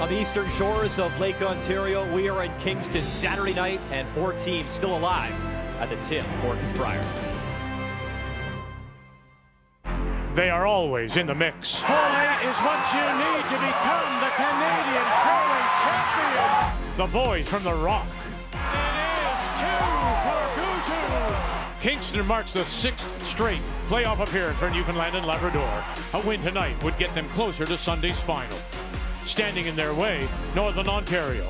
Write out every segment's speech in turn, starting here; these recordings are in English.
On the eastern shores of Lake Ontario, we are in Kingston Saturday night, and 4 teams still alive at the Tim Hortons Brier. They are always in the mix. Foley is what you need to become the Canadian curling champion. The boys from the Rock. It is 2 for Gushue. Kingston marks the 6th straight playoff appearance for Newfoundland and Labrador. A win tonight would get them closer to Sunday's final. Standing in their way, Northern Ontario.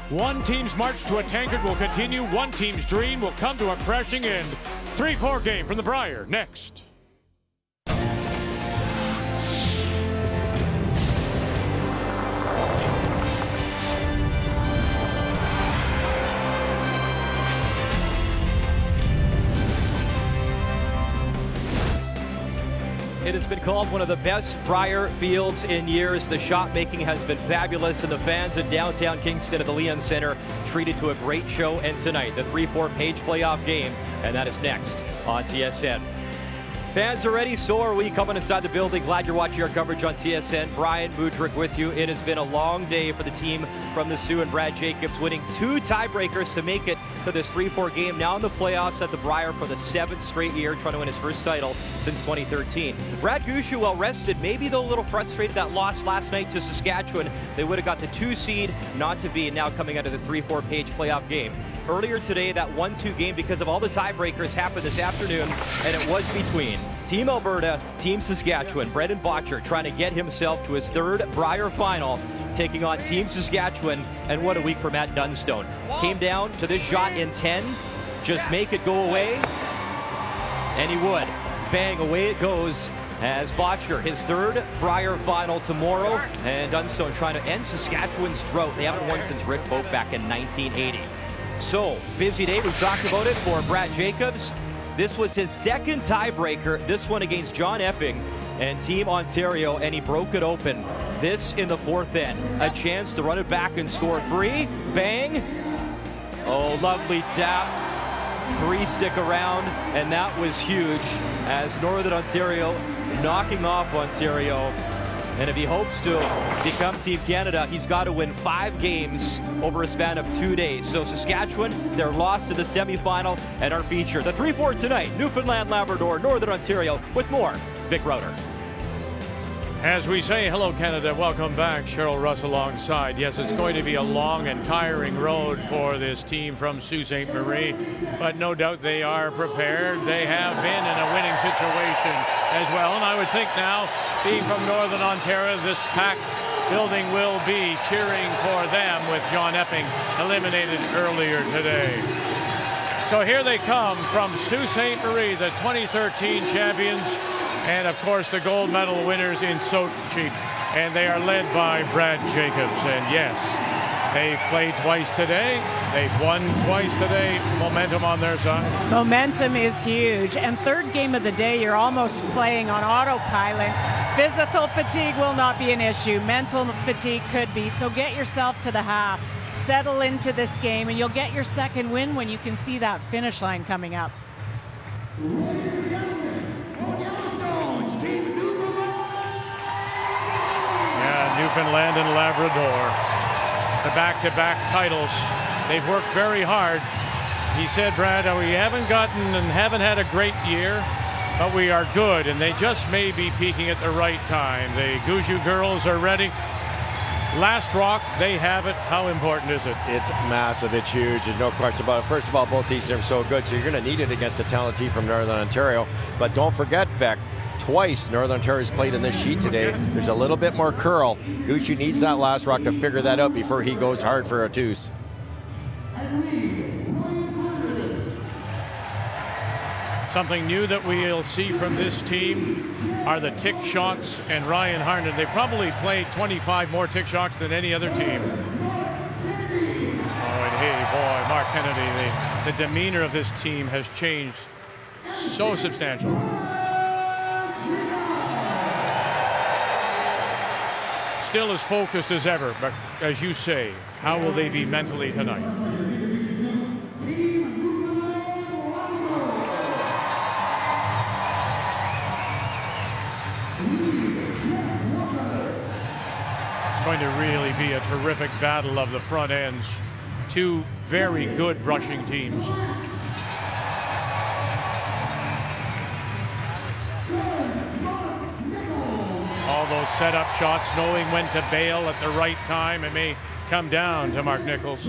One team's march to a tankard will continue. One team's dream will come to a crashing end. 3-4 game from the Brier next. It has been called one of the best Brier fields in years. The shot making has been fabulous, and the fans in downtown Kingston at the Leon Center treated to a great show. And tonight, the 3-4 page playoff game, and that is next on TSN. Fans are ready, so are we. Coming inside the building, glad you're watching our coverage on TSN. Brian Mudryk with you. It has been a long day for the team from the Sioux and Brad Jacobs, winning 2 tiebreakers to make it to this 3-4 game. Now in the playoffs at the Brier for the 7th straight year, trying to win his first title since 2013. Brad Gushue, well rested, maybe though a little frustrated that loss last night to Saskatchewan. They would have got the 2 seed, not to be, and now coming out of the 3-4 page playoff game. Earlier today, that 1-2 game, because of all the tiebreakers, happened this afternoon, and it was between Team Alberta, Team Saskatchewan. Brendan Bottcher trying to get himself to his 3rd Brier final, taking on Team Saskatchewan, and what a week for Matt Dunstone. Came down to this shot in 10, just make it go away, and he would. Bang, away it goes as Bottcher, his 3rd Brier final tomorrow, and Dunstone trying to end Saskatchewan's drought. They haven't won since Rick Folk back in 1980. So, busy day, we've talked about it, for Brad Jacobs. This was his 2nd tiebreaker, this one against John Epping and Team Ontario, and he broke it open. This in the 4th end. A chance to run it back and score 3. Bang! Oh, lovely tap. 3 stick around, and that was huge as Northern Ontario knocking off Ontario. And if he hopes to become Team Canada, he's got to win 5 games over a span of 2 days. So Saskatchewan, they're lost to the semifinal, and our feature, the 3-4 tonight, Newfoundland, Labrador, Northern Ontario, with more. Vic Router. As we say, hello Canada, welcome back. Cheryl Russ alongside. Yes, it's going to be a long and tiring road for this team from Sault Ste. Marie, but no doubt they are prepared. They have been in a winning situation as well, and I would think now, being from Northern Ontario, this packed building will be cheering for them with John Epping eliminated earlier today. So here they come from Sault Ste. Marie, the 2013 champions, and of course the gold medal winners in Sochi, and they are led by Brad Jacobs. And yes, they've played twice today, they've won twice today. Momentum on their side. Momentum is huge, and 3rd game of the day, you're almost playing on autopilot. Physical fatigue will not be an issue, mental fatigue could be, so get yourself to the half, settle into this game, and you'll get your 2nd win when you can see that finish line coming up. Newfoundland and Labrador, the back-to-back titles. They've worked very hard. He said, Brad, we haven't had a great year, but we are good, and they just may be peaking at the right time. The Gushue girls are ready. Last rock, they have it. How important is it? It's massive. It's huge. There's no question about it. First of all, both teams are so good, so you're going to need it against a talented team from Northern Ontario. But don't forget, Vic, twice Northern Ontario's played in this sheet today. There's a little bit more curl. Gushue needs that last rock to figure that out before he goes hard for a 2s. Something new that we'll see from this team are the tick shots, and Ryan Harnden. They probably played 25 more tick shots than any other team. Oh, and hey, boy, Mark Kennedy, the demeanor of this team has changed so substantially. Still as focused as ever, but as you say, how will they be mentally tonight? going to really be a terrific battle of the front ends. Two very good brushing teams. All those setup shots, knowing when to bail at the right time. It may come down to Mark Nichols.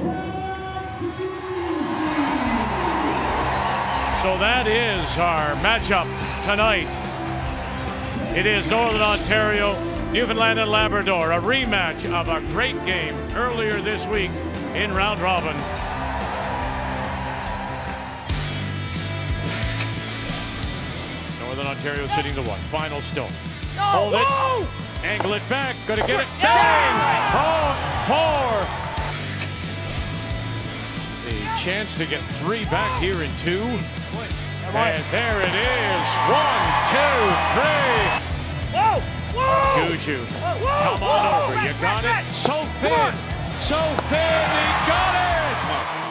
So that is our matchup tonight. It is Northern Ontario, Newfoundland and Labrador, a rematch of a great game earlier this week in round robin. Northern Ontario sitting to one. Final stone. Hold it. Angle it back. Gonna get it. Bang! Home four. A chance to get 3 back here in 2. And there it is. 1, 2, 3. Gushue. Come on over. You got it. So thin. So thin. He got it.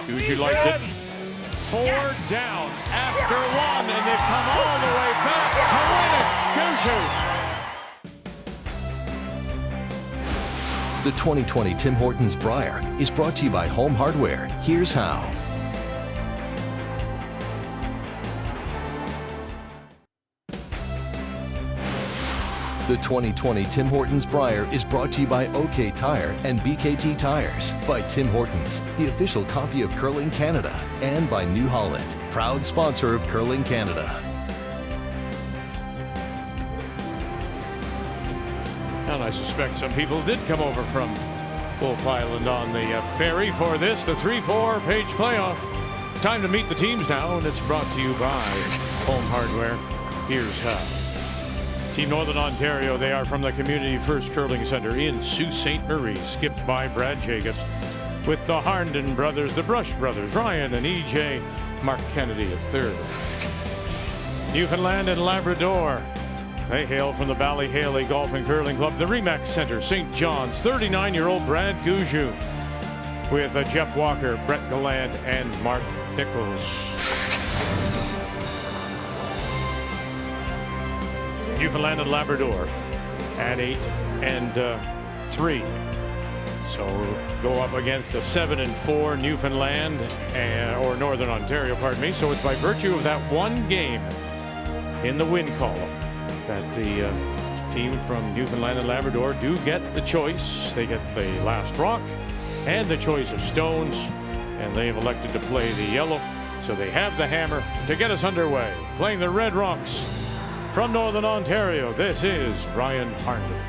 Gushue likes it. 4 down after 1. And they come all the way back to win it. Gushue. The 2020 Tim Hortons Brier is brought to you by Home Hardware. Here's how. The 2020 Tim Hortons Brier is brought to you by OK Tire and BKT Tires, by Tim Hortons, the official coffee of Curling Canada, and by New Holland, proud sponsor of Curling Canada. And I suspect some people did come over from Wolf Island on the ferry for this, the 3-4 page playoff. It's time to meet the teams now, and it's brought to you by Home Hardware. Here's how. Team Northern Ontario, they are from the Community First Curling Center in Sault Ste. Marie, skipped by Brad Jacobs, with the Harnden brothers, the Brush brothers, Ryan and EJ, Mark Kennedy at third. Newfoundland and Labrador, they hail from the Ballyhaley Golf and Curling Club, the Remax Center, St. John's, 39-year-old Brad Gushue, with Jeff Walker, Brett Galland, and Mark Nichols. Newfoundland and Labrador at 8 and 3. So go up against a 7-4 Newfoundland or Northern Ontario, pardon me. So it's by virtue of that one game in the win column that the team from Newfoundland and Labrador do get the choice. They get the last rock and the choice of stones, and they've elected to play the yellow. So they have the hammer to get us underway. Playing the red rocks from Northern Ontario, this is Ryan Harnden.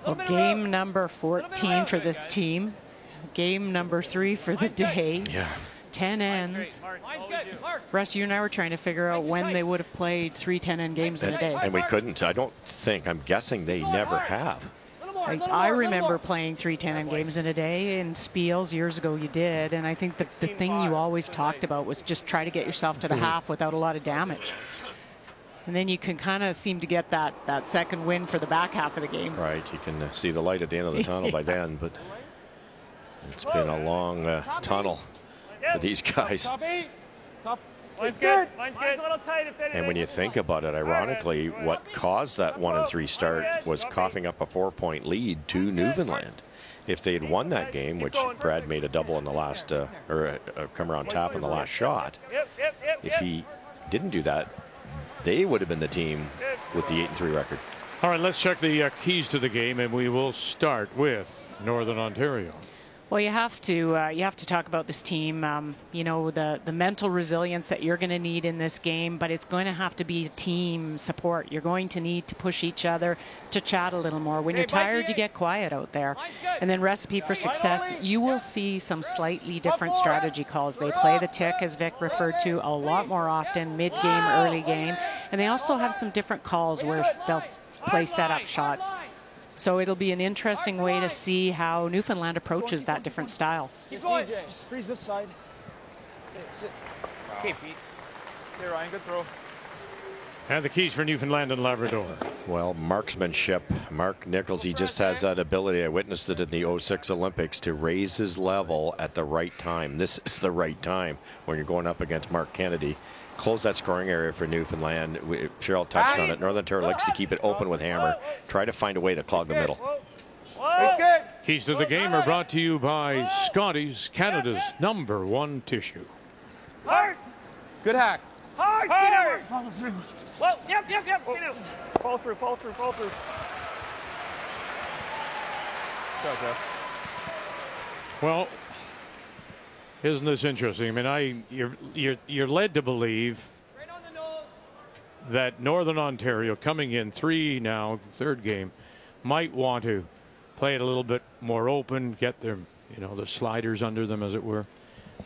Well, game number 14 for this team. Game number 3 for the day. Yeah. 10 ends. Russ, you and I were trying to figure out when they would have played 3 10-end games in a day. And we couldn't. I don't think. I'm guessing they never have. I remember playing 3 10-end games in a day. In Spiels years ago, you did. And I think the thing you always talked about was just try to get yourself to the half without a lot of damage. And then you can kind of seem to get that second win for the back half of the game. Right. You can see the light at the end of the tunnel by then. But it's been a long tunnel for these guys. It's good. And when you think about it, ironically, what caused that 1-3 start was coughing up a 4-point lead to Newfoundland. If they had won that game, which Brad made a double in the last, or a come around tap in the last shot, if he didn't do that, they would have been the team with the 8-3 record. All right, let's check the keys to the game, and we will start with Northern Ontario. Well, you have to talk about this team. You know, the mental resilience that you're going to need in this game, but it's going to have to be team support. You're going to need to push each other, to chat a little more. When you're tired, you get quiet out there. And then recipe for success, you will see some slightly different strategy calls. They play the tick, as Vic referred to, a lot more often, mid-game, early game. And they also have some different calls where they'll play setup shots. So it'll be an interesting way to see how Newfoundland approaches that different style. Keep going. Just freeze this side. Okay, Pete. Okay, Ryan, good throw. And the keys for Newfoundland and Labrador. Well, marksmanship. Mark Nichols, he just has that ability. I witnessed it in the 06 Olympics to raise his level at the right time. This is the right time when you're going up against Mark Kennedy. close that scoring area for Newfoundland. Cheryl touched on it. Northern Ontario likes to keep it open with hammer. Try to find a way to clog the middle. Keys to the game are brought to you by Scotties, Canada's #1 tissue. Hard. Good hack. Hard. Hard. Follow through. Well, yep. Stand out. Fall through. Go, Jeff. Well, isn't this interesting? I mean, you're led to believe that Northern Ontario, coming in third game, might want to play it a little bit more open, get their, the sliders under them, as it were.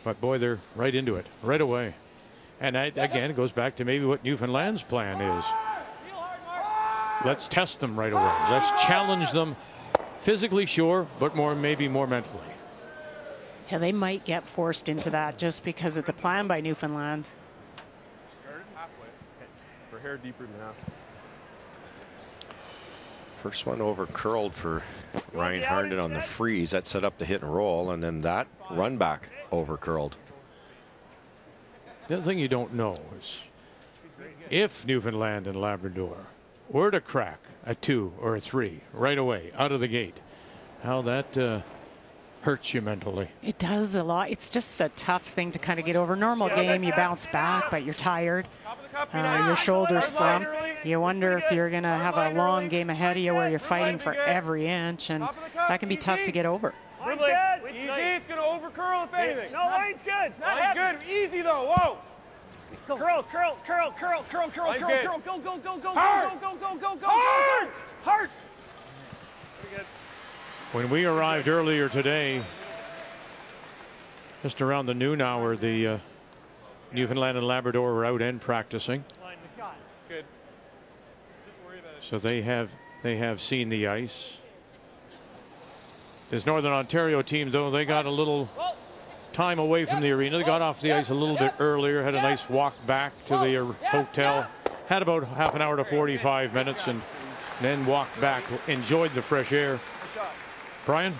But boy, they're right into it right away. And that, again, goes back to maybe what Newfoundland's plan is. Let's test them right away. Let's challenge them physically, sure, but maybe more mentally. Yeah, they might get forced into that just because it's a plan by Newfoundland. Halfway. Her hair deeper than half. First one over curled for Ryan Harnden on the freeze. That set up the hit and roll, and then that run back over curled. The other thing you don't know is if Newfoundland and Labrador were to crack a 2 or a 3 right away out of the gate, how that hurts you mentally. It does a lot. It's just a tough thing to kind of get over. Normal game, you bounce back, but you're tired. Your shoulders slump. You wonder if you're going to have a long game ahead of you where you're fighting for every inch, and that can be tough to get over. Line's good. Easy. It's going to over curl if anything. No, line's good. It's not Line's heavy. good. Easy though. Whoa. Curl. Line's good. Go. Hard. Go. Hard. Hard. When we arrived earlier today, just around the noon hour, the Newfoundland and Labrador were out and practicing. Good. So they have seen the ice. This Northern Ontario team, though, they got a little time away from the arena. They got off the ice a little bit earlier, had a nice walk back to the hotel, had about half an hour to 45 minutes, and then walked back, enjoyed the fresh air. Brian?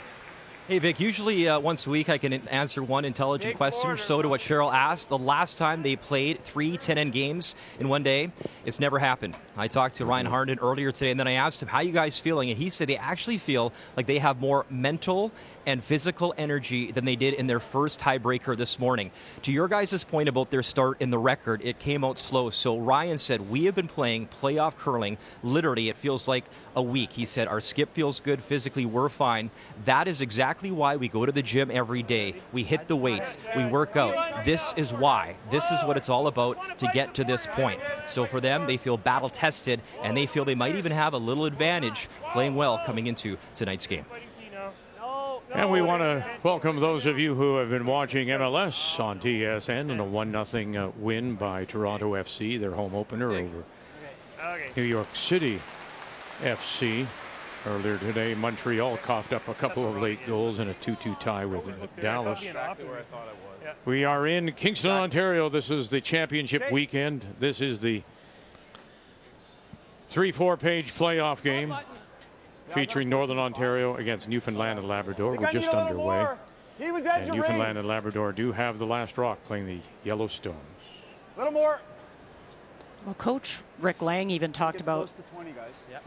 Hey, Vic, usually once a week I can answer one intelligent question, so to what Cheryl asked. The last time they played 3 10-end games in one day, it's never happened. I talked to Ryan Harnden earlier today, and then I asked him, how you guys feeling? And he said they actually feel like they have more mental and physical energy than they did in their first tiebreaker this morning. To your guys' point about their start in the record, it came out slow. So Ryan said, we have been playing playoff curling, literally, it feels like a week. He said, our skip feels good, physically we're fine. That is exactly why we go to the gym every day. We hit the weights, we work out. This is why. This is what it's all about to get to this point. So for them, they feel battle tested, and they feel they might even have a little advantage playing well coming into tonight's game. And we want to welcome those of you who have been watching MLS on TSN in a 1-0 win by Toronto FC, their home opener over New York City FC. Earlier today, Montreal coughed up a couple of late goals in a 2-2 tie with Dallas. We are in Kingston, Ontario. This is the championship weekend. This is the 3-4 page playoff game featuring Northern Ontario against Newfoundland and Labrador. We're just underway. And Newfoundland and Labrador do have the last rock playing the Yellowstones. A little more. Well, Coach Rick Lang even talked about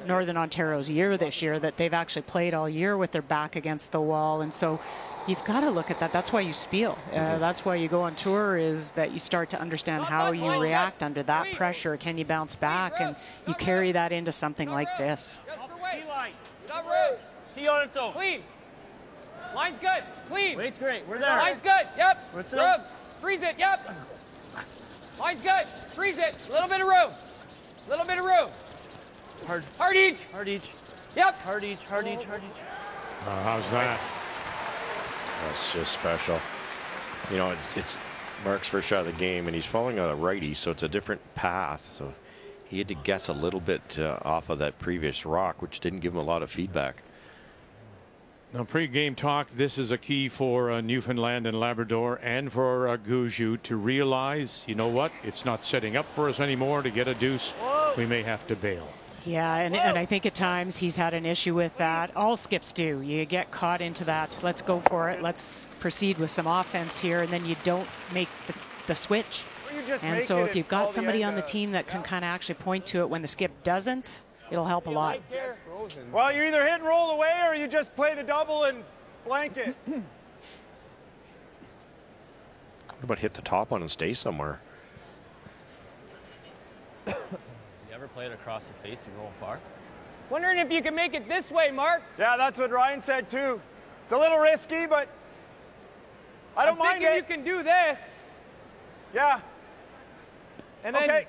Northern Ontario's year this year, that they've actually played all year with their back against the wall. And so you've got to look at that. That's why you spiel. That's why you go on tour, is that you start to understand how you react under that pressure. Can you bounce back? And you carry that into something like this. See on its own. Clean. Line's good. Clean. Weight's great. We're there. Line's good. Yep. What's room. up? Freeze it. Yep. Line's good. Freeze it. A little bit of room. A little bit of room. Hard each. Hard each. Yep. Hard each. Hard each. Hard each. How's that? That's just special. You know, it's Mark's first shot of the game, and he's following a righty, so it's a different path. So he had to guess a little bit off of that previous rock, which didn't give him a lot of feedback. Now, pre-game talk, this is a key for Newfoundland and Labrador and for Gushue to realize, you know what, it's not setting up for us anymore to get a deuce. We may have to bail. Yeah, and I think at times he's had an issue with that. All skips do. You get caught into that. Let's go for it. Let's proceed with some offense here, and then you don't make the switch. And so if you've got somebody on the team that can kind of actually point to it when the skip doesn't, it'll help a lot. Well, you either hit and roll away or you just play the double and blanket. What about hit the top one and stay somewhere? You ever play it across the face and roll far? Wondering if you can make it this way, Mark. Yeah, that's what Ryan said too. It's a little risky, but I don't mind it. You can do this. Yeah. And then, okay.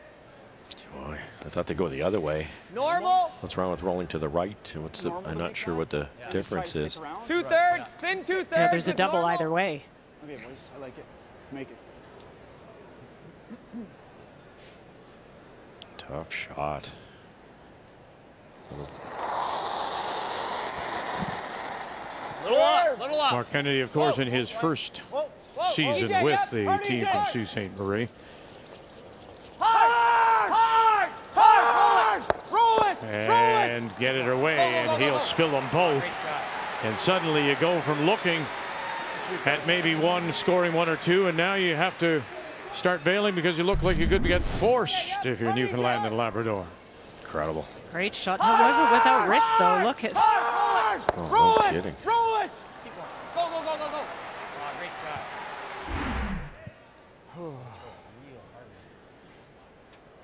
Boy, I thought they'd go the other way. Normal. What's wrong with rolling to the right? What's the? I'm not sure what the difference is. 2/3, spin 2/3. Yeah, there's a double either way. Okay, boys, I like it. Let's make it. Tough shot. Little off. Mark Kennedy, of course, in his first season EJ, with yep. the team from Sault Ste. Marie. Hard! Roll it! And get it away, and he'll spill them both. And suddenly you go from looking at maybe one, scoring one or two, and now you have to start bailing because you look like you could get forced if you're Newfoundland and Labrador. Incredible. Great shot. It wasn't without risk, though. Look at. Oh, Roll no it! kidding. Roll it! Go. Oh, great shot.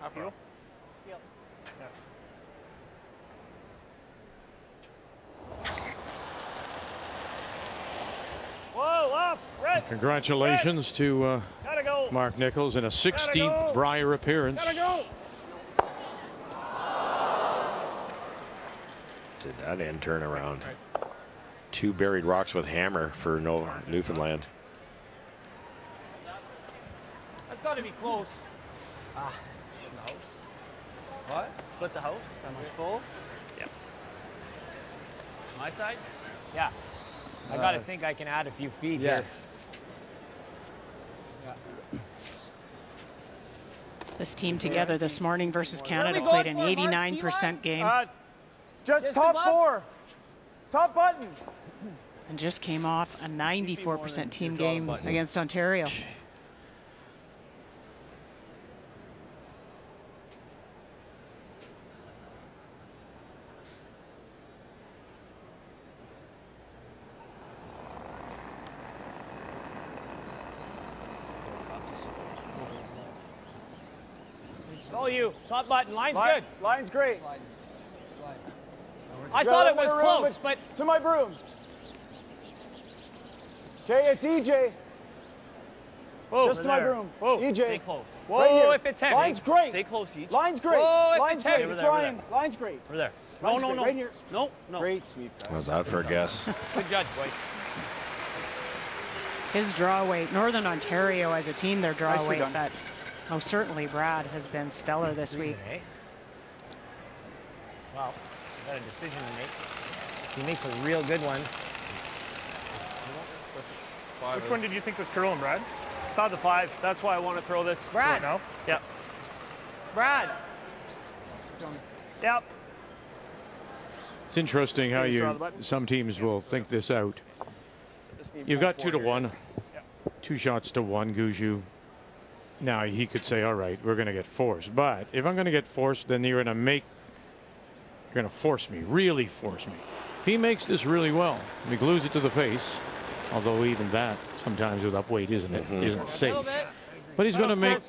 Uphill? Whoa, up! Red! Congratulations to Gotta go! Mark Nichols in a 16th Brier appearance. Gotta go! Did that end turn around? Two buried rocks with hammer for Newfoundland. That's got to be close. Split the house. What? Split the house? Am I full? Yep. My side? Yeah. I got to think I can add a few feet Yes. This team together this morning versus Canada played an 89% game Just top above? four. Top button. and just came off a 94% team game against Ontario. It's all you. Top button. Line's Line- good. Line's great. I You thought got it a was bit of room, close, but to my broom. Okay, it's EJ. whoa. Just to my broom. Whoa. EJ. Stay close. Whoa, Right here. if it's heavy. Line's great. Stay close each. Line's great. Whoa, if Line's it's great. heavy. It's Over there, over Ryan. Line's great. Over there. Line's No. great. Right here. No. Great sweep. How's that for a guess? Good judge, boys. His draw weight, Northern Ontario as a team, their draw Nicely weight, done. but most certainly Brad has been stellar this week. Eh? Well, got a decision to make. He makes a real good one. Which one did you think was curling, Brad? Thought the 5. That's why I want to throw this Brad. right now. Yeah. Brad. Yep. It's interesting how Draw the button. some teams will think this out. You've got 2-1, 2 shots to 1, Gushue. Now he could say, all right, we're going to get forced. But if I'm going to get forced, then you're going to force me, really force me. He makes this really well. He glues it to the face, although even that sometimes with up weight isn't safe. But he's going to make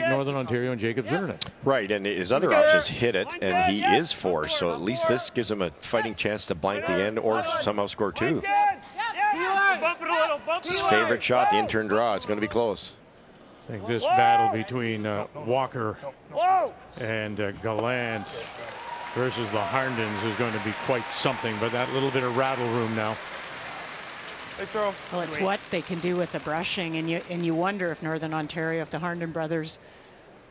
Northern Ontario and Jacobs earn it. Right, and his other options hit it, and he is forced, so at least this gives him a fighting chance to blank the end or somehow score 2. Bump it a little. Bump It's it his a little. favorite shot, the in-turn draw. It's going to be close. I think this battle between Walker Whoa! and Gallant versus the Harndens is going to be quite something, but that little bit of rattle room now. They throw. Well, it's what they can do with the brushing, and you wonder if Northern Ontario, if the Harnden brothers,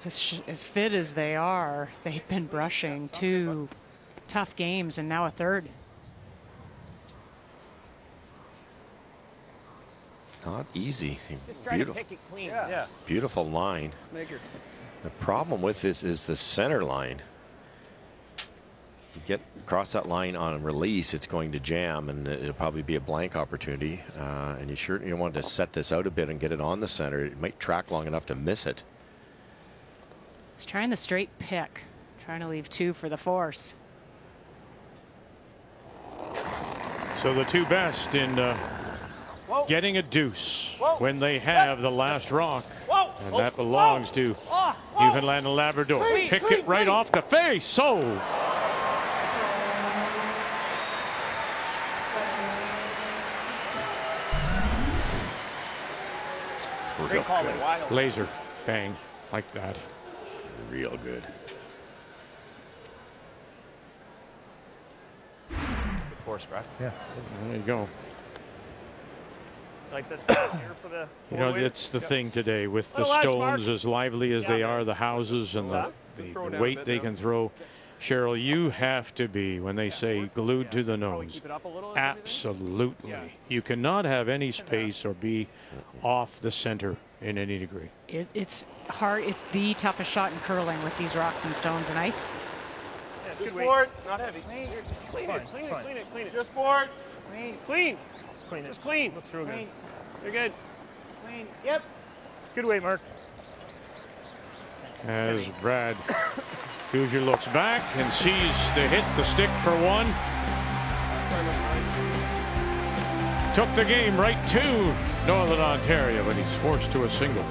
as fit as they are, they've been brushing 2 tough games and now a third. Not easy. Just try to Beautiful, pick it clean. Yeah. beautiful line. The problem with this is the center line. get across that line on release, it's going to jam, and it'll probably be a blank opportunity. And you want to set this out a bit and get it on the center. It might track long enough to miss it. He's trying the straight pick, trying to leave 2 for the force. So the two best in getting a deuce when they have the last rock. And that belongs to Newfoundland and Labrador. Picked it right off the face. So Great call, wild. laser bang like that. Real good. Good force, Brad. Yeah, there you go. Like this here for the. You know, it's the thing today with the Little less, stones, Mark. as lively as they are, the houses and the weight they can throw. Cheryl, you have to be, when they say glued to the nose, absolutely. You cannot have any space or be off the center in any degree. It's hard. It's the toughest shot in curling with these rocks and stones and ice. Yeah, it's Just good weight. board, not heavy. Clean it. Just board. Clean. Just clean it. Just clean. Looks real good. You're good. Clean. Yep. It's good weight, Mark. As Brad Gushue looks back and sees the hit the stick for 1. Took the game right to Northern Ontario, but he's forced to a single.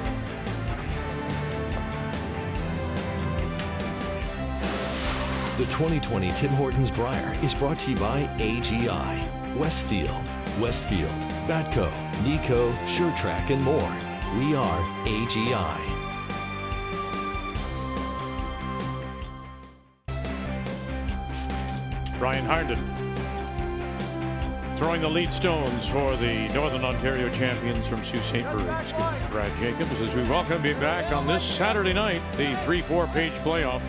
The 2020 Tim Hortons Brier is brought to you by AGI, West Steel, Westfield, Batco, Nico, SureTrack, and more. We are AGI. Ryan Harnden throwing the lead stones for the Northern Ontario champions from Sault Ste. Marie. Brad Jacobs, as we welcome you back on this Saturday night, the 3-4 page playoff.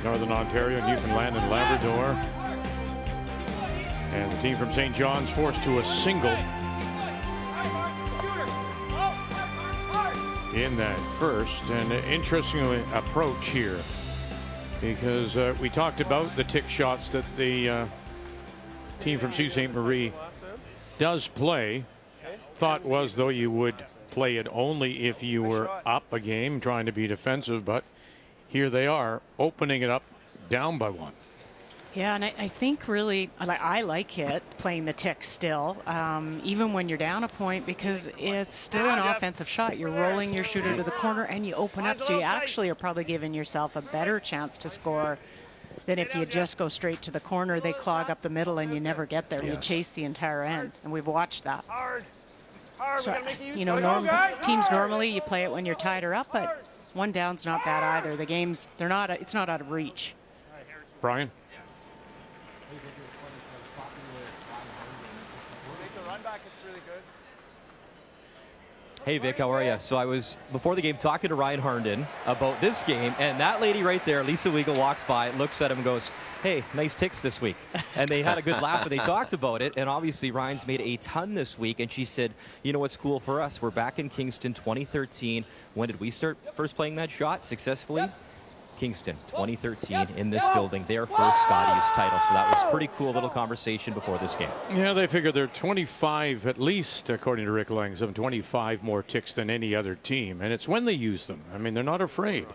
Northern Ontario, Newfoundland, and Labrador. And the team from St. John's forced to a single in that first. And interestingly, approach here, because we talked about the tick shots that the team from Sault Ste. Marie does play. Thought was, though, you would play it only if you were up a game trying to be defensive, but here they are opening it up down by 1. Yeah, and I think really I like it, playing the tick still, even when you're down a point, because it's still an offensive shot. You're rolling your shooter to the corner and you open up, so you actually are probably giving yourself a better chance to score than if you just go straight to the corner. They clog up the middle and you never get there. You chase the entire end, and we've watched that. So, you know, teams normally you play it when you're tied or up, but 1 down's not bad either. The game's it's not out of reach. Brian? Hey Vic, how are you? So I was before the game talking to Ryan Harnden about this game, and that lady right there, Lisa Weigel, walks by, looks at him and goes, "Hey, nice ticks this week." And they had a good laugh and they talked about it. And obviously Ryan's made a ton this week, and she said, "You know what's cool for us? We're back in Kingston 2013. When did we start first playing that shot successfully?" Kingston 2013 in this building, their first Scotties title. So that was pretty cool little conversation before this game. Yeah, they figure they're 25 at least, according to Rick Langsam, 25 more ticks than any other team. And it's when they use them. I mean, they're not afraid,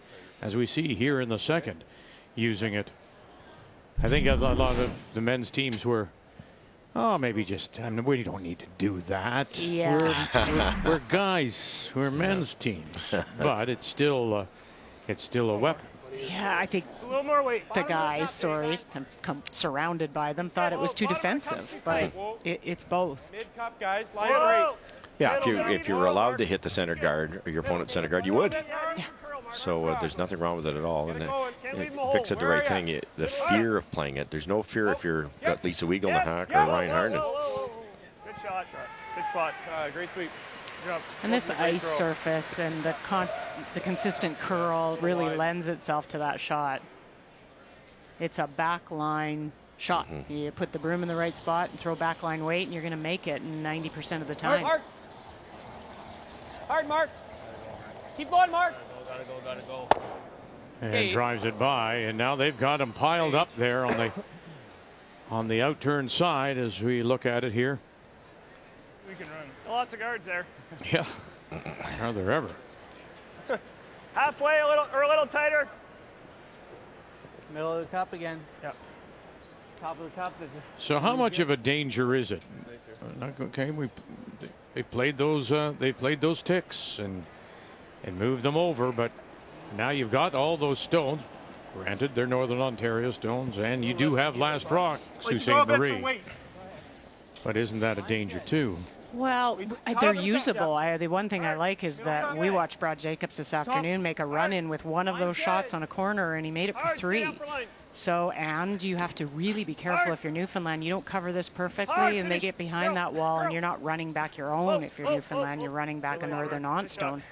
as we see here in the second, using it. I think a lot of the men's teams were, maybe just, I mean, we don't need to do that. Yeah. We're guys, we're men's teams. But it's still a weapon. Yeah, I think A little more weight. the guys, surrounded by them, thought it was too defensive, but it's both. Mid cup, guys. Line it right. Yeah, if you were allowed to hit the center guard or your opponent's center guard, you would. So there's nothing wrong with it at all. And Vic said the right thing. The fear of playing it. There's no fear if you've got Lisa Weigel in the hack or Ryan Harnden. Good shot. Good spot. Great sweep. And this ice surface and the consistent curl really lends itself to that shot. It's a backline shot. You put the broom in the right spot and throw backline weight, and you're going to make it 90% of the time. Hard, Mark. Keep going, Mark. Gotta go. And drives it by, and now they've got him piled up there on the outturn side as we look at it here. We can run. Lots of guards there. Yeah. Are there ever? Halfway, a little tighter. Middle of the cup again. Yep. Top of the cup. So how much of a danger is it? Okay, they played those ticks and moved them over, but now you've got all those stones. Granted, they're Northern Ontario stones, and you do have last rock, Sault Ste. Marie. But isn't that a danger too? Well, they're usable. The one thing I like is that we watched Brad Jacobs this afternoon make a run in with one of those shots on a corner, and he made it for 3. So, and you have to really be careful if you're Newfoundland. You don't cover this perfectly, and they get behind that wall, and you're not running back your own. If you're Newfoundland, you're running back a Northern On stone.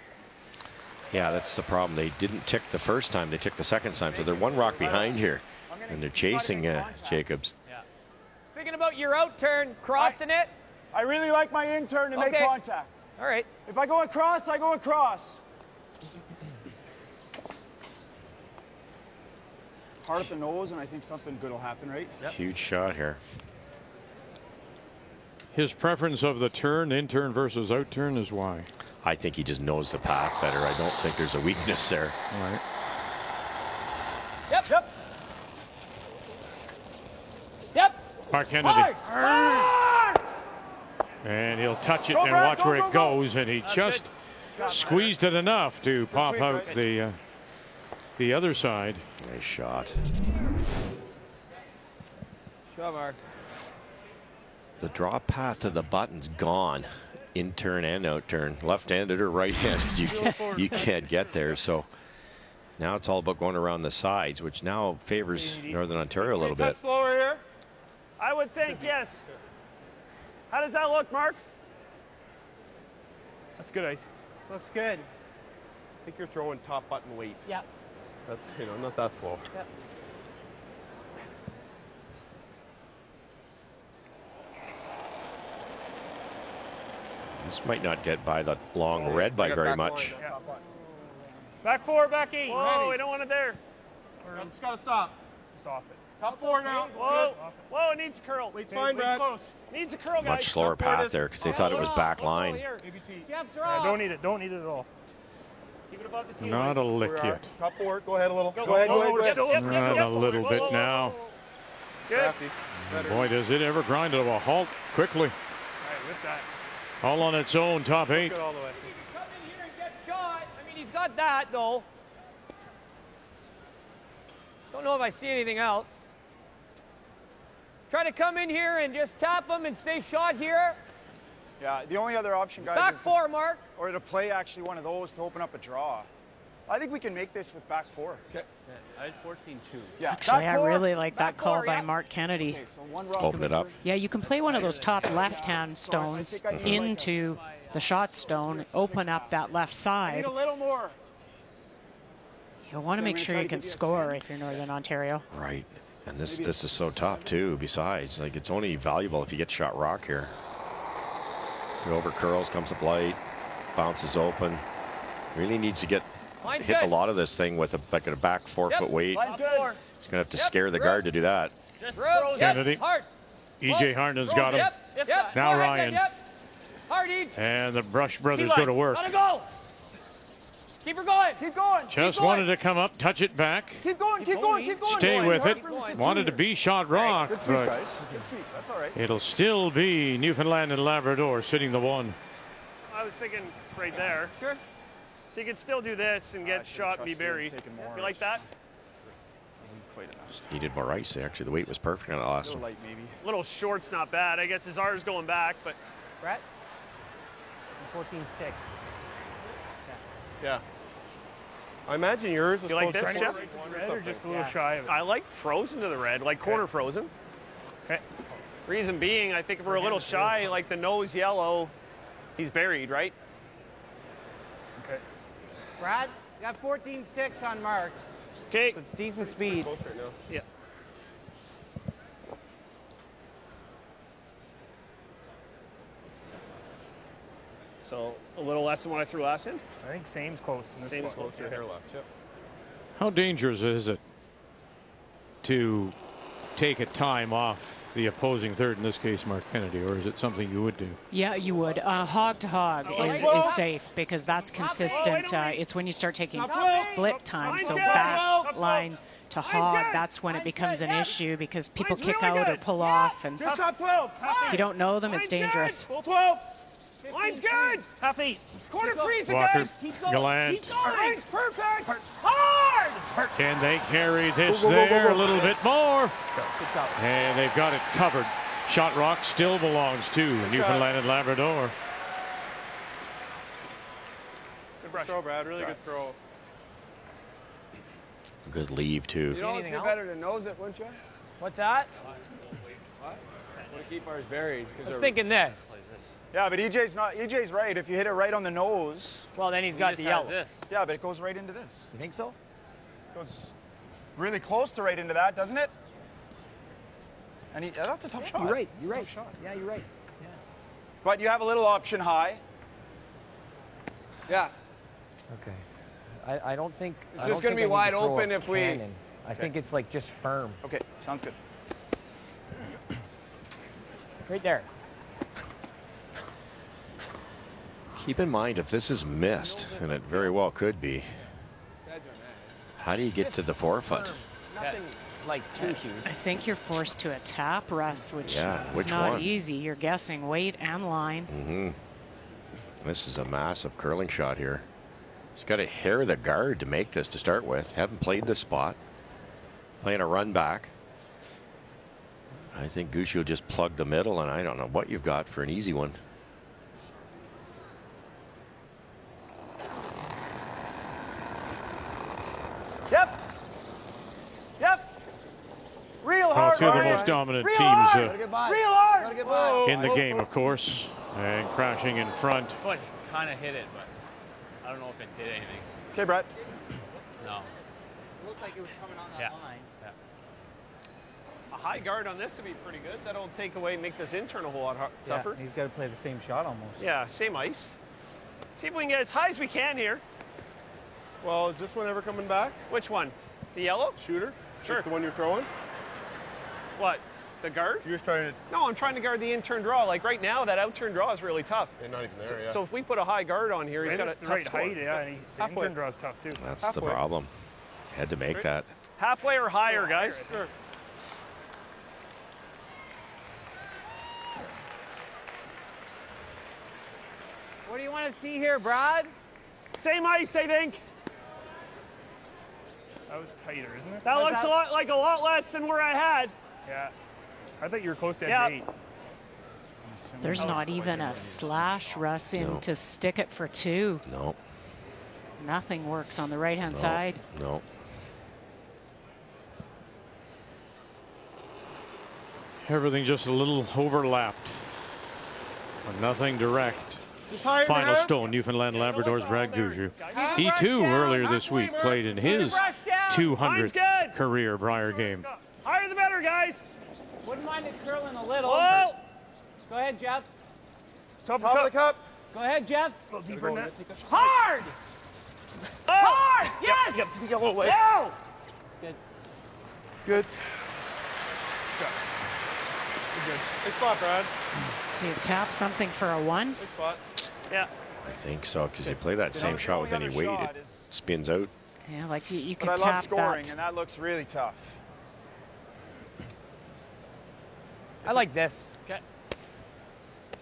Yeah, that's the problem. They didn't tick the first time. They ticked the second time. So they're 1 rock behind here, and they're chasing Jacobs. Speaking about your out turn, crossing it. I really like my in turn to make contact. All right. If I go across, I go across. Hard at the nose, and I think something good will happen, right? Yep. Huge shot here. His preference of the turn, in turn versus out turn, is why? I think he just knows the path better. I don't think there's a weakness there. All right. Yep. Yep. Yep. Mark Kennedy. And he'll touch it and watch where it goes, and he just squeezed it enough to pop out the other side. Nice shot. Shot, Mark. The draw path to the button's gone. In turn and out turn, left-handed or right-handed, you can't get there. So now it's all about going around the sides, which now favors Northern Ontario a little bit. Slower here. I would think, yes. How does that look, Mark? That's good ice. Looks good. I think you're throwing top button weight. Yeah. That's, not that slow. Yep. This might not get by the long red by very much. Yeah. Back 4, back 8. Whoa, we don't want it there. It's got to stop. It's off it. Top 4 now. Whoa, whoa, it needs a curl. Weight's fine, Brad. Close. Needs a curl, guys. Much slower path there because they thought it was back line. Yeah, don't need it at all. Keep it above the tee. Not a lick yet. Top 4, go ahead a little. Go ahead. Not a little bit now. Good. Boy, does it ever grind to a halt quickly. All right, with that. All on its own, top 8. Come in here and get shot. I mean, he's got that, though. Don't know if I see anything else. Try to come in here and just tap him and stay shot here. Yeah, the only other option, guys, Back is 4, Mark. or to play actually one of those to open up a draw. I think we can make this with back 4. Okay. I had 14-2. Yeah, Actually, I really like that call by Mark Kennedy. Okay, so 1 rock. Open it up. Yeah, you can play one of those top left-hand stones into the shot stone, open up that left I need side. a little more. You'll want to make sure you can score if you're Northern Ontario. Right. And this is so tough too. Besides, like, it's only valuable if you get shot rock here. It over curls, comes up light, bounces open. Really needs to hit a lot of this thing with a back 4-foot weight. He's gonna have to scare the guard to do that. Kennedy. E.J. Harden's got him. Now Ryan. And the Brush brothers go to work. Gotta go. Keep her going. Keep going. Just wanted to come up, touch it back. Keep going. Keep going. Keep going. Stay with it. Wanted to be shot rock, Good sweep, but guys. Good sweep. That's all right. it'll still be Newfoundland and Labrador sitting the 1. I was thinking right there. Sure. So you could still do this and get shot and be buried. You like that? Needed more ice. Actually, the weight was perfect on the last one. Light, maybe. Little short's not bad. I guess his R's going back, but. Brett? 14-6. Yeah. I imagine yours was You like close this, to Jeff? red Or just a little shy of it? I like frozen to the red, like corner frozen. Okay. Reason being, I think if we're a little shy, like the nose yellow, he's buried, right? Okay. Brad, you got 14-6 on marks. Okay. Decent speed. close right now. Yeah. So a little less than what I threw last in? I think same's close in this Same's spot. close. Your hair less, yep. How dangerous is it to take a time off the opposing third, in this case Mark Kennedy, or is it something you would do? Yeah, you would. Hog to hog is safe because that's consistent. It's when you start taking split time, so back line to hog, that's when it becomes an issue because people kick out or pull off, and if you don't know them, it's dangerous. Line's good. Half 8. Corner freeze, Walker, guys. Gallant. Line's perfect. Hard. Can they carry this there a little bit more? And they've got it covered. Shot rock still belongs to Newfoundland and Labrador. Good throw, Brad. Really good throw. Good leave, too. You'd almost be better to nose it, wouldn't you? What's that? Want to keep ours buried. I was thinking this. Yeah, but EJ's right. If you hit it right on the nose. Well, then he's got the yellow. This. Yeah, but it goes right into this. You think so? It goes really close to right into that, doesn't it? And that's a tough shot. You're right. You're right. Tough shot. Yeah, you're right. Yeah. But you have a little option high. Yeah. Okay. I don't think it's just going to be wide open if we. I think it's like just firm. Okay, sounds good. Right there. Keep in mind, if this is missed, and it very well could be, how do you get to the 4-foot? Nothing like too huge. I think you're forced to a tap, Russ, which Yeah, is not one? easy. You're guessing weight and line. Mm-hmm. This is a massive curling shot here. He's got to hair the guard to make this to start with. Haven't played this spot. Playing a run back. I think Gushue will just plug the middle, and I don't know what you've got for an easy one. Yep. Yep. Real hard. Two of the most dominant teams Real hard. in the game, of course. And crashing in front. Foot kind of hit it, but I don't know if it did anything. Okay, Brett. No. It looked like it was coming on that line. Yeah. A high guard on this would be pretty good. That'll take away, make this in turn a whole lot tougher. He's got to play the same shot almost. Yeah, same ice. See if we can get as high as we can here. Well, is this one ever coming back? Which one? The yellow? Shooter? Sure. Like the one you're throwing? What? The guard? You're just trying to. No, I'm trying to guard the in-turn draw. Like right now, that out-turn draw is really tough. Yeah, not even there, yeah. So if we put a high guard on here, he's got a tough right score. height, yeah. And the in-turn draw is tough too. That's the problem. Had to make that. Halfway or higher, guys. Sure. What do you want to see here, Brad? Same ice, I think. That was tighter, isn't it? That looks a lot less than where I had. Yeah. I thought you were close to Yeah. edge 8. There's not even a slash, Russ, in to stick it for 2. No. Nothing works on the right-hand side. No. Everything just a little overlapped. But nothing direct. Final stone, Newfoundland Labrador's Brad Gushue. He too earlier this week played in his 200th career Brier game. Higher the better, guys. Wouldn't mind it curling a little. Whoa! Go ahead, Jeff. Top of the cup. Go ahead, Jeff. Go deeper in that. Hard! Oh. Hard! Yes! Yep, you got a little way. No! Good. Good. Good spot, Brad. So you tap something for a 1? Good spot. Yeah. I think so, because you play that same shot with any weight, it spins out. Yeah, like you can But I love tap scoring, that. and that looks really tough. I like this. Okay.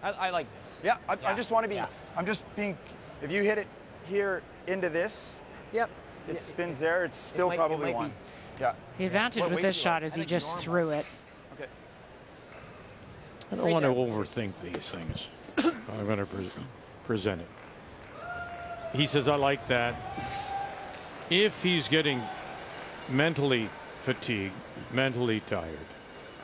I like this. Yeah, I just want to be. I'm just being. If you hit it here into this, Yep. it spins there. It's still probably 1. Yeah. The advantage with this shot is he just threw it. Okay. I don't want to overthink these things. I'm going to present it. He says, I like that. If he's getting mentally fatigued, mentally tired,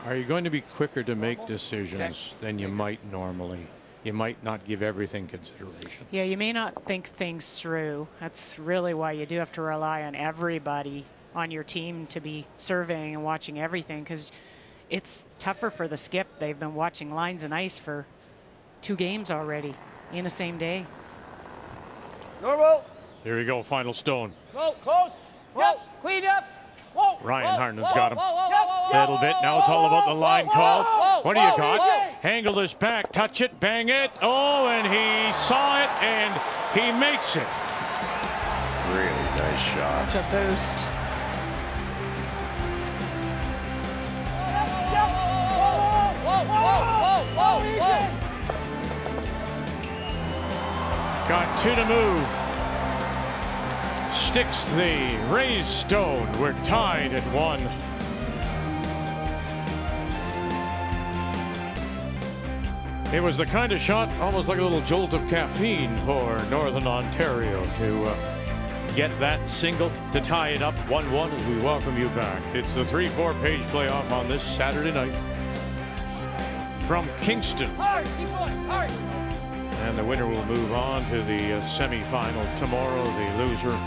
are you going to be quicker to make decisions than you might normally? You might not give everything consideration. Yeah, you may not think things through. That's really why you do have to rely on everybody on your team to be surveying and watching everything, because it's tougher for the skip. They've been watching lines and ice for 2 games already in the same day. Normal. Here we go, final stone. Go, close. Whoa, clean up. Whoa. Ryan Harden's whoa, got him. whoa, whoa, whoa, whoa, Little bit. Now it's all about the line call. What do you got? Angle this back. Touch it. Bang it. Oh, and he saw it, and he makes it. Really nice shot. Such a boost. Got 2 to move. Sticks the raised stone. We're tied at 1. It was the kind of shot, almost like a little jolt of caffeine for Northern Ontario to get that single to tie it up 1-1 as we welcome you back. It's the 3-4 page playoff on this Saturday night from Kingston. Hard, keep going, hard. And the winner will move on to the semi-final tomorrow. The loser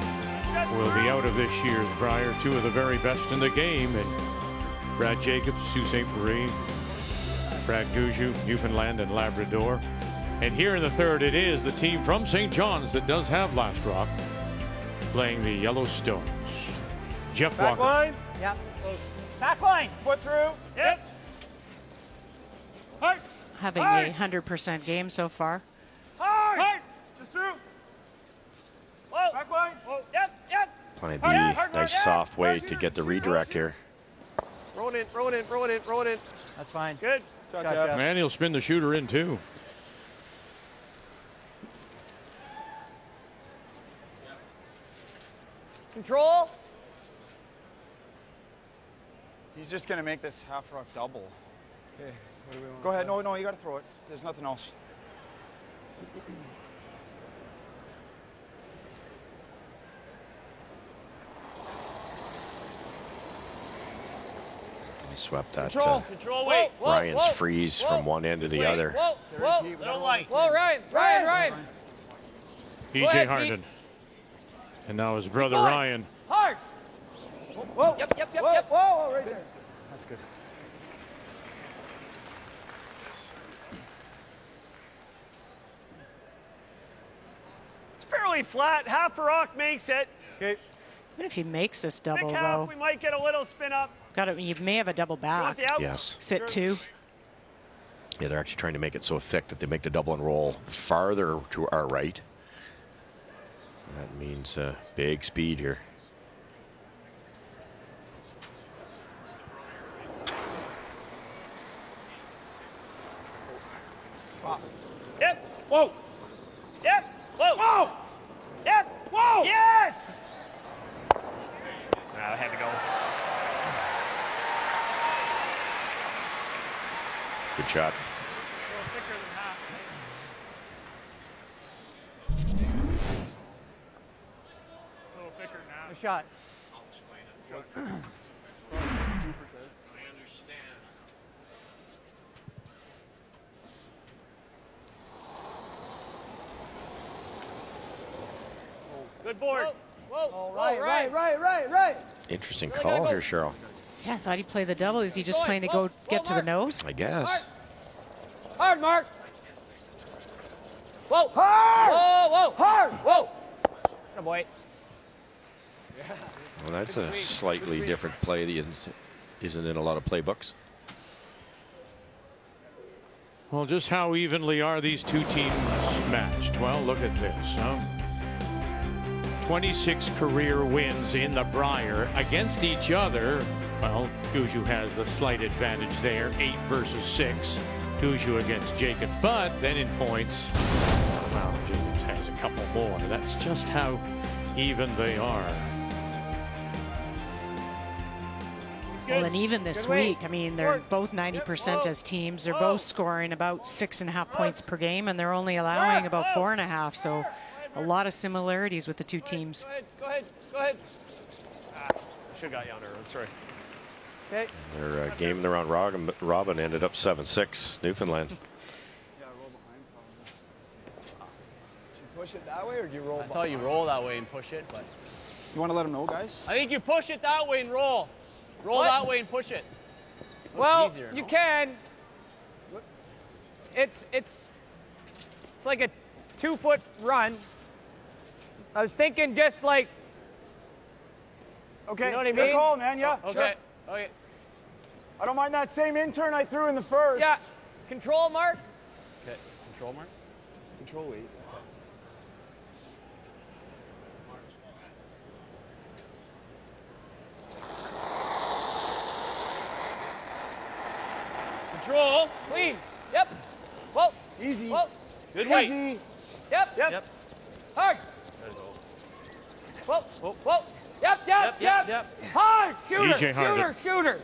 will be out of this year's Brier. 2 of the very best in the game. And Brad Jacobs, Sault Ste. Marie, Brad Gushue, Newfoundland and Labrador. And here in the third, it is the team from St. John's that does have last rock playing the Yellowstones. Jeff Back Walker. line. Yep. Back line. Foot through. Yep. Hard. Having a 100% game so far. Hard. Hard. Just through. Whoa. Back line. Whoa. Yep. Yep. Plan B, nice soft way to get the redirect here. Roll it in, roll it in, roll it in, roll it in. That's fine. Good. Shot, Jeff. And he'll spin the shooter in too. Control. He's just going to make this half rock double. Okay. What do we want? Go ahead. No, you got to throw it. There's nothing else. He swept that. Control, wait. Ryan's freeze from one end to the other. Whoa, whoa. Little light. Whoa, Ryan. E.J. Harden. And now his brother Ryan. Hard. Whoa. Yep. Whoa, right there. That's good. It's fairly flat. Half a rock makes it. Okay. What if he makes this Thick double, half, though? we might get a little spin up. You may have a double You want back. the out? Yes. Sit 2. Yeah, they're actually trying to make it so thick that they make the double and roll farther to our right. That means big speed here. Yep. Whoa. Yep. Whoa. Whoa. Yep. Whoa. Yes. I had to go. Good shot. Good shot. Good board. Oh, right. Interesting call here, Cheryl. Yeah, I thought he'd play the double. Is he just playing to go get to the nose? I guess. Hard, Mark. Whoa. Hard. Whoa. Hard. Whoa. Good boy. Well, that's a slightly different play that isn't in a lot of playbooks. Well, just how evenly are these two teams matched? Well, look at this. Huh? 26 career wins in the Brier against each other. Well, Gushue has the slight advantage there, 8 versus 6. Gushue against Jacob, but then in points, well, Jacobs has a couple more. That's just how even they are. Well, and even this week, I mean, they're both 90% as teams. They're both scoring about 6.5 points per game, and they're only allowing about 4.5. So a lot of similarities with the two teams. Go ahead. I should have got you on early. Sorry. Okay. Their game in the round robin ended up 7-6 Newfoundland. Push it that way, or do you roll? I thought you roll that way and push it, but You want to let them know, guys? I think you push it that way and roll. Roll that way and push it. Well, easier, you no? can. It's like a 2-foot run. I was thinking just like Okay, You know what I good mean? call, man, yeah. Okay. Okay. I don't mind that same intern I threw in the first. Yeah. Control, Mark. Okay, control, Mark. Control weight. Control. Clean. Yep. Whoa. Easy. Whoa. Good Yep. weight. Easy. Yep. Yep. Hard. Whoa. Whoa. Yep. Hard. Shooter. EJ Harder. Shooter.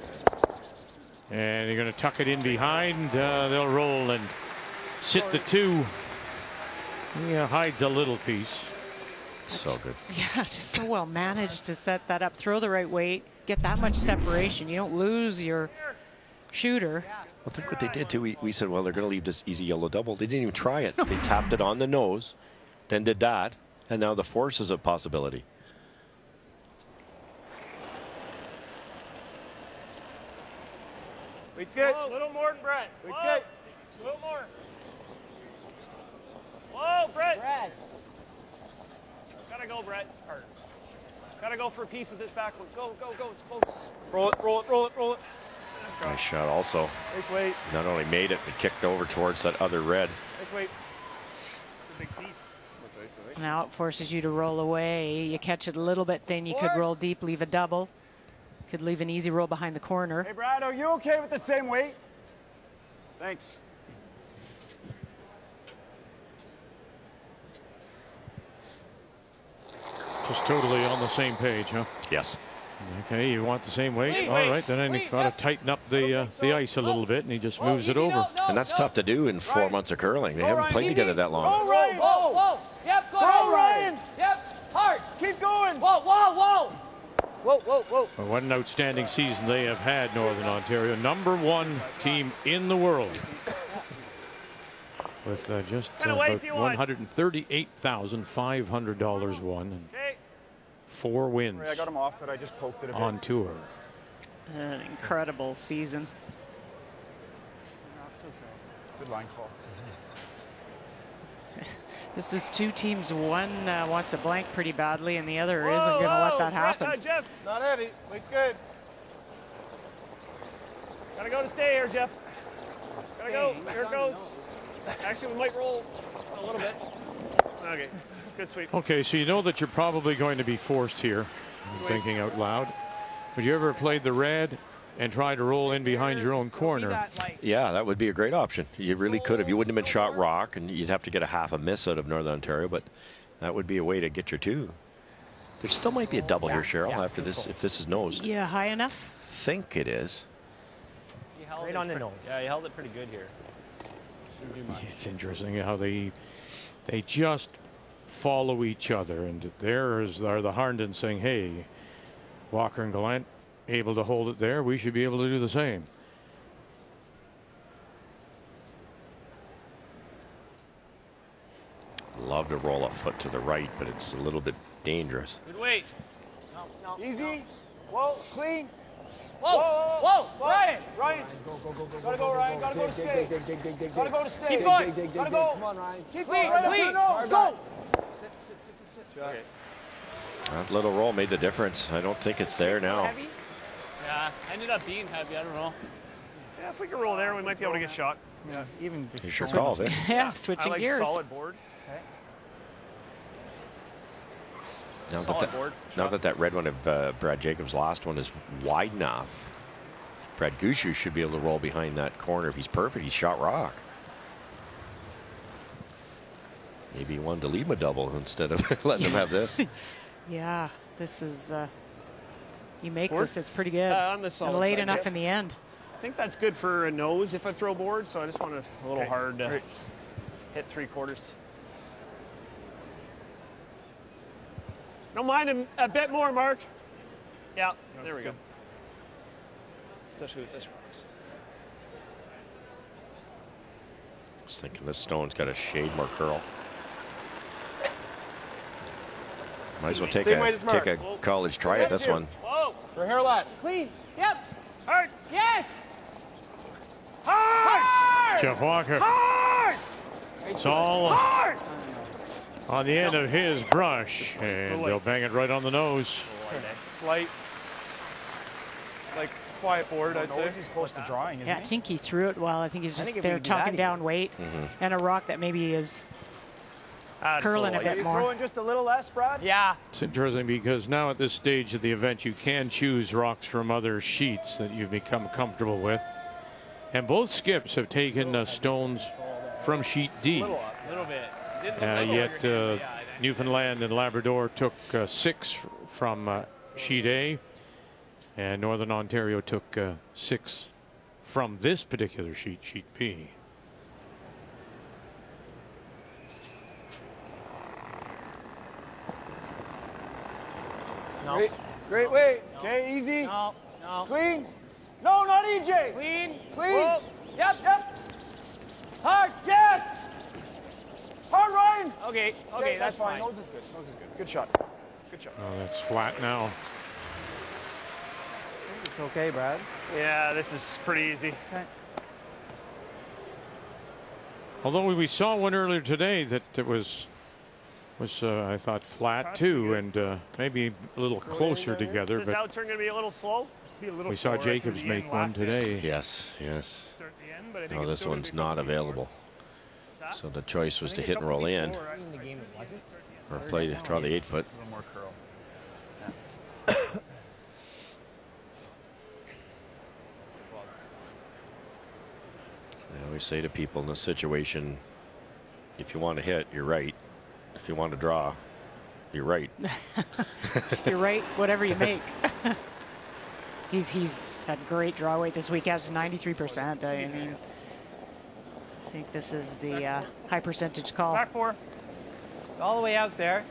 And you're going to tuck it in behind. They'll roll and sit the 2. Yeah, hides a little piece. So good. Yeah, just so well managed to set that up. Throw the right weight. Get that much separation. You don't lose your shooter. Well, think what they did too. We said, well, they're going to leave this easy yellow double. They didn't even try it. They tapped it on the nose, then did that, and now the force is a possibility. Weight's good. Whoa, a little more than Brett. Weight's Whoa. good. A little more. Whoa, Brett. Gotta go, Brett. Hard. Gotta go for a piece of this back one. Go. It's close. Roll it. Nice shot also. Nice weight. Not only made it, but kicked over towards that other red. Nice weight. It's a big piece. Now it forces you to roll away. You catch it a little bit thin. You could roll deep, leave a double. Could leave an easy roll behind the corner. Hey, Brad, are you okay with the same weight? Thanks. Just totally on the same page, huh? Yes. Okay, you want the same weight? Wait, All right, then wait, he's got to tighten up the ice a little bit, and he just moves it over. And that's tough to do in 4 months of curling. They haven't played together that long. Go, Ryan. Whoa. Yep. Go, Go, Ryan. Yep. Hard. Keep going. Whoa. Well, what an outstanding season they have had, Northern Ontario. #1 team in the world. With just about $138,500 won. And 4 wins I got him off, but I just poked it a bit. on tour. An incredible season. Good line call. This is 2 teams. One wants a blank pretty badly, and the other isn't going to let that happen. Jeff. Not heavy. Weight's good. Gotta go to stay here, Jeff. Gotta go. Here it goes. Actually, we might roll a little bit. Okay. Good sweep. Okay, so you know that you're probably going to be forced here. I'm thinking out loud. Would you ever played the red and try to roll in behind your own corner? Yeah, that would be a great option. You really could have. You wouldn't have been shot rock, and you'd have to get a half a miss out of Northern Ontario, but that would be a way to get your 2. There still might be a double here, Cheryl, after this, if this is nosed. Yeah, high enough? Think it is. Right on the nose. Yeah, he held it pretty good here. Didn't do much. It's interesting how they just follow each other, and there are the Harndons saying, hey, Walker and Gallant able to hold it there, we should be able to do the same. Love to roll a foot to the right, but it's a little bit dangerous. Good weight. Easy. Whoa, clean. Whoa. Ryan. Gotta go, Ryan. Gotta go to stay. Gotta go to stay. Keep going. Gotta go. Come on, Ryan. Keep going. Right up to the nose. Go. Okay. That little roll made the difference. I don't think it's there now. Heavy? Yeah, ended up being heavy. I don't know. Yeah, if we can roll there, we might be able to get shot. Yeah, even just You sure called it. Yeah, I switching like gears. solid board. Now Solid board. that red one of Brad Jacobs' last one is wide enough, Brad Gushue should be able to roll behind that corner. If he's perfect, he's shot rock. Maybe he wanted to leave him a double instead of letting him have this. Yeah, this is, you make Board? this, it's pretty good. On the solid and late side, enough Jeff. in the end. I think that's good for a nose if I throw board, so I just want a little hard to hit 3/4. Don't mind him a bit more, Mark. Yeah, there we go. Especially with this rocks. I was thinking this stone's got a shade more curl. Might as well take Same weight as Mark. a college try at this one. Whoa! For hair less. Clean. Yep. Hard! Yes. Hard! Jeff Walker. Hard! It's all Hard! on the end of his brush, and they'll bang it right on the nose. Light. quiet board, I'd say. He's close to drawing, isn't Yeah, I think he threw it well. I think he's just if there we could do talking that, down weight and a rock that maybe is curling a bit more. Throwing just a little less, Brad? Yeah. It's interesting because now at this stage of the event, you can choose rocks from other sheets that you've become comfortable with. And both skips have taken stones from sheet D. Little bit. Yet Newfoundland and Labrador took 6 from sheet A, and Northern Ontario took 6 from this particular sheet, sheet B. No. Great weight. Okay, easy. No. Clean. No, not EJ. Clean. Clean. Whoa. Yep. Hard. Yes. Hard, Ryan. Okay, that's fine. Nose is good. Good shot. Good shot. Oh, that's flat now. It's okay, Brad. Yeah, this is pretty easy. Okay. Although we saw one earlier today that it was I thought flat too, and maybe a little closer together. Is this But outturn going to be a little slow? we saw Jacobs make one today. Yes. Start the end, but I think No, it's this still gonna one's be not pretty available. short. So the choice was to hit and roll in, In the game, it wasn't. or draw the 8-foot. A little more curl. I always say to people in this situation, if you want to hit, you're right. If you want to draw, you're right. You're right, whatever you make. He's had great draw weight this week, has 93%. I mean, I think this is the high percentage call. Back 4. All the way out there.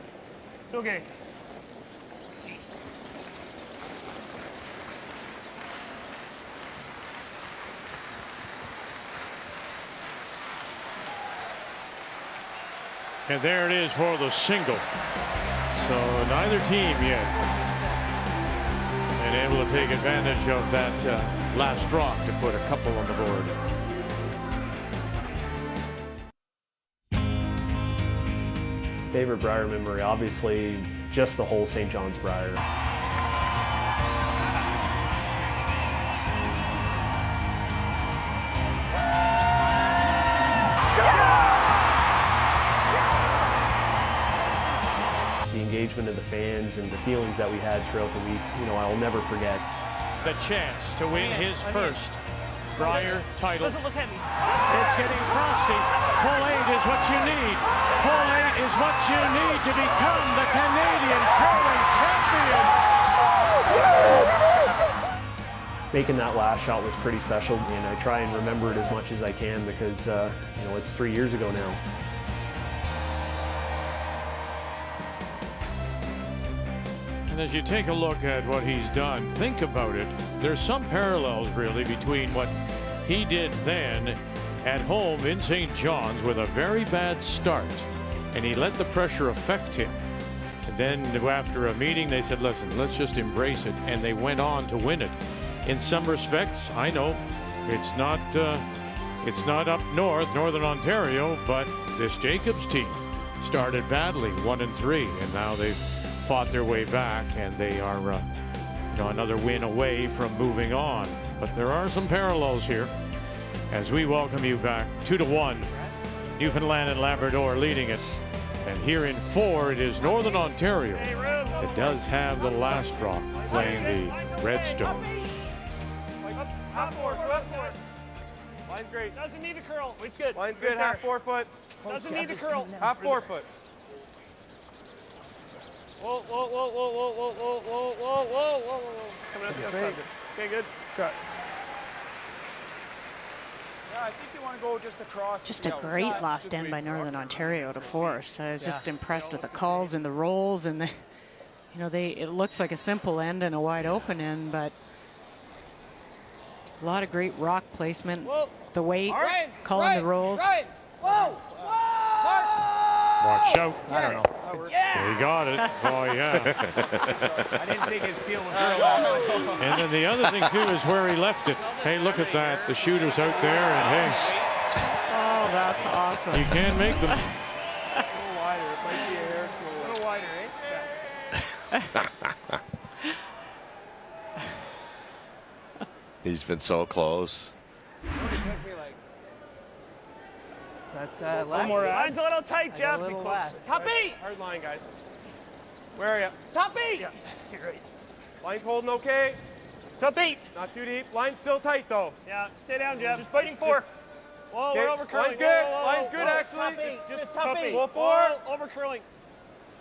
It's okay. And there it is for the single. So neither team yet and able to take advantage of that last rock to put a couple on the board. Favorite Brier memory, obviously, just the whole St. John's Brier. The engagement of the fans and the feelings that we had throughout the week, you know, I'll never forget. The chance to win his first Brier title. Doesn't look at me. It's getting frosty. Full 8 is what you need. Full 8 is what you need to become the Canadian curling champions. Making that last shot was pretty special, and I try and remember it as much as I can because, you know, it's 3 years ago now. And as you take a look at what he's done, think about it. There's some parallels really between what he did then at home in St. John's with a very bad start, and he let the pressure affect him. And then after a meeting, they said, listen, let's just embrace it. And they went on to win it. In some respects, I know it's not up north, Northern Ontario, but this Jacobs team started badly, 1-3, and now they've fought their way back, and they are you know, another win away from moving on. But there are some parallels here as we welcome you back. 2-1, Newfoundland and Labrador leading it. And here in 4, it is Northern Ontario. It does have the last rock playing the Redstones. Half 4. Line's great. Doesn't need to curl. Weight's good. Line's good. Half 4 foot. Doesn't need to curl. Half 4 foot. Whoa. It's coming out the outside. Okay, good. Shot. Yeah, I think you want to go just across. Just a great last end by Northern Ontario to force. I was just impressed with the calls and the rolls, and the, you know, it looks like a simple end and a wide open end, but a lot of great rock placement. Whoa. The weight, Right. calling the rolls. Right. Whoa. Watch out. I don't know. He got it. Oh, yeah. I didn't think his field was very well. And then the other thing, too, is where he left it. Hey, look at that. The shooter's out there, and hey. Oh, that's awesome. You can make them. A little wider. It might be a hair slower. A little wider, eh? He's been so close. That, One more. Line's a little tight, I got Jeff. a little Be close. less. Top eight. Hard line, guys. Where are you? Top eight. Yeah. You're right. Line's holding okay. Top eight. Not too deep. Line's still tight, though. Yeah, stay down, Jeff. Just biting four. Whoa, Okay, we're over curling. line's good. Whoa, whoa, Line's whoa, good, whoa. actually. Top eight. Just top eight. Go four. Over curling.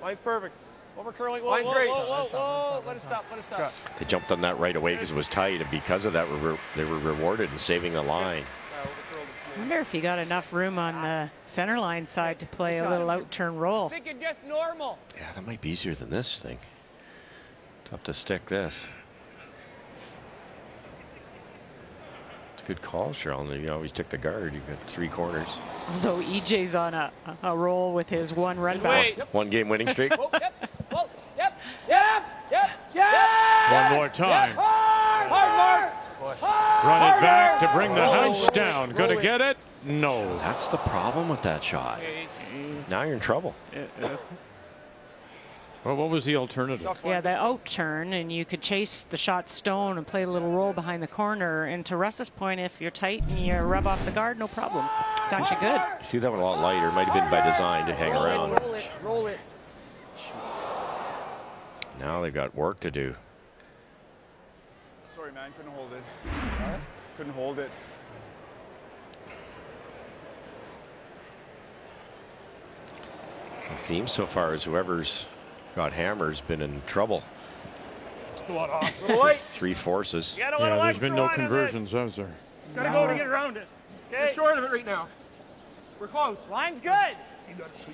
Line's perfect. Over curling. Whoa, Line's whoa, great. whoa, whoa, whoa. Let it stop. Let it stop. They jumped on that right away because it was tight, and because of that, they were rewarded in saving the line. I wonder if he got enough room on the center line side to play a little out-turn roll. Thinking just normal. Yeah, that might be easier than this thing. Tough to stick this. It's a good call, Cheryl. You always took the guard. You got 3 corners. Although EJ's on a roll with his one run back. One game winning streak. Whoa, yep. One more time. Hard mark. Run it back to bring the house down. Going to get it? No. That's the problem with that shot. Now you're in trouble. Well, what was the alternative? Yeah, the out turn, and you could chase the shot stone and play a little roll behind the corner. And to Russ's point, if you're tight and you rub off the guard, no problem. It's actually good. You see that one a lot lighter. Might have been by design to hang around. Roll it. Now they've got work to do. Sorry, man. Couldn't hold it. Couldn't hold it. The theme so far is whoever's got hammer's been in trouble. A lot off. 3 forces. You gotta Yeah, let there's been no line on conversions, has there? this. Gotta go to get around it. You're Okay. short of it right now. We're close. Line's good.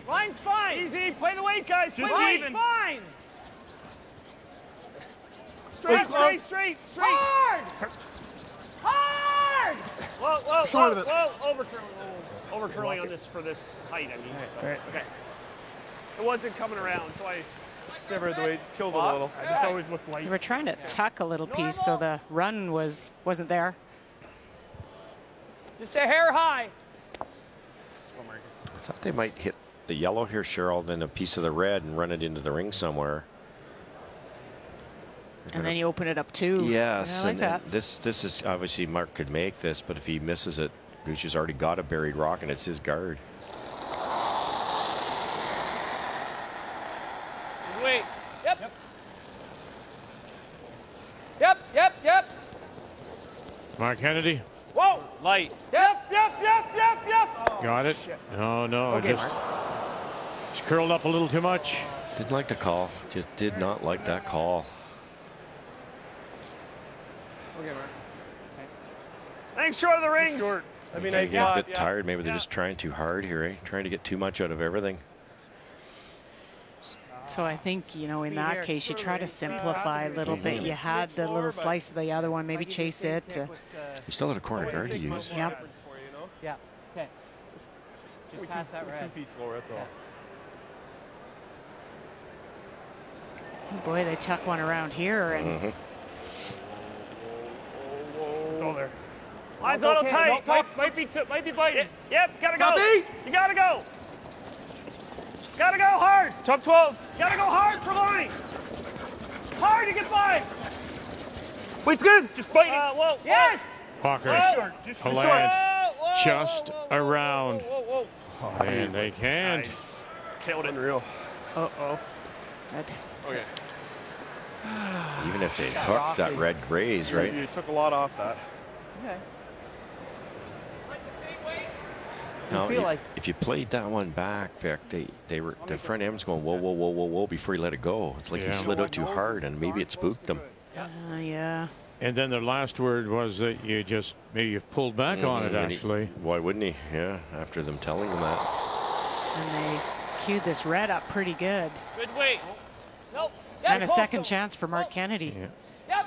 Line's fine. Easy. Play the weight, guys. Play the Line's even. fine. Straight. Hard. Hard. Whoa. Over curling. Over curling on this for this height. I mean. Okay. It wasn't coming around, so I. Just never had the weight. Just killed it a little. I just always look light. They were trying to tuck a little piece so the run wasn't there. Just a hair high. I thought they might hit the yellow here, Cheryl, then a piece of the red and run it into the ring somewhere. And then you open it up too. Yes, Yeah, I like and that. this is obviously Mark could make this, but if he misses it, Gushue's already got a buried rock and it's his guard. Wait. Yep. Mark Kennedy. Whoa! Light. Yep. Got it? No. Just curled up a little too much. Didn't like the call. Just did not like that call. Okay, Mark. Thanks, short of the rings. Short. That'd be They nice. get a bit tired. Maybe they're just trying too hard here, eh? Trying to get too much out of everything. So I think, in that case, you try to simplify a little bit. You had the little slice of the other one, maybe chase it. You still had a corner guard to use. Yep. Yeah. Okay. Just pass that red. 2 feet slower, that's all. Boy, they tuck one around here. And It's all there. Line's a little Okay, tight. no, Might be biting. Yep. Gotta go. You gotta go. Gotta go hard. Top 12. Gotta go hard for line. Hard to get by. Weight's good. Just biting. Whoa. Yes. Walker. Just Palant. Whoa. Just around. Whoa. And they can't. Killed it. Unreal. uh-oh. Okay. Even if they hooked that red graze, right? You took a lot off that. Okay. Now, feel like- if you played that one back, Vic, the front end's going whoa before he let it go. It's like he Yeah. slid out too hard, and maybe it spooked him. Yeah. And then the last word was that you pulled back on it, And he- actually. why wouldn't he? Yeah, after them telling him that. And they queued this red up pretty good. Good weight. Nope. And a second chance for Mark Kennedy. Yep.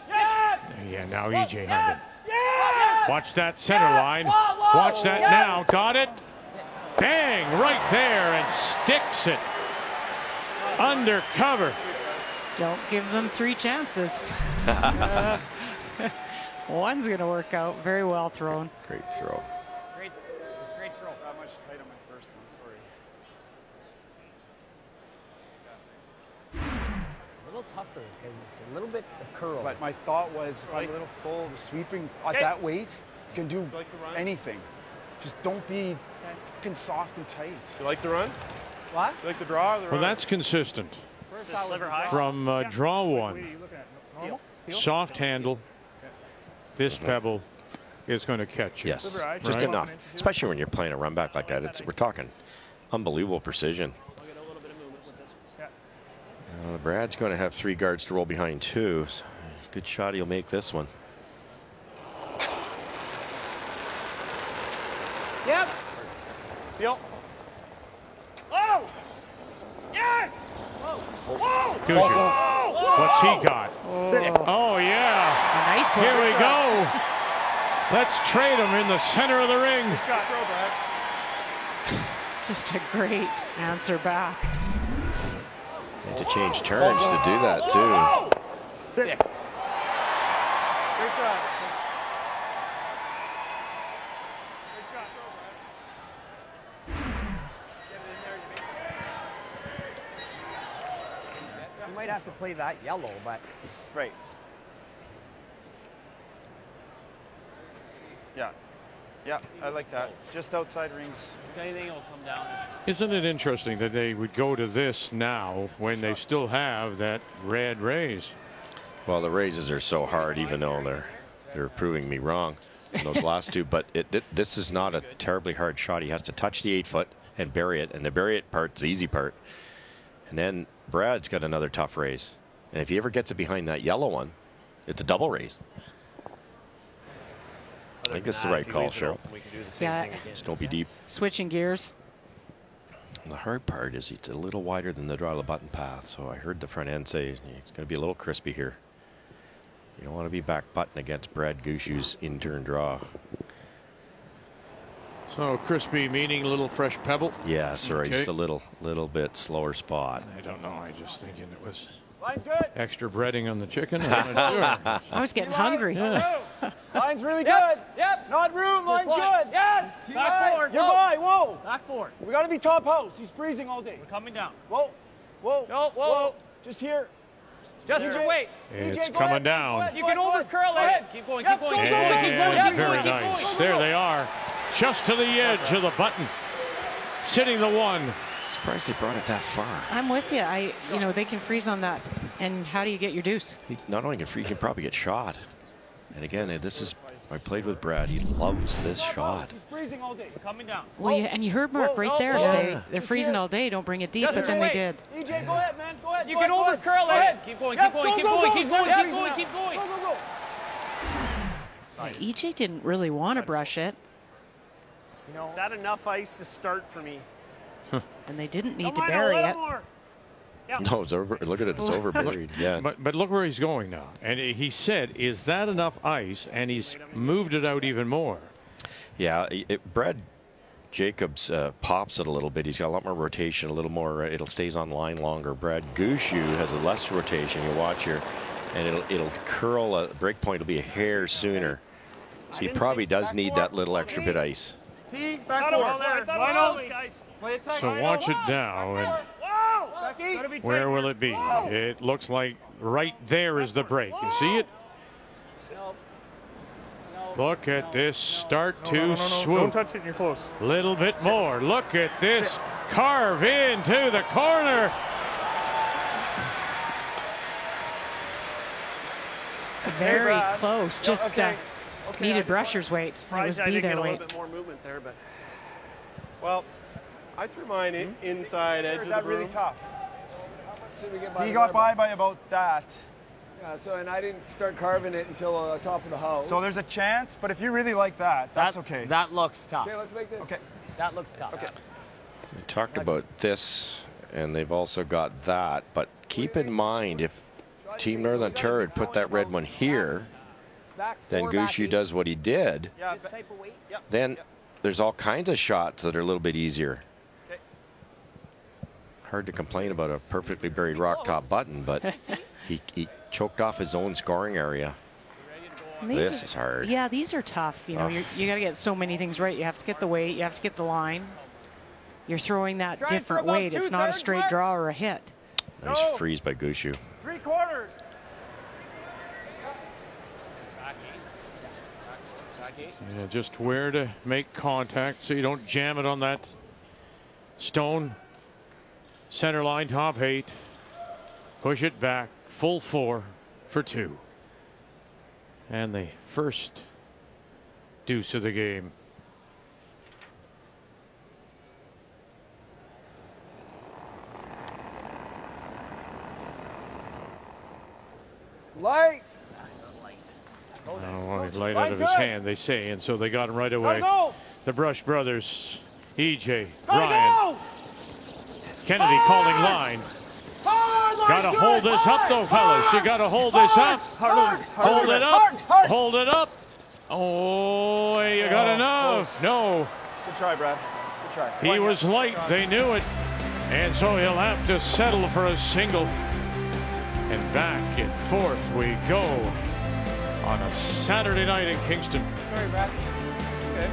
Yeah, now EJ had it. Watch that center line. Watch that now. Got it. Bang! Right there and sticks it. Undercover. Don't give them 3 chances. One's going to work out. Very well thrown. Great throw. Great throw. That much tight on my first one. Sorry. Little tougher because it's a little bit of curl. But my thought was, if I'm a little full, sweeping at that weight, you can do anything. Just don't be fucking soft and tight. You like the run? What? You like the draw or the run? Well, that's consistent. From draw one. Soft handle. This pebble is going to catch you. Yes, just enough. Especially when you're playing a run back like that. We're talking unbelievable precision. Brad's going to have 3 guards to roll behind 2. So good shot. He'll make this one. Yep. Yep. Oh! Yes! Whoa! Gushue. What's he got? Oh, yeah. A nice one. Here we go. Let's trade him in the center of the ring. Just a great answer back. And to change turns to do that, too. Stick. Great shot. You might have to play that yellow, but. Right. Yeah. Yeah, I like that. Just outside rings. If anything, it'll come down. Isn't it interesting that they would go to this now when they still have that red raise? Well, the raises are so hard, even though they're proving me wrong in those last 2. But this is not a terribly hard shot. He has to touch the 8-foot and bury it, and the bury it part's the easy part. And then Brad's got another tough raise, and if he ever gets it behind that yellow one, it's a double raise. I think this is the right call, Cheryl. Yeah. Just don't be deep. Switching gears. And the hard part is it's a little wider than the draw of the button path, so I heard the front end say it's going to be a little crispy here. You don't want to be back button against Brad Gushue's in-turn draw. So crispy meaning a little fresh pebble? Yeah, sorry, Okay. just a little bit slower spot. I don't know. I just thinking it was Line's good. extra breading on the chicken. I'm not sure. I was getting hungry. Yeah. Line's really good. Yep. Not room. Line's good. Yes. Back forward. You're by. Whoa. Back forward. We got to be top house. He's freezing all day. We're coming down. Whoa. Whoa. No, whoa. Just here. Just your weight. It's EJ, go coming ahead. down. You can over curl it. Keep going, keep going, keep going, keep going, And keep going, very keep nice. going. There they are. Just to the edge of the button. Sitting the 1. Surprised they brought it that far. I'm with you. They can freeze on that. And how do you get your deuce? He not only can free, he can probably get shot. And again, I played with Brad. He loves this shot. He's freezing all day. We're coming down. Well, and you heard Mark right there say they're freezing all day. Don't bring it deep, but then they did. EJ, go ahead, man. Go ahead. You can over curl it. Keep going, keep going, keep going, keep going, keep going, keep going. Go, go, go. Yeah, EJ didn't really want to brush it, You know, is that enough ice to start for me? and they didn't need to bury it. No, it's over. Look at it. It's over buried. Yeah. But look where he's going now. And he said, is that enough ice? And he's moved it out even more. Yeah. Brad Jacobs pops it a little bit. He's got a lot more rotation, a little more. It'll stays on line longer. Brad Gushue has a less rotation. You watch here, and it'll curl. A break point will be a hair sooner. So he probably does need that little extra bit of ice. T, back forward. So watch it now. And where will it be? It looks like right there is the break. You see it? Look at this start to swoop. Don't touch it, you're close. Little bit more. Look at this carve into the corner. Very close. Just needed brusher's weight. It was Surprised I be didn't their get a weight. little bit more movement there, but. Well, I threw mine inside edge of Is the that really broom. tough? Should we get by He the got bar? by about that. Yeah, and I didn't start carving it until the top of the house. So there's a chance, but if you really like that, that's okay. That looks tough. Okay, let's make this. Okay. That looks tough. Okay. We talked about this, and they've also got that. But keep in mind, if Team Northern Ontario had put that red one here, then Gushue does what he did. This type of weight? Then there's all kinds of shots that are a little bit easier. Hard to complain about a perfectly buried rock top button, but he choked off his own scoring area. This is hard. Yeah, these are tough. You know, you got to get so many things right. You have to get the weight. You have to get the line. You're throwing that different weight. It's not a straight draw or a hit. Nice freeze by Gushue. 3/4. Yeah, just where to make contact so you don't jam it on that stone. Center line, top 8. Push it back, full 4 for 2. And the first deuce of the game. Light. Light out of his hand, they say, and so they got him right away. The Brush brothers, EJ, Brian, Kennedy calling line. Got to hold this up, though, fellas. You got to hold this up. Hold it up. Hold it up. Oh, you got enough. No. Good try, Brad. Good try. He was light. They knew it. And so he'll have to settle for a single. And back in 4th we go on a Saturday night in Kingston. Sorry, Brad. Okay.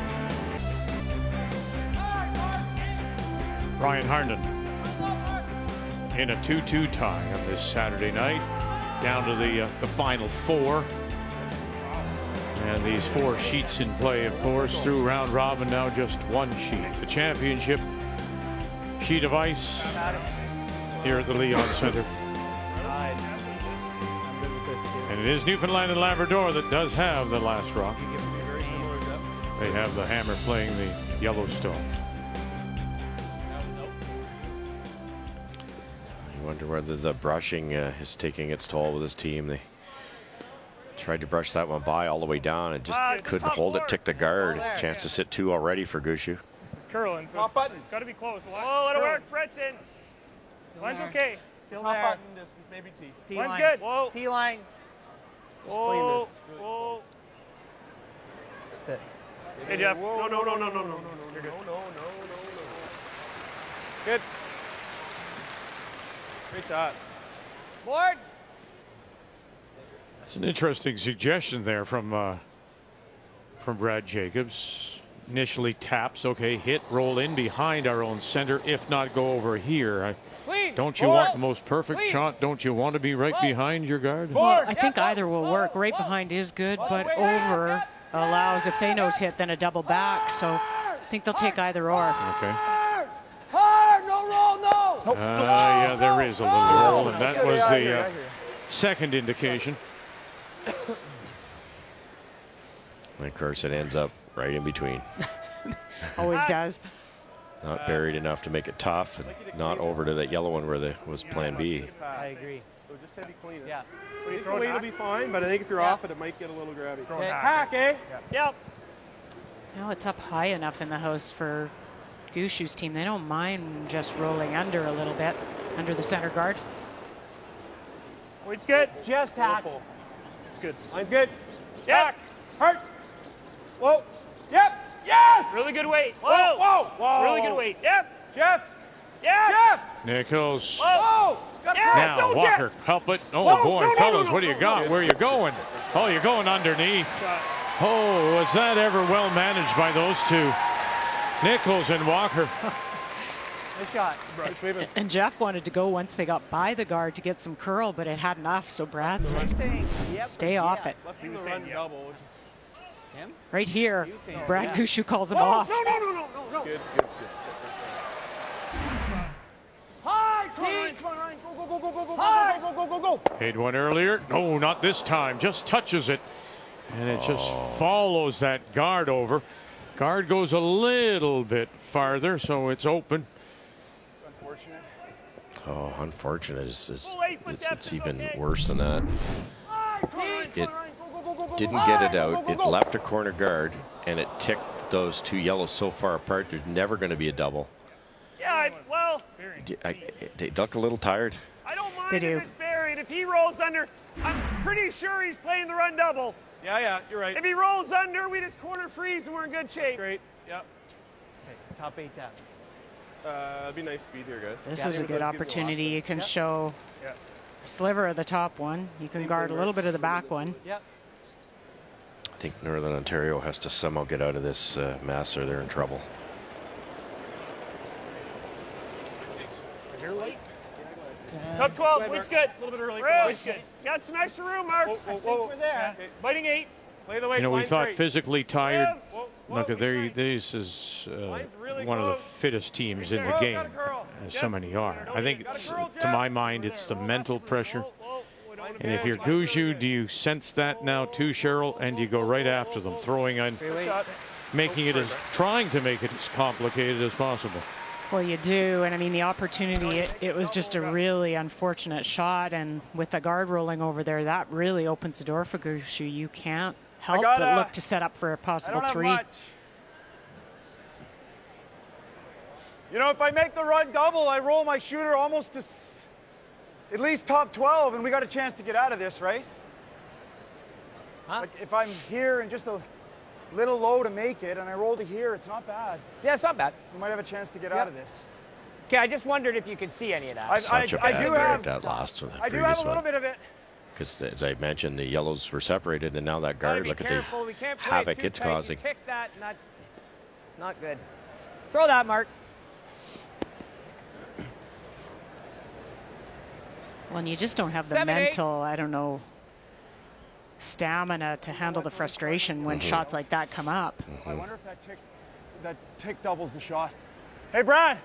Ryan Harnden in a 2-2 tie on this Saturday night, down to the final 4. And these 4 sheets in play, of course, through round robin. Now just 1 sheet. The championship sheet of ice here at the Leon Center. And it is Newfoundland and Labrador that does have the last rock. They have the Hammer playing the Yellowstone. I wonder whether the brushing is taking its toll with his team. They tried to brush that one by all the way down and just couldn't hold it, tick the guard. Chance to sit 2 already for Gushue. It's curling, so it's got to be close. Oh, let it work, Bretson. Line's okay. Still Top there. button distance, maybe T. T-line. Line's good. Whoa. T-line. Just clean Whoa. this. Really Whoa. Sit. Hey, Jeff. Whoa, No. no. You're good. No. Good. Great shot. Board. It's an interesting suggestion there from Brad Jacobs. Initially taps, okay, hit, roll in behind our own center, if not go over here. Don't you want the most perfect shot? Don't you want to be right behind your guard? Well, I think either will work. Right behind is good, but over allows, if they nose hit, then a double back. So I think they'll take either or. Okay. Hard, no roll, no. Yeah, there is a little roll, and that was the second indication. And of course, it ends up right in between. Always does. Not buried enough to make it tough, and not over to that yellow one where there was plan B. I agree. So just heavy clean it. Yeah. The weight will be fine, but I think if you're off it might get a little grabby. Okay. Hack, eh? Yep. No, it's up high enough in the house for Gushue's team. They don't mind just rolling under a little bit, under the center guard. Weight's good. Just hack. It's good. Line's good. Yep. Hard. Whoa. Yep. Yes. Really good weight. Whoa. Whoa. Whoa. Really good weight. Yep. Jeff. Yep. Jeff. Nichols. Whoa. Now No, Walker, Jeff. help it. Oh Whoa, boy, no, fellas, no, what do you got? no. Where are you going? Oh, you're going underneath. Oh, was that ever well managed by those two? Nichols and Walker. Nice shot. And Jeff wanted to go once they got by the guard to get some curl, but it had enough. So Brad said, stay off it. Left field run double. Right here, Brad Gushue calls him off. No. Good. Hard, Pete. Go. Paid one earlier. No, not this time. Just touches it. And it just follows that guard over. Guard goes a little bit farther, so it's open. Unfortunate. Oh, unfortunate. It's even worse than that. It didn't get it out. It left a corner guard, and it ticked those 2 yellows so far apart. There's never going to be a double. Yeah, well. They look a little tired. I don't mind They do. if it's buried. If he rolls under, I'm pretty sure he's playing the run double. Yeah, you're right. If he rolls under, we just corner freeze and we're in good shape. Great. Yep. Okay, top 8 down. It'd be nice speed here, guys. This is a good opportunity. You can show a sliver of the top one. You can guard a little bit of the back one. Yep. I think Northern Ontario has to somehow get out of this mess or they're in trouble. Top 12. Weight's good. A little bit early. Weight's good. Got some extra room, Mark. We're there. Okay. Biting 8. Play the weight. You know, we Line's thought great. physically tired. Whoa, Look at there. nice. This is really one of the close. fittest teams in the Gotta game, curl. as Jeff. so many are. I think, Gotta it's, curl, to Jeff. my mind, it's the mental pressure. Line And if you're Gushue, do you sense that now too, Cheryl? And you go right after them, throwing on, making it as, trying to make it as complicated as possible. Well, you do, and I mean the opportunity, it was just a really unfortunate shot, and with the guard rolling over there, that really opens the door for Gushue. You can't help but look to set up for a possible three. You know, if I make the run double, I roll my shooter almost to at least top 12, and we got a chance to get out of this, right? Huh? Like if I'm here and just a little low to make it, and I roll to here, it's not bad. Yeah, it's not bad. We might have a chance to get out of this. Okay, I just wondered if you could see any of that. Such a bad break, that last one. I do have a little bit of it. Because as I mentioned, the yellows were separated, and now that guard, look at the We can't play havoc it too it's tight. You causing. tick that, and that's not good. Throw that, Mark. Well, and you just don't have the 7-8. mental, I don't know, stamina to handle the frustration when shots like that come up. I wonder if that tick doubles the shot. Hey, Brad,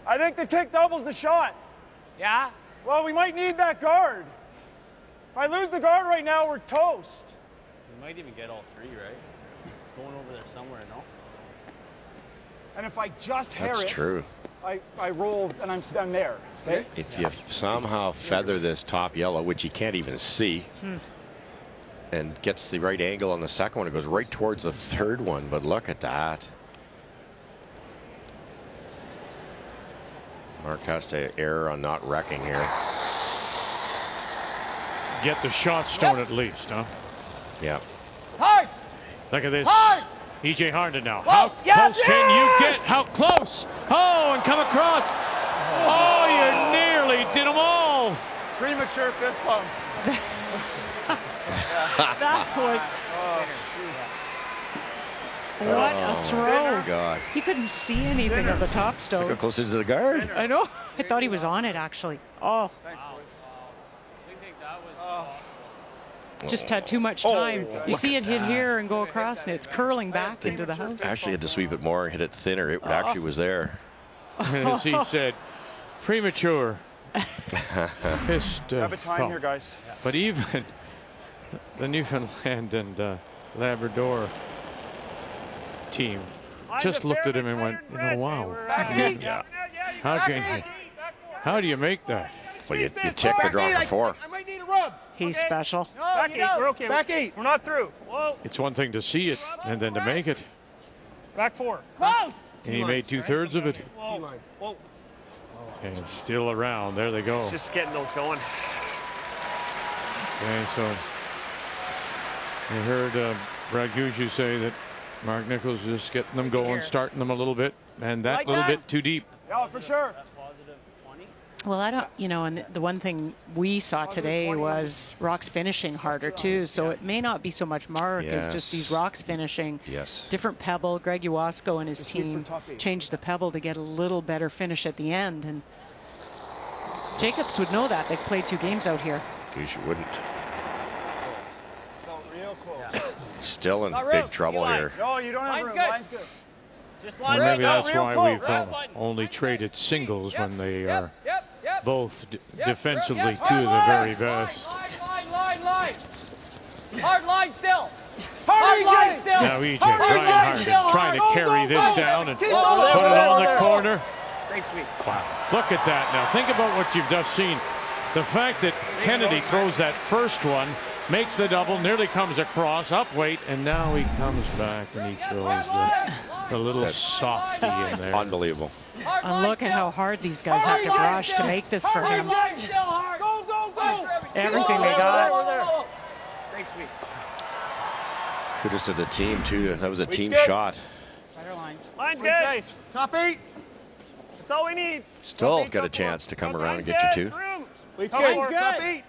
I think the tick doubles the shot. Yeah? Well, we might need that guard. If I lose the guard right now, we're toast. You might even get all three, right? Going over there somewhere, no? And if I just hair That's it, true. I roll and I'm there. Okay? If you somehow feather this top yellow, which you can't even see, and gets the right angle on the second one, it goes right towards the third one. But look at that. Mark has to err on not wrecking here. Get the shot stone at least, huh? Yeah. Hard! Look at this. Hard! E.J. Harden now. Whoa, How yeah, close can you get? How close? Oh, and come across. Oh, you nearly did them all. Premature fist bump. That was what a throw. God. He couldn't see anything of the top Look how stove. close it is to the guard. I know. I thought he was on it, actually. Oh, just had too much time. You see it hit here and go across, and it's curling back into the house. Actually had to sweep it more and hit it thinner. It actually was there. And as he said, premature. Fist Grab a time bump. here, guys. But even the Newfoundland and Labrador team just looked at him and went, you know, wow. Yeah. How do you make that? Well, you check the drop before. I might need a rub. He's special. Back 8. We're okay. Back 8. We're not through. Whoa. It's one thing to see it and then to make it. Back 4. Close! And he made 2/3 of it. Whoa. Whoa. And it's still around. There they go. It's just getting those going. Okay, so you heard Brad Gushue say that Mark Nichols is just getting them going, starting them a little bit, and that Like little that? bit too deep. Yeah, for sure. Well, I don't, you know, and the one thing we saw today was rocks finishing harder too. So it may not be so much Mark as just these rocks finishing. Yes. Different pebble. Greg Uwasko and his team changed the pebble to get a little better finish at the end. And Jacobs would know that. They've played 2 games out here. Gushue wouldn't. Real close. Still in Not room. big trouble Eli. here. No, you don't have Line's room. good. Line's good. Just Well, line maybe right. that's real why close. we've only traded singles when they are Yep. both Yep. defensively Yep. 2 of the very best. Line. Hard line still. Hard line still. Now EJ Hard trying line hard, still. trying to carry this down and put Keep it going. on the corner. Great sweep. Wow. Look at that now. Think about what you've just seen. The fact that Kennedy throws that first one, makes the double, nearly comes across, up weight, and now he comes back and he throws the little softy in there. Unbelievable. And look at how hard these guys have to rush to make this for him. Go. Everything they got. Great sweep. Kudos to the team, too. That was a team good. shot. Better line. Line's good. Nice. Top 8. That's all we need. Still got a chance to come around and get you 2. Room. Weight's Top good. 4. Top 8.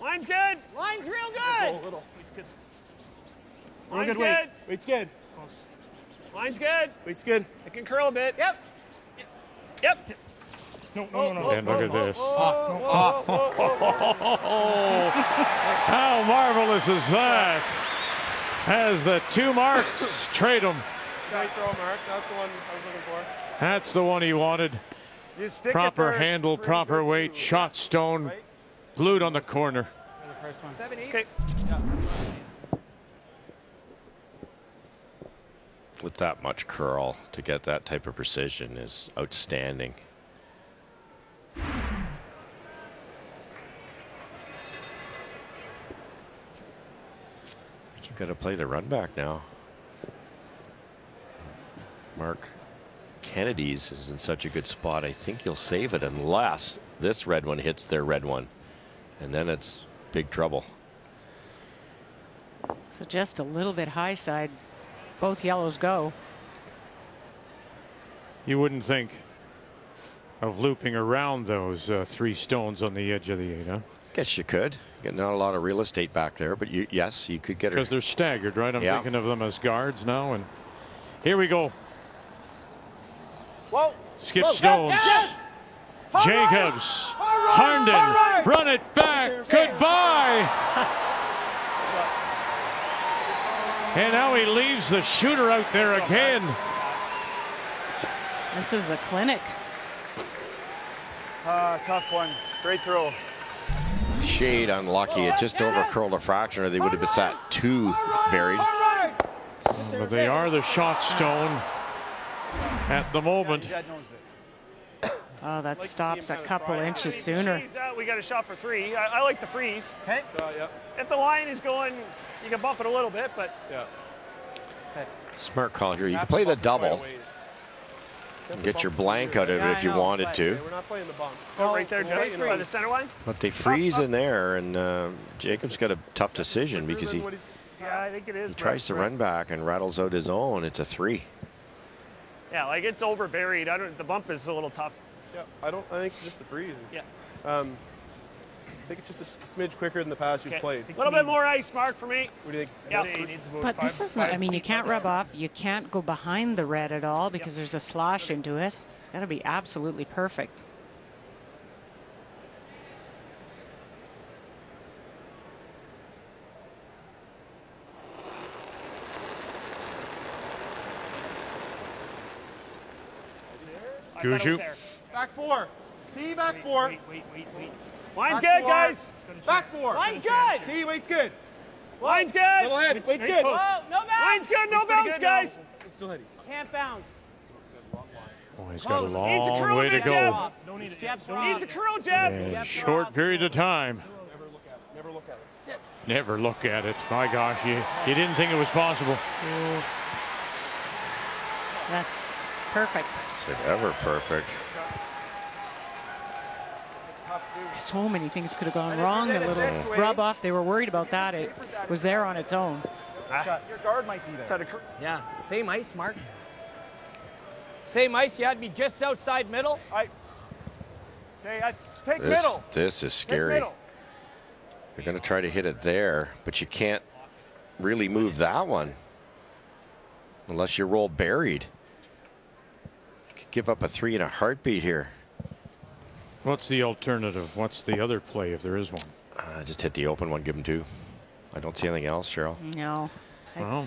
Line's good. Line's real good. It's good. Line's good weight. good. Weight's good. Line's good. Weight's good. It can curl a bit. Yep. Yep. And look at this. How marvelous is that? Has the 2 marks. Trade them. Great throw, Mark. That's the one I was looking for. That's the one he wanted. You stick it Proper there, handle, it's proper pretty good weight, too. shot stone, glued on the corner. 7-8. With that much curl to get that type of precision is outstanding. You've got to play the run back now. Mark Kennedy's is in such a good spot. I think he'll save it unless this red one hits their red one. And then it's big trouble. So just a little bit high side. Both yellows go. You wouldn't think of looping around those 3 stones on the edge of the 8, huh? Guess you could. Got not a lot of real estate back there, but yes, you could get her. Because they're staggered, right? I'm thinking of them as guards now. And here we go. Whoa. Skip stones. Yes. Jacobs. Harnden. Run it back. Goodbye. And now he leaves the shooter out there again. This is a clinic. Tough one. Great throw. Shade unlucky. It just over curled a fraction, or they would have been sat 2 buried. But they are the shot stone at the moment. Oh, that stops a couple inches sooner. We got a shot for 3. I like the freeze. Okay. If the line is going, you can bump it a little bit, but Smart call here. You can play the double and get your blank out of it if you wanted to. We're not playing the bump. go right there, Jeff, by the center line. But they freeze in there, and Jacob's got a tough decision because he Yeah, I think it is. tries to run back and rattles out his own. It's a 3. Yeah, like it's over buried. The bump is a little tough. Yeah, I think it's just the freeze. Yeah. I think it's just a smidge quicker than the pass you've played. A little bit more ice, Mark, for me. What do you think? Yeah. But this is not, I mean, you can't rub off. You can't go behind the red at all because there's a slosh into it. It's got to be absolutely perfect. Gushue. Back 4. T back 4. Wait. Line's good, guys. Back 4. Line's good. T weight's good. Line's good. Little head. Weight's good. Oh, no bounce. Line's good. No bounce, guys. It's still heady. Can't bounce. Oh, he's got a Needs a long curl way to bit, go. Jeff. Don't need it. Jeff's Needs a curl, Jeff. And short period of time. Never look at it. Never look at it. My gosh, you didn't think it was possible. That's perfect. Is it ever perfect? So many things could have gone wrong. A little rub off. They were worried about that. It was there on its own. Your guard might be there. Yeah, same ice, Mark. Same ice. You had me just outside middle. Okay, take middle. This is scary. Middle. You're going to try to hit it there, but you can't really move that one unless you roll buried. You could give up a 3 in a heartbeat here. What's the alternative? What's the other play if there is one? Just hit the open one, give him 2. I don't see anything else, Cheryl. No. Wow.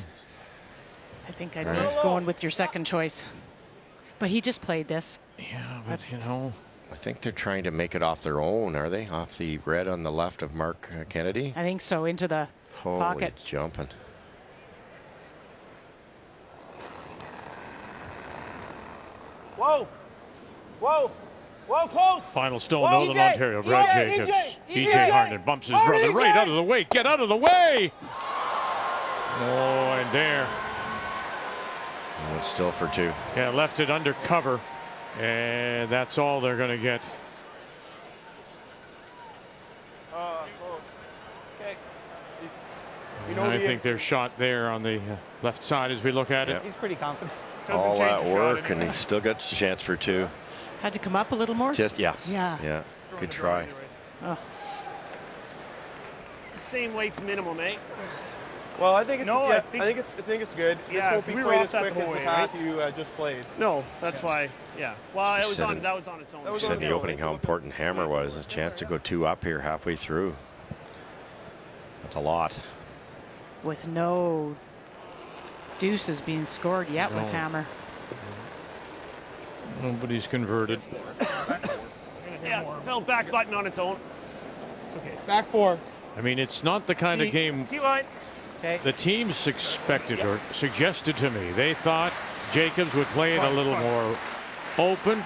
I think I'd be going with your second choice. But he just played this. Yeah, but you know. I think they're trying to make it off their own, are they? Off the red on the left of Mark Kennedy? I think so, into the pocket. Jumping. Whoa. Whoa. Whoa, close. Final stone, Whoa, Northern EJ, Ontario. Brad Jacobs. EJ Harnden bumps his brother right out of the way. Get out of the way. Oh, and there. And it's still for 2. Yeah, left it under cover. And that's all they're going to get. Okay. I think they're shot there on the left side as we look at it. He's pretty confident. All that work, and he still got a chance for 2. Had to come up a little more? Just, yes. Yeah. Good try. Oh. Same weight's minimum, eh? Well, I think it's No, yeah, I think it's good. Yeah, this won't be we were quite off as that quick the as whole the way, path right? you just played. No, that's why. Yeah. Well, it was Said on. it- That was on its own. Said in the opening how important hammer was. A chance to go 2 up here halfway through. That's a lot. With no deuces being scored yet with No. hammer. Nobody's converted. Yeah, fell back button on its own. It's okay. Back 4. I mean, it's not the kind of game T-line. the teams expected or suggested to me. They thought Jacobs would play it a little more open,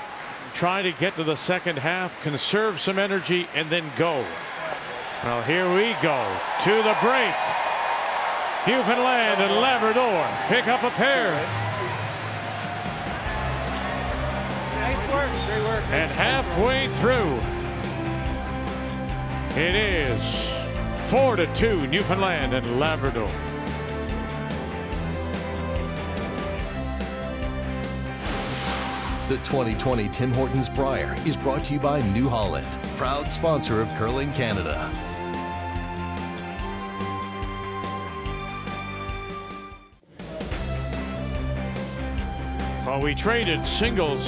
try to get to the second half, conserve some energy, and then go. Well, here we go to the break. Newfoundland and Labrador pick up a pair. Nice work. Great work. And halfway through, it is 4-2 Newfoundland and Labrador. The 2020 Tim Hortons Brier is brought to you by New Holland, proud sponsor of Curling Canada. Well, we traded singles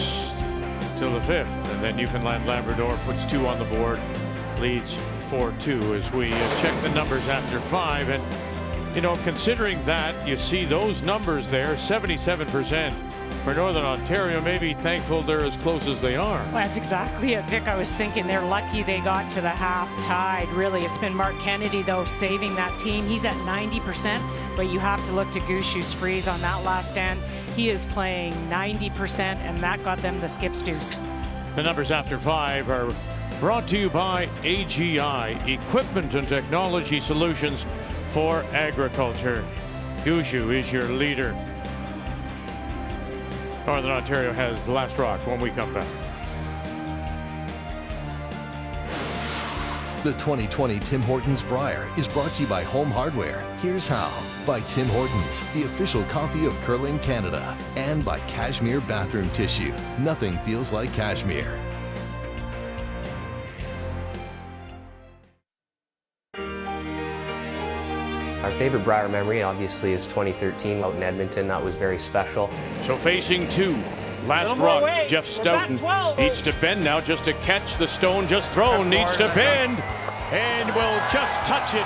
till the 5th, and then Newfoundland Labrador puts 2 on the board, leads 4-2 as we check the numbers after 5. And, you know, considering that, you see those numbers there, 77% for Northern Ontario, maybe thankful they're as close as they are. Well, that's exactly it, Vic. I was thinking they're lucky they got to the half tied. Really, it's been Mark Kennedy, though, saving that team. He's at 90%, but you have to look to Gushue's freeze on that last stand. He is playing 90%, and that got them the skip's deuce. The numbers after 5 are brought to you by AGI, Equipment and Technology Solutions for Agriculture. Gushue is your leader. Northern Ontario has the last rock when we come back. The 2020 Tim Hortons Brier is brought to you by Home Hardware. Here's how. By Tim Hortons, the official coffee of Curling Canada. And by Cashmere Bathroom Tissue. Nothing feels like cashmere. Our favorite Brier memory obviously is 2013 out in Edmonton. That was very special. So facing 2, last rock, Jeff Stoughton needs to bend now just to catch the stone just thrown, needs to bend, and will just touch it.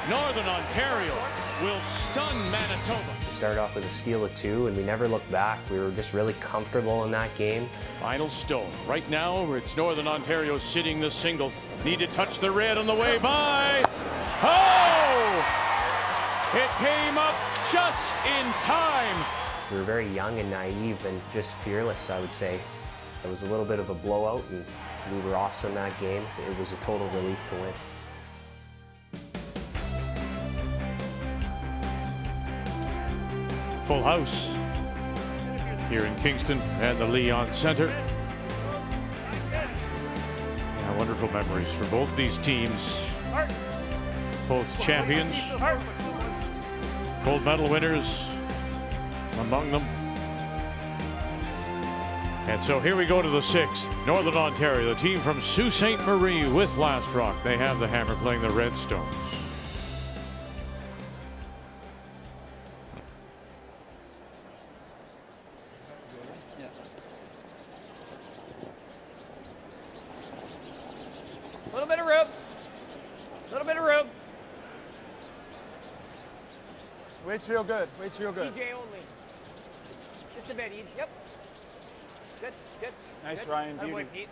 Northern Ontario will stun Manitoba. We started off with a steal of 2 and we never looked back. We were just really comfortable in that game. Final stone. Right now it's Northern Ontario sitting the single. Need to touch the red on the way by. Oh! It came up just in time. We were very young and naive and just fearless, I would say. It was a little bit of a blowout and we were awesome that game. It was a total relief to win. Full house here in Kingston and the Leon Center. Yeah, wonderful memories for both these teams. Both champions, gold medal winners among them. And so here we go to the 6th. Northern Ontario, the team from Sault Ste. Marie with Last Rock. They have the hammer playing the Redstones. Little bit of room. Little bit of room. Weight's real good. Weight's real good. DJ only. Just a bit. Yep. Good. Good. Nice, good. Ryan. That Beauty. would be-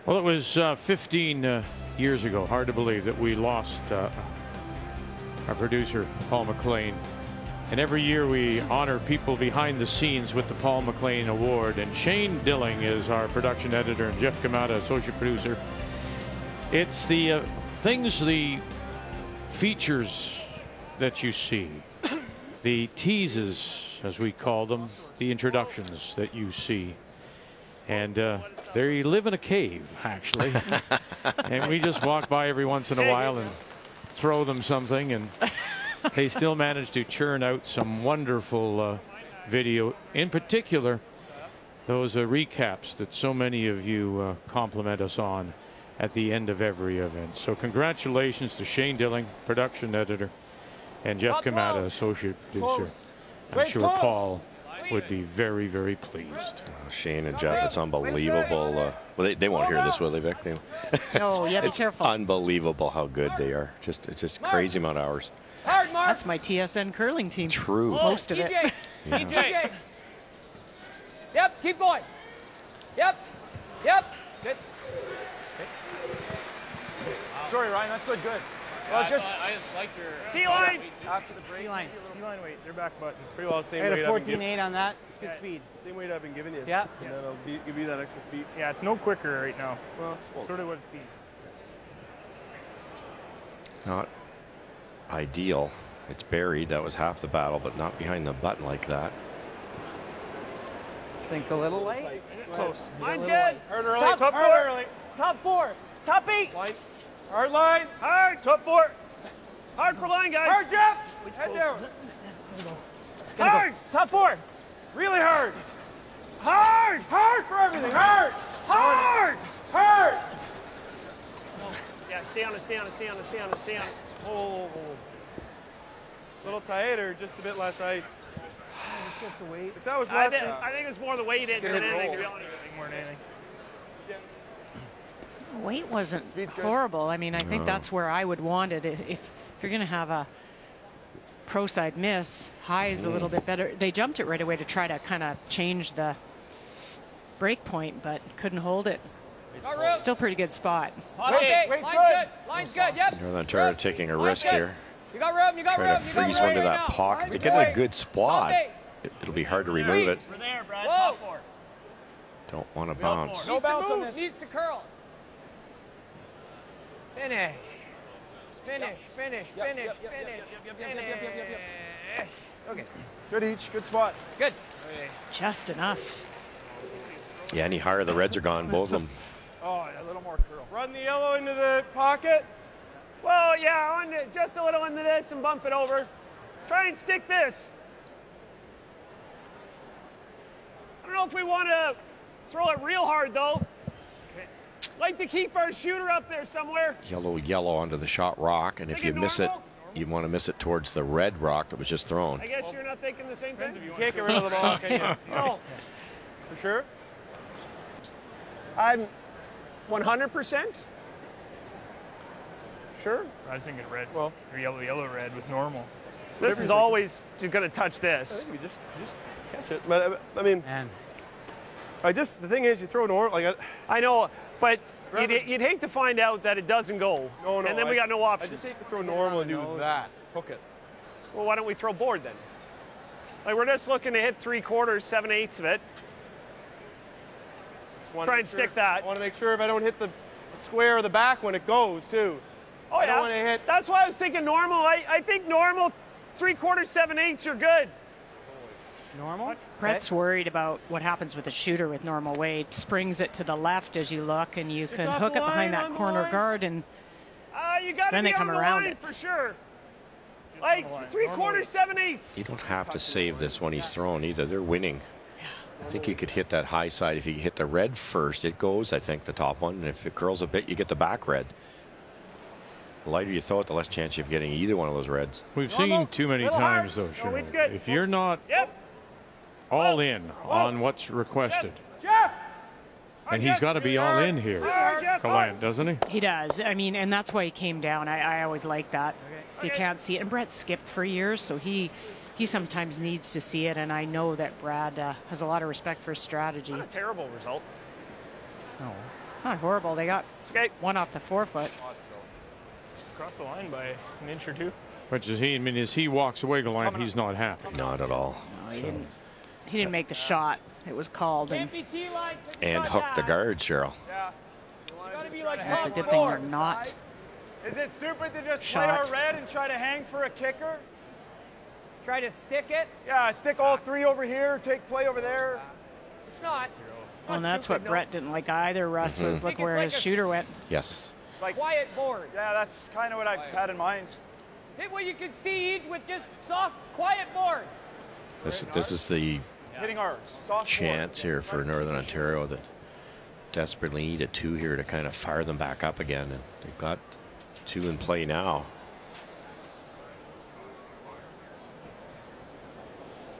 Well, it was 15 years ago. Hard to believe that we lost our producer, Paul McLean. And every year we honor people behind the scenes with the Paul McLean Award. And Shane Dilling is our production editor and Jeff Kamada, associate producer. It's the things, the features that you see, the teases, as we call them, the introductions that you see. And they live in a cave, actually. And we just walk by every once in a while and throw them something, and they still manage to churn out some wonderful video. In particular, those recaps that so many of you compliment us on. at the end of every event. So congratulations to Shane Dilling, production editor, and Jeff Kamada, associate producer. I'm sure Paul would be very, very pleased. Shane and Jeff, it's unbelievable. Well, they won't hear this, will they, Vic? No, yeah, be it's careful. Unbelievable how good they are. It's just crazy amount of hours. That's my TSN curling team. True. Most of it. TJ. Yep, keep going. Yep. Good. Sorry, Ryan, that's so good. Well, I like your T-line. After the break. T-line weight, their back button. Pretty well the same I weight had a I've been 14.8 on that. It's good speed. Same weight I've been giving you. Yeah. And then I'll give you that extra feet. Yeah, it's no quicker right now. Well, it's close. Sort of what it's been. Not ideal. It's buried. That was half the battle, but not behind the button like that. Think a little late. Close. Mine's good. Hard early. Top Hard four. early. Top 4. Top 8. Line. Hard line. Hard. Top 4. Hard for line, guys. Hard, Jeff. Head down. Hard. Top 4. Really hard. Hard. Hard for everything. Hard. Hard. Hard. Yeah, stay on it. Oh. A little tight or just a bit less ice? Just the weight. If that was I less think it's more the weight in than anything, to be honest. More than anything. Weight wasn't horrible. I mean, I think that's where I would want it. If you're going to have a pro side miss, high is a little bit better. They jumped it right away to try to kind of change the break point, but couldn't hold it. Still pretty good spot. Okay, line's good. Line's good, yep. Northern Ontario taking a risk here. You got room, Try to freeze one to that pocket. They get in a good spot. It'll be hard to remove it. We're there, Brad. Whoa. Top 4. Don't want to bounce. No bounce on this. Needs to curl. Finish. Finish. Okay. Good each. Good spot. Good. Just enough. Yeah, any higher, the Reds are gone, both of them. Oh, a little more curl. Run the yellow into the pocket. Well, yeah, just a little into this and bump it over. Try and stick this. I don't know if we want to throw it real hard, though. Like to keep our shooter up there somewhere. Yellow onto the shot rock, and if you miss it, you want to miss it towards the red rock that was just thrown. I guess you're not thinking the same thing? You can't get rid of the ball, can you? No. For sure? I'm 100% sure. I was thinking red. Well, or yellow, red with normal. This is always going to touch I this. think you just catch it. But, I mean, Man. the thing is, you throw normal. Like, I know, but you'd hate to find out that it doesn't go. No. And then we got no I options. just hate to throw normal and do that. Hook it. Well, why don't we throw board then? Like, we're just looking to hit 3/4, 7/8 of it. Try and stick that. I want to make sure if I don't hit the square or the back when it goes, too. Oh, I yeah. don't want to hit. That's why I was thinking normal. I think normal 3/4, 7/8 are good. Normal? Brett's worried about what happens with a shooter with normal weight. Springs it to the left as you look, and you can hook it behind that corner guard, and You got to then be they come on the around line it. for sure. Like 3/4, 7/8. You don't have to save this when he's thrown either. They're winning. I think you could hit that high side. If you hit the red first, it goes, I think, the top one. And if it curls a bit, you get the back red. The lighter you throw it, the less chance you have getting either one of those reds. We've seen too many times, though, No, it's Cheryl. good. If you're not all in on what's requested, Jeff! and he's got to be all in here, Gallant, doesn't he? he does. I mean, and that's why he came down. I always like that. If you can't see it, and Brett skipped for years, so he sometimes needs to see it, and I know that Brad has a lot of respect for his strategy. Not a terrible result. No, it's not horrible. They got one off the forefoot. Across the line by an inch or two. Which is he? I mean, as he walks away, Gallant, he's not happy. Not at all. No, he didn't. He didn't make the shot. It was called, and And hook the guard, Cheryl. that's a good thing you're not. Is it stupid to just Shot. play our red and try to hang for a kicker? Try to stick it. Yeah, stick all three over here, take play over there. It's not. Well, and that's what Brett didn't like either. Russ was look where his shooter went. Yes. Like Quiet board. Yeah, that's kind of what I had in mind. Hit what you can see each with just soft, quiet board. This is the Hitting our soft chance here for Northern Ontario that desperately need a 2 here to kind of fire them back up again, and they've got 2 in play now.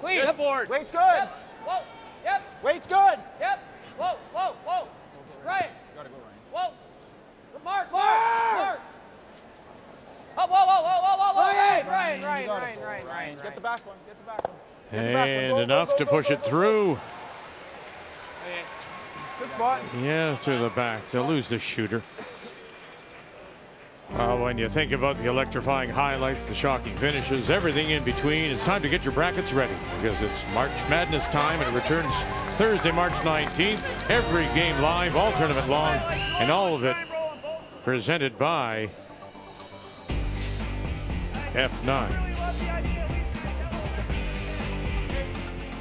Clean. Good board. Weight's good. Yep. Whoa. Yep. Weight's good. Yep. Whoa, whoa, whoa. Ryan. Gotta go, Ryan. Whoa. Mark. Mark. Oh, whoa, whoa, whoa, whoa, whoa, whoa. Ryan. Get the back one. Get the back one. And enough to push it through. Good spot. Yeah, to the back. They'll lose the shooter. When you think about the electrifying highlights, the shocking finishes, everything in between, it's time to get your brackets ready because it's March Madness time and it returns Thursday, March 19th. Every game live, all tournament long, and all of it presented by F9.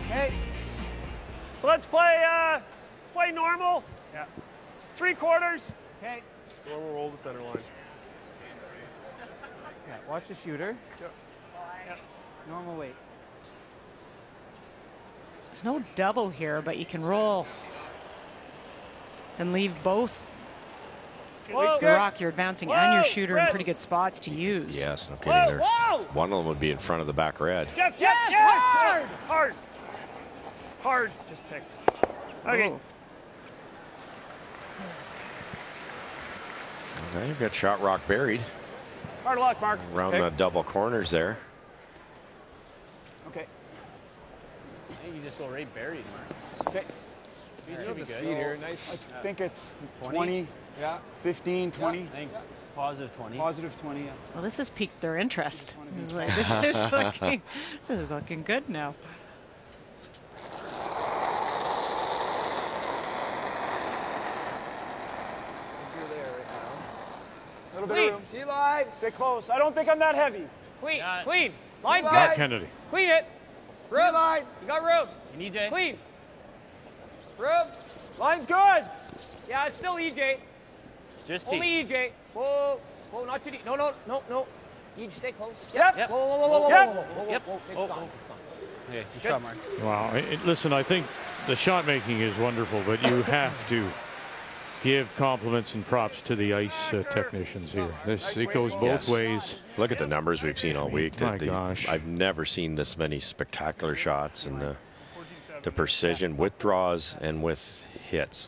Okay. So let's play normal. Yeah. 3/4. Okay. Roll the center line. Yeah, watch the shooter. Yep. Normal weight. There's no double here, but you can roll and leave both the rock you're advancing and your shooter in pretty good spots to use. Yes, no kidding there. One of them would be in front of the back red. Jeff, yes! Hard. Just picked. Okay. Ooh. Okay, you've got shot rock buried. Hard luck, Mark. Around the double corners there. Okay. I think you just go right buried, Mark. Okay. Should be good. Here. Nice. I think it's 20. Yeah. 15, 20. I think positive 20. Positive 20. Yeah. Well, this has piqued their interest. It's like, this is looking good now. A little bit of room. See line. Stay close. I don't think I'm that heavy. Clean. Clean. Line's Mark good. Kennedy. Clean it. Room. Line. You got room. You need EJ. Clean. Room. Line's good. Yeah, it's still EJ. Just Only EJ. Whoa. Whoa, not too deep. No. EJ, stay close. Yep. Whoa. Yep. It's gone. It's gone. Okay, good shot, Mark. Wow. Listen, I think the shot making is wonderful, but you have to give compliments and props to the ice technicians here. It goes both ways. Look at the numbers we've seen all week. My gosh. I've never seen this many spectacular shots and the precision with draws and with hits.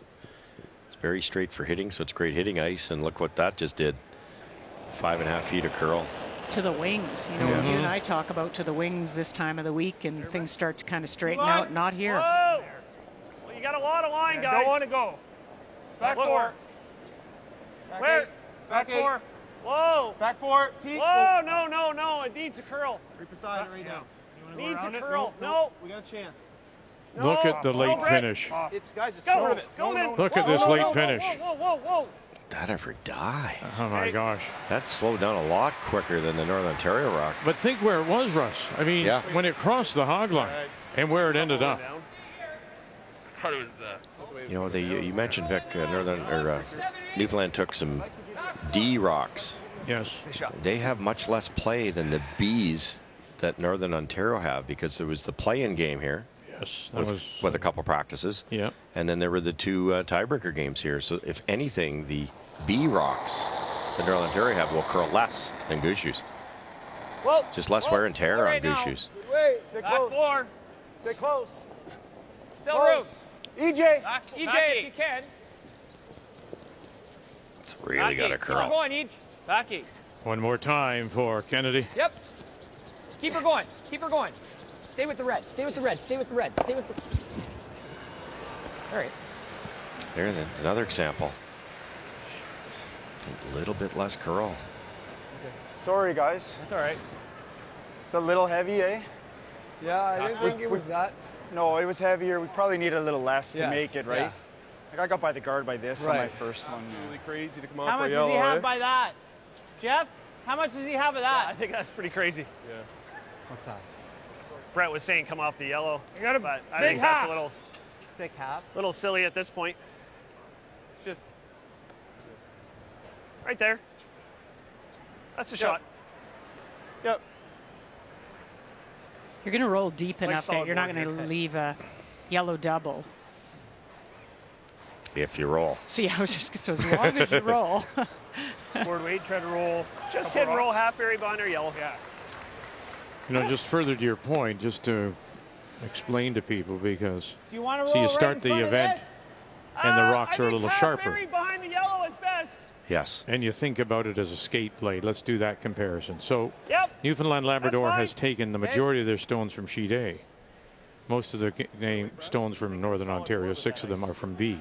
It's very straight for hitting, so it's great hitting ice. And look what that just did. 5.5 feet of curl. To the wings. You know, you and I talk about to the wings this time of the week and things start to kind of straighten out. Not here. Whoa. Well, you got a lot of line, guys. Don't want to go. Back four. Where? Back Back four. Whoa. Back four. T. Whoa, no. It needs a curl. Right beside it right now. Needs a curl. No. We got a chance. No. Look at the late finish. Guys, it's Go. short of it. Go in. Look at this late finish. Whoa. That ever die? Oh my gosh. That slowed down a lot quicker than the Northern Ontario rock. But think where it was, Russ. I mean, when it crossed the hog line and where it ended up. You know, you mentioned Vic, Newfoundland took some D rocks. Yes. They have much less play than the Bs that Northern Ontario have because there was the play-in game here. Yes. With a couple practices. Yeah. And then there were the 2 tiebreaker games here. So if anything, the B rocks that Northern Ontario have will curl less than Gushue's. Whoa. Just less wear and tear on Gushue's. Wait. Stay Back close. four. Stay close. Still room. EJ. EJ, if you can. It's really got a Keep her curl. going, EJ. Backy. One more time for Kennedy. Yep. Keep her going. Stay with the red. All right. There, then, another example. A little bit less curl. Sorry, guys. That's all right. It's a little heavy, eh? Yeah, I didn't think it was that. No, it was heavier. We probably need a little less to make it, right? Yeah. Like I got by the guard by this on my first one. Really crazy to come off How for much yellow, does he have eh? by that? Jeff, how much does he have of that? I think that's pretty crazy. Yeah. What's that? Brett was saying come off the yellow. You got a but I big think half. that's a Thick half. little silly at this point. It's just Right there. That's a shot. Yep. You're going to roll deep Like enough that solid you're not board going to here. leave a yellow double. If you roll. So yeah, I was just so as long as you roll. Forward weight, try to roll. Just hit and roll half berry behind or yellow. Yeah. You know, just further to your point, just to explain to people, because Do you want to roll see, you right start in the front of event this? and the rocks are a little half sharper. berry behind the yellow is best. Yes. And you think about it as a skate blade. Let's do that comparison. So Yep. Newfoundland Labrador That's fine. has taken the majority of their stones from sheet A. Most of the stones from Northern Ontario, 6 of them are from B.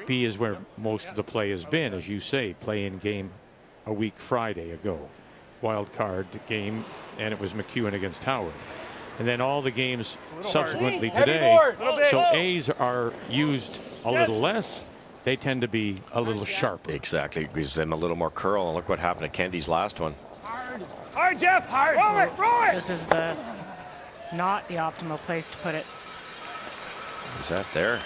B is where most of the play has been, as you say, play-in game a week Friday ago. Wild card game, and it was McEwen against Howard. And then all the games subsequently today. So A's are used a little less. They tend to be a little sharper. Exactly. It gives them a little more curl. And look what happened to Kendi's last one. Hard, Jeff. Hard. Roll it. Roll it. This is not the optimal place to put it. Is that there?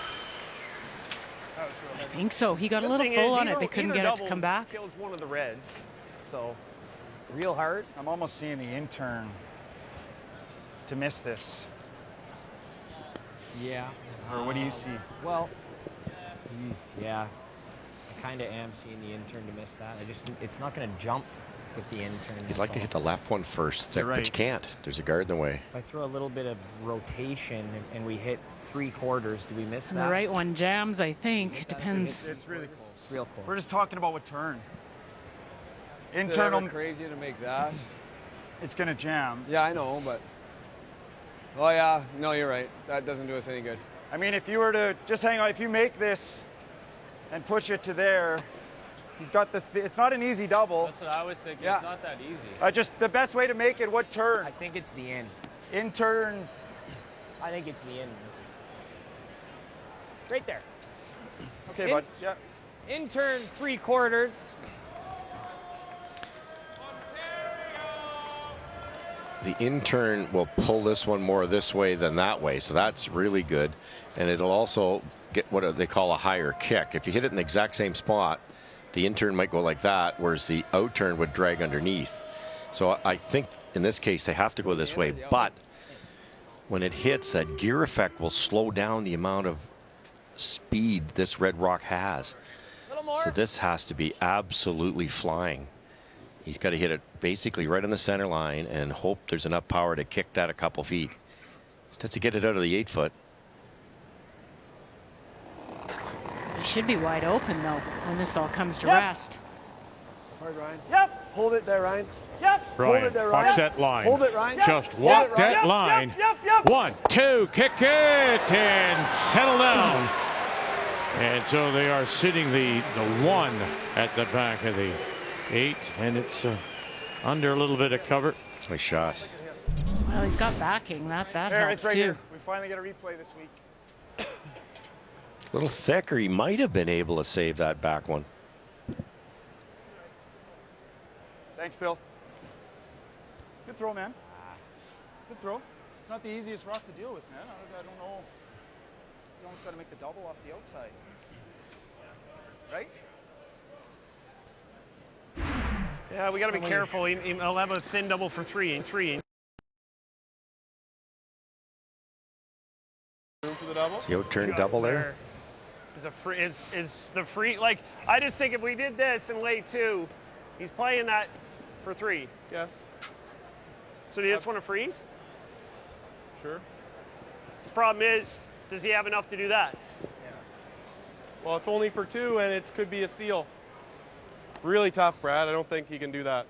I think so. He got a little full on it. They couldn't get it to come back. Kills one of the reds. So Real hard. I'm almost seeing the intern to miss this. Yeah. Or what do you see? Well, yeah. I kind of am seeing the intern to miss that. It's not going to jump with the intern. You'd like to hit the left one first, thick, but you can't. There's a guard in the way. If I throw a little bit of rotation and we hit 3/4, do we miss And that? the right one jams, I think. It depends. It's really close. It's real close. We're just talking about what turn. Internal. Is it ever crazy to make that? It's going to jam. Yeah, I know, but. Oh, yeah. No, you're right. That doesn't do us any good. I mean, if you were to just hang on, if you make this and push it to there, he's got the. It's not an easy double. That's what I was thinking. Yeah. It's not that easy. Just the best way to make it. What turn? I think it's the in. In turn. I think it's the in. Right there. Okay, bud. Yeah. In turn 3/4. The intern will pull this one more this way than that way, so that's really good. And it'll also get what they call a higher kick. If you hit it in the exact same spot, the intern might go like that, whereas the out turn would drag underneath. So I think in this case they have to go this way, but when it hits, that gear effect will slow down the amount of speed this red rock has. So this has to be absolutely flying. He's got to hit it basically right on the center line and hope there's enough power to kick that a couple feet. Just has to get it out of the 8 foot. It should be wide open, though, when this all comes to rest. Hard, Ryan. Yep. Hold it there, Ryan. Yep. Hold it there, Ryan. Watch that line. Hold it, Ryan. Just walk that line. 1, 2, kick it, and settle down. And so they are sitting the 1 at the back of the 8, and it's under a little bit of cover. Nice shot. Well, he's got backing. That There, helps it's right too. here. We finally get a replay this week. A little thicker. He might have been able to save that back one. Thanks, Bill. Good throw, man. Good throw. It's not the easiest rock to deal with, man. I don't know. You almost got to make the double off the outside. Right? Yeah, we got to be careful. I'll have a thin double for 3 and 3. Room for the double? The out turn double there. Is the free, like, I just think if we did this in lay 2, he's playing that for 3. Yes. So do you just want to freeze? Sure. The problem is, does he have enough to do that? Well, it's only for 2, and it could be a steal. Really tough, Brad. I don't think he can do that.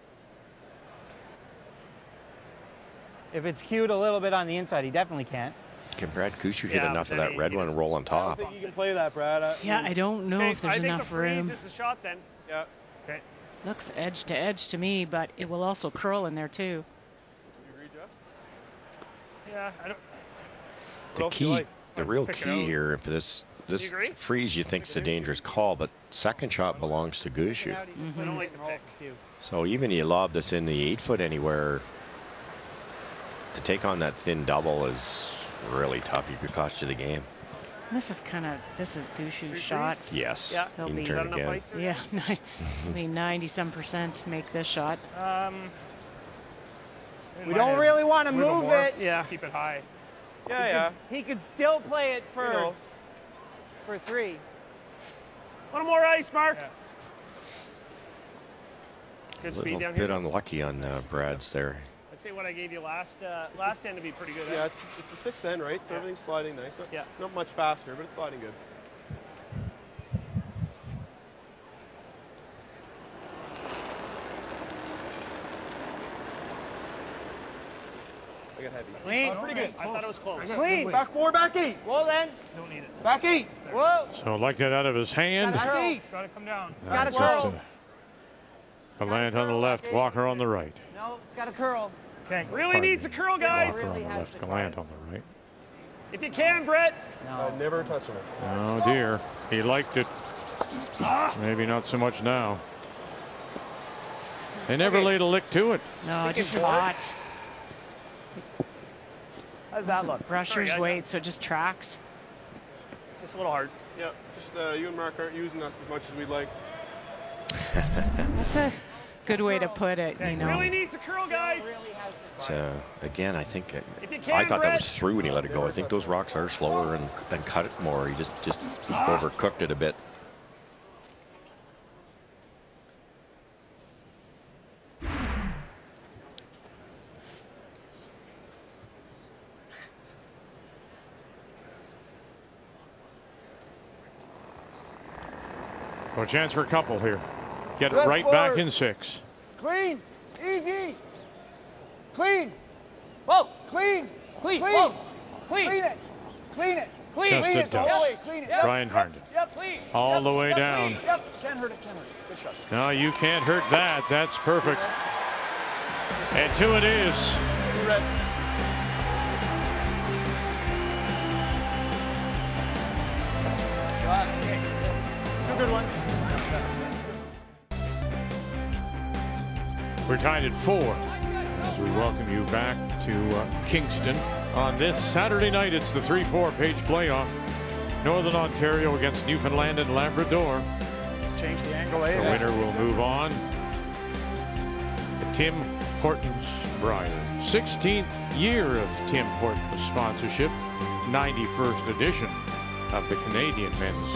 If it's cued a little bit on the inside, he definitely can't. Can Brad Gushue hit enough of that red one and roll on I top? don't think you can play that, Brad. Yeah, I don't know if there's enough room. I think the freeze is the shot then. Yeah. Okay. Looks edge to edge to me, but it will also curl in there too. You agree, Jeff? Yeah, I don't. The key, the real key here for this freeze, you think's a dangerous call, but second shot belongs to Gushue. I don't like the pick. So even you lob this in the 8 foot anywhere, to take on that thin double is really tough. You could cost you the game. This is Gushue's shot. Yes. Yeah. He'll be, Intern again. yeah, he'll be 90-some% to make this shot. We don't really want to move it. Yeah. Keep it high. Yeah, He could still play it for 3. little more ice, Mark. A Good little speed down bit here. unlucky on Brad's there. I'd say what I gave you last end to be pretty good. Yeah, it's the sixth end, right? So everything's sliding nice. Yeah. Not much faster, but it's sliding good. I got heavy. Clean. Pretty good. I thought it was close. Clean. Back 4, back 8. Well then. Don't need it. Back 8. Whoa. So like that out of his hand. Back 8. It's got to come down. It's got a That's curl. up to Gallant on the left, Walker on the right. No, it's got a curl. Okay. Really needs a curl, guys. Walker on the left, Gallant on the right. If you can, Brett. I'm never touching it. Oh dear, he liked it. Maybe not so much now. They never laid a lick to it. No, just hot. How does that look? Brusher's weight, so it just tracks. Just a little hard. Yeah, just you and Mark aren't using us as much as we'd like. That's a good way to put it, you know. Really needs a curl, guys. Again, I think If you can, I thought that Brett. was through when he let it go. I think those rocks are slower and cut it more. He just overcooked it a bit. So a chance for a couple here. Get it Press right back forward. in 6. Clean. Easy. Clean. Whoa. Clean. Clean. Whoa. Clean. Clean it. Clean it. Clean. Just Clean a it the whole dust. way. Clean it. Brian Harnden. Yep. Clean. All Yep. the way Yep. down. Clean. Yep. Can't hurt it. Can't hurt it. Good shot. No, you can't hurt that. That's perfect. And 2 it is. Two good ones. We're tied at 4 as we welcome you back to Kingston on this Saturday night. It's the 3-4 page playoff. Northern Ontario against Newfoundland and Labrador. Let's change the angle. The winner will move on. The Tim Hortons Brier. 16th year of Tim Hortons sponsorship. 91st edition of the Canadian Men's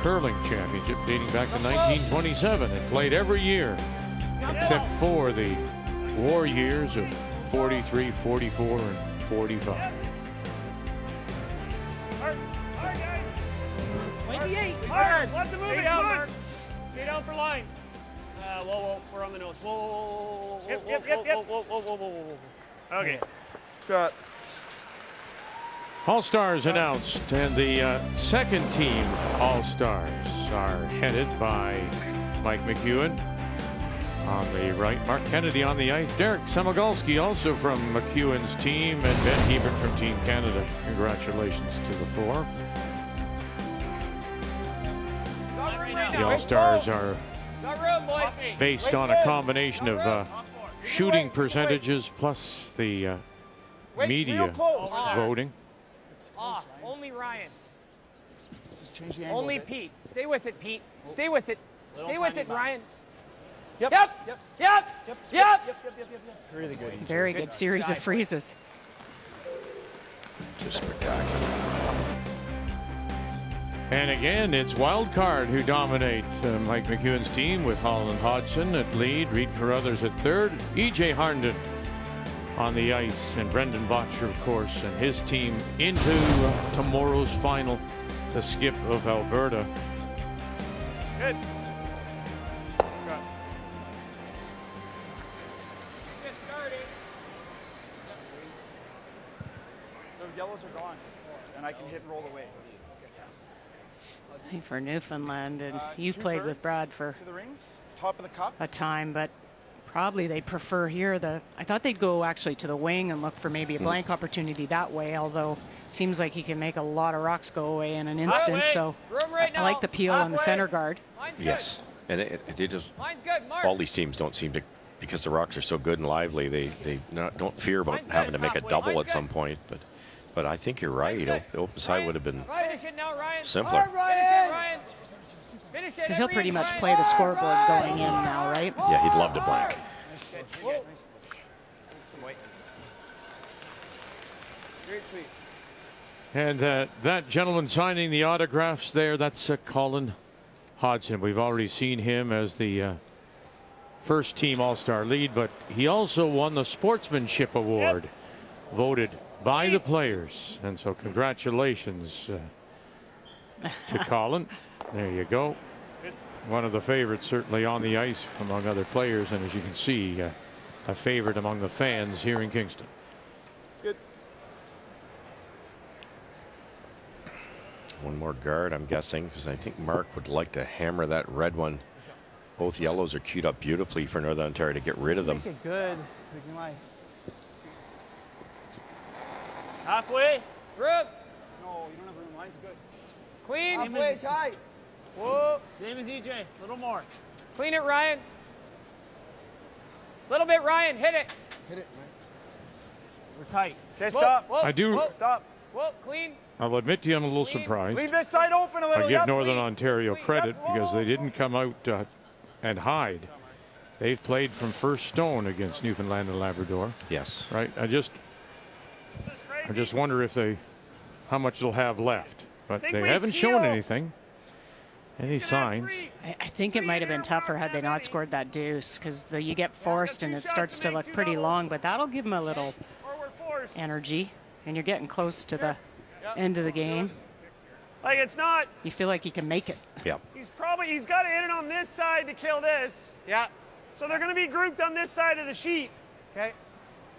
Curling Championship dating back to 1927 and played every year except for the war years of 43, 44, and 45. 28. Hard. Lots of movement. Come on. Stay down for line. Whoa. We're on the nose. Whoa. Yep. Whoa. Okay. Shot. All-Stars announced, and the second team All-Stars are headed by Mike McEwen on the right, Mark Kennedy on the ice, Derek Samogolski also from McEwen's team, and Ben Hebert from Team Canada. Congratulations to the 4. The All-Stars are based on a combination of shooting percentages plus the media voting. Off. Only Ryan. Just change the angle. Only Pete. Stay with it, Pete. Stay with it. Stay with it, Ryan. Yep. Yep. Really good. Very good series of freezes. Just spectacular. And again, it's Wild Card who dominate Mike McEwen's team with Holland Hodgson at lead, Reed Carruthers at third, E.J. Harnden on the ice, and Brendan Botcher, of course, and his team into tomorrow's final, the skip of Alberta. Good. The yellows are gone, and I can hit and roll away. I think for Newfoundland, and you played with Brad for To the rings, top of the cup. a time, but probably they prefer here I thought they'd go actually to the wing and look for maybe a blank opportunity that way, although seems like he can make a lot of rocks go away in an instant. So I like the peel on the center guard. Yes, and they just Mine's good, Mark. all these teams don't seem to, because the rocks are so good and lively. They don't fear about having to make a double at some point. But I think you're right. The open side would have been Finish it now, Ryan. simpler. Finish it, Ryan. Finish it. Because he'll pretty much play the scoreboard going in now, right? Yeah, he'd love to blank. Great sweep. And that gentleman signing the autographs there, that's Colin Hodgson. We've already seen him as the first team All-Star lead, but he also won the Sportsmanship Award, voted by the players. And so congratulations to Colin. There you go. One of the favorites certainly on the ice among other players, and as you can see, a favorite among the fans here in Kingston. Good. One more guard, I'm guessing, because I think Mark would like to hammer that red one. Both yellows are queued up beautifully for Northern Ontario to get rid of them. Make it good. We can like. Halfway. Room. No, you don't have room. Line's good. Clean. Halfway tight. Whoa. Same as EJ. A little more. Clean it, Ryan. Little bit, Ryan. Hit it. Hit it, man. We're tight. Okay, stop. Whoa, I do. Whoa, Stop. Whoa, clean. I'll admit to you, I'm a little surprised. Leave this side open a little. I give Yep. Northern Ontario Clean. credit Yep. because they didn't come out and hide. They've played from first stone against Newfoundland and Labrador. Yes. Right. I just wonder if how much they'll have left, but they haven't shown anything. Any signs? I think it might have been tougher had they not scored that deuce, because you get forced and it starts to look pretty long, but that'll give them a little energy, and you're getting close to the end of the game. Like, it's not. You feel like you can make it. Yeah. He's got to hit it on this side to kill this. Yeah. So they're going to be grouped on this side of the sheet. Okay.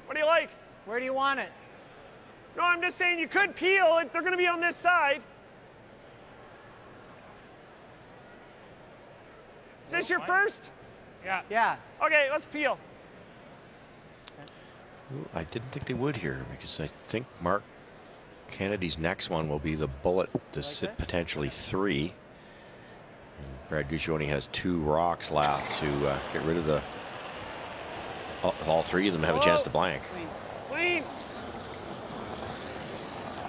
What do you like? Where do you want it? No, I'm just saying you could peel it. They're going to be on this side. Is this your first? Yeah. Yeah. Okay, let's peel. Ooh, I didn't think they would here because I think Mark Kennedy's next one will be the bullet to sit potentially 3. And Brad Gushue only has 2 rocks left to get rid of the. All 3 of them have a chance to blank. Clean.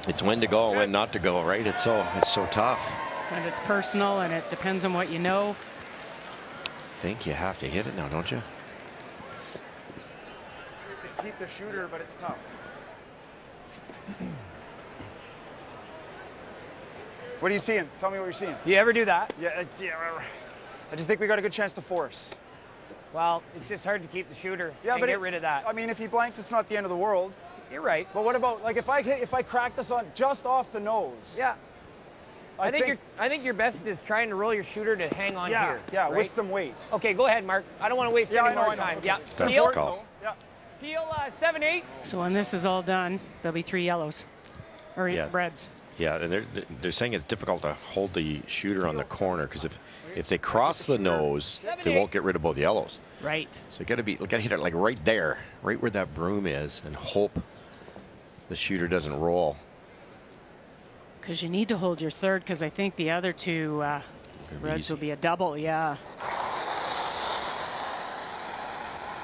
It's when to go and when not to go, right? It's so tough. And it's personal, and it depends on what you know. I think you have to hit it now, don't you? You can keep the shooter, but it's tough. What are you seeing? Tell me what you're seeing. Do you ever do that? Yeah, I just think we got a good chance to force. Well, it's just hard to keep the shooter and but get rid of that. I mean, if he blanks, it's not the end of the world. You're right. But what about, like, if I crack this on just off the nose? Yeah. I think your best is trying to roll your shooter to hang on here. Yeah, right? with some weight. Okay, go ahead, Mark. I don't want to waste any more time. Okay. Yeah. That's Peel. the call. Yeah. Peel 7-8. So when this is all done, there'll be 3 yellows, or Yeah. reds. Yeah, and they're saying it's difficult to hold the shooter on the corner because if they cross the nose, they won't get rid of both yellows. Right. So you got to hit it like right there, right where that broom is, and hope the shooter doesn't roll. Because you need to hold your third, because I think the other 2 reds will be a double. Yeah.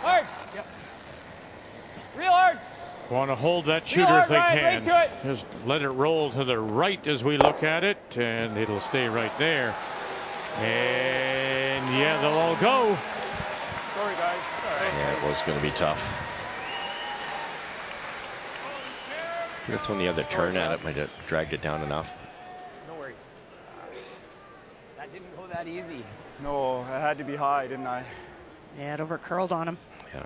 Hard. Yep. Real hard. Want to hold that Real shooter hard, if they Ryan, can. right to it. Just let it roll to the right as we look at it, and it'll stay right there. And yeah, they'll all go. Sorry, guys. Sorry. Yeah, it was going to be tough. If when the other turn at it might have dragged it down enough. No worries. That didn't go that easy. No, I had to be high, didn't I? Yeah, it over curled on him. Yeah.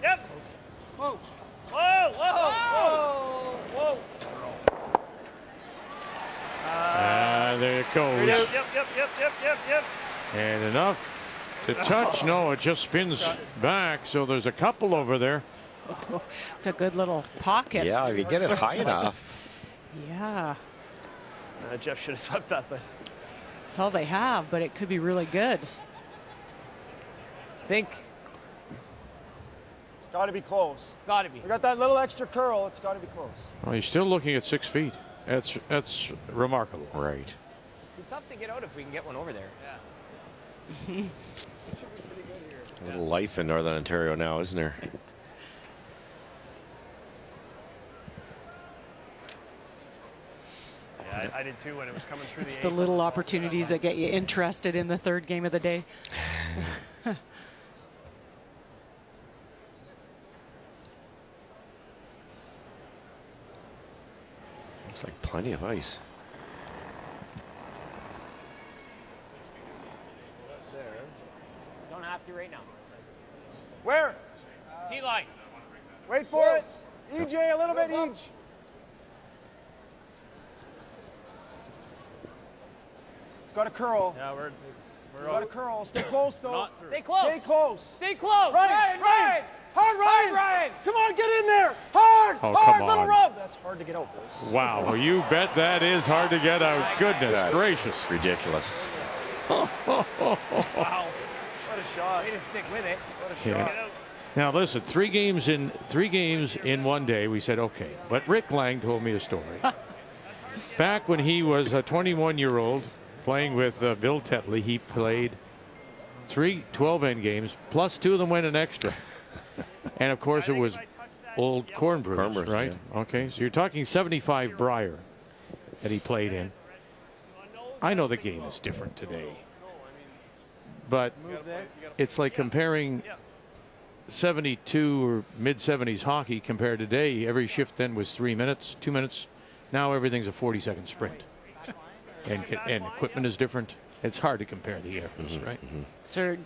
Yep. Whoa. Whoa, whoa, whoa, whoa. There it goes. Yep. And enough to touch. No, it just spins back. So there's a couple over there. Oh, it's a good little pocket. Yeah, if you get it high enough. Yeah. Jeff should have swept that, but. That's all they have, but it could be really good. Think. It's got to be close. Got to be. We got that little extra curl. It's got to be close. Well, he's still looking at 6 feet. That's remarkable. Right. It's tough to get out if we can get one over there. Yeah. A little life in Northern Ontario now, isn't there? Yeah, I did too when it was coming through It's the little opportunities that get you interested in the third game of the day. plenty of ice. Don't have to right now. Where? T-line. Wait for it. EJ, a little bit each. It's got a curl. Yeah, It's got a curl. Stay close, though. Stay close. Stay close. Stay close. Ryan, Ryan. Hard, Ryan. Ryan. Come on, get in there. Hard, Oh, hard, come little on. rub. That's hard to get out, boys. Wow, well, you bet that is hard to get out. Goodness That's gracious. ridiculous. Wow. What a shot. Way to stick with it. What a Yeah. shot. Now listen, three games in one day. We said okay, but Rick Lang told me a story. Back when he was a 21-year-old playing with Bill Tetley, he played 3 12-end games, plus 2 of them went an extra. And of course, it was old corn brewers, right? Yeah. Okay, so you're talking 75 Brier that he played in. I know the game is different today, but it's like comparing 72 or mid-70s hockey compared to today. Every shift then was 3 minutes, 2 minutes. Now everything's a 40-second sprint, and equipment is different. It's hard to compare the eras, right? So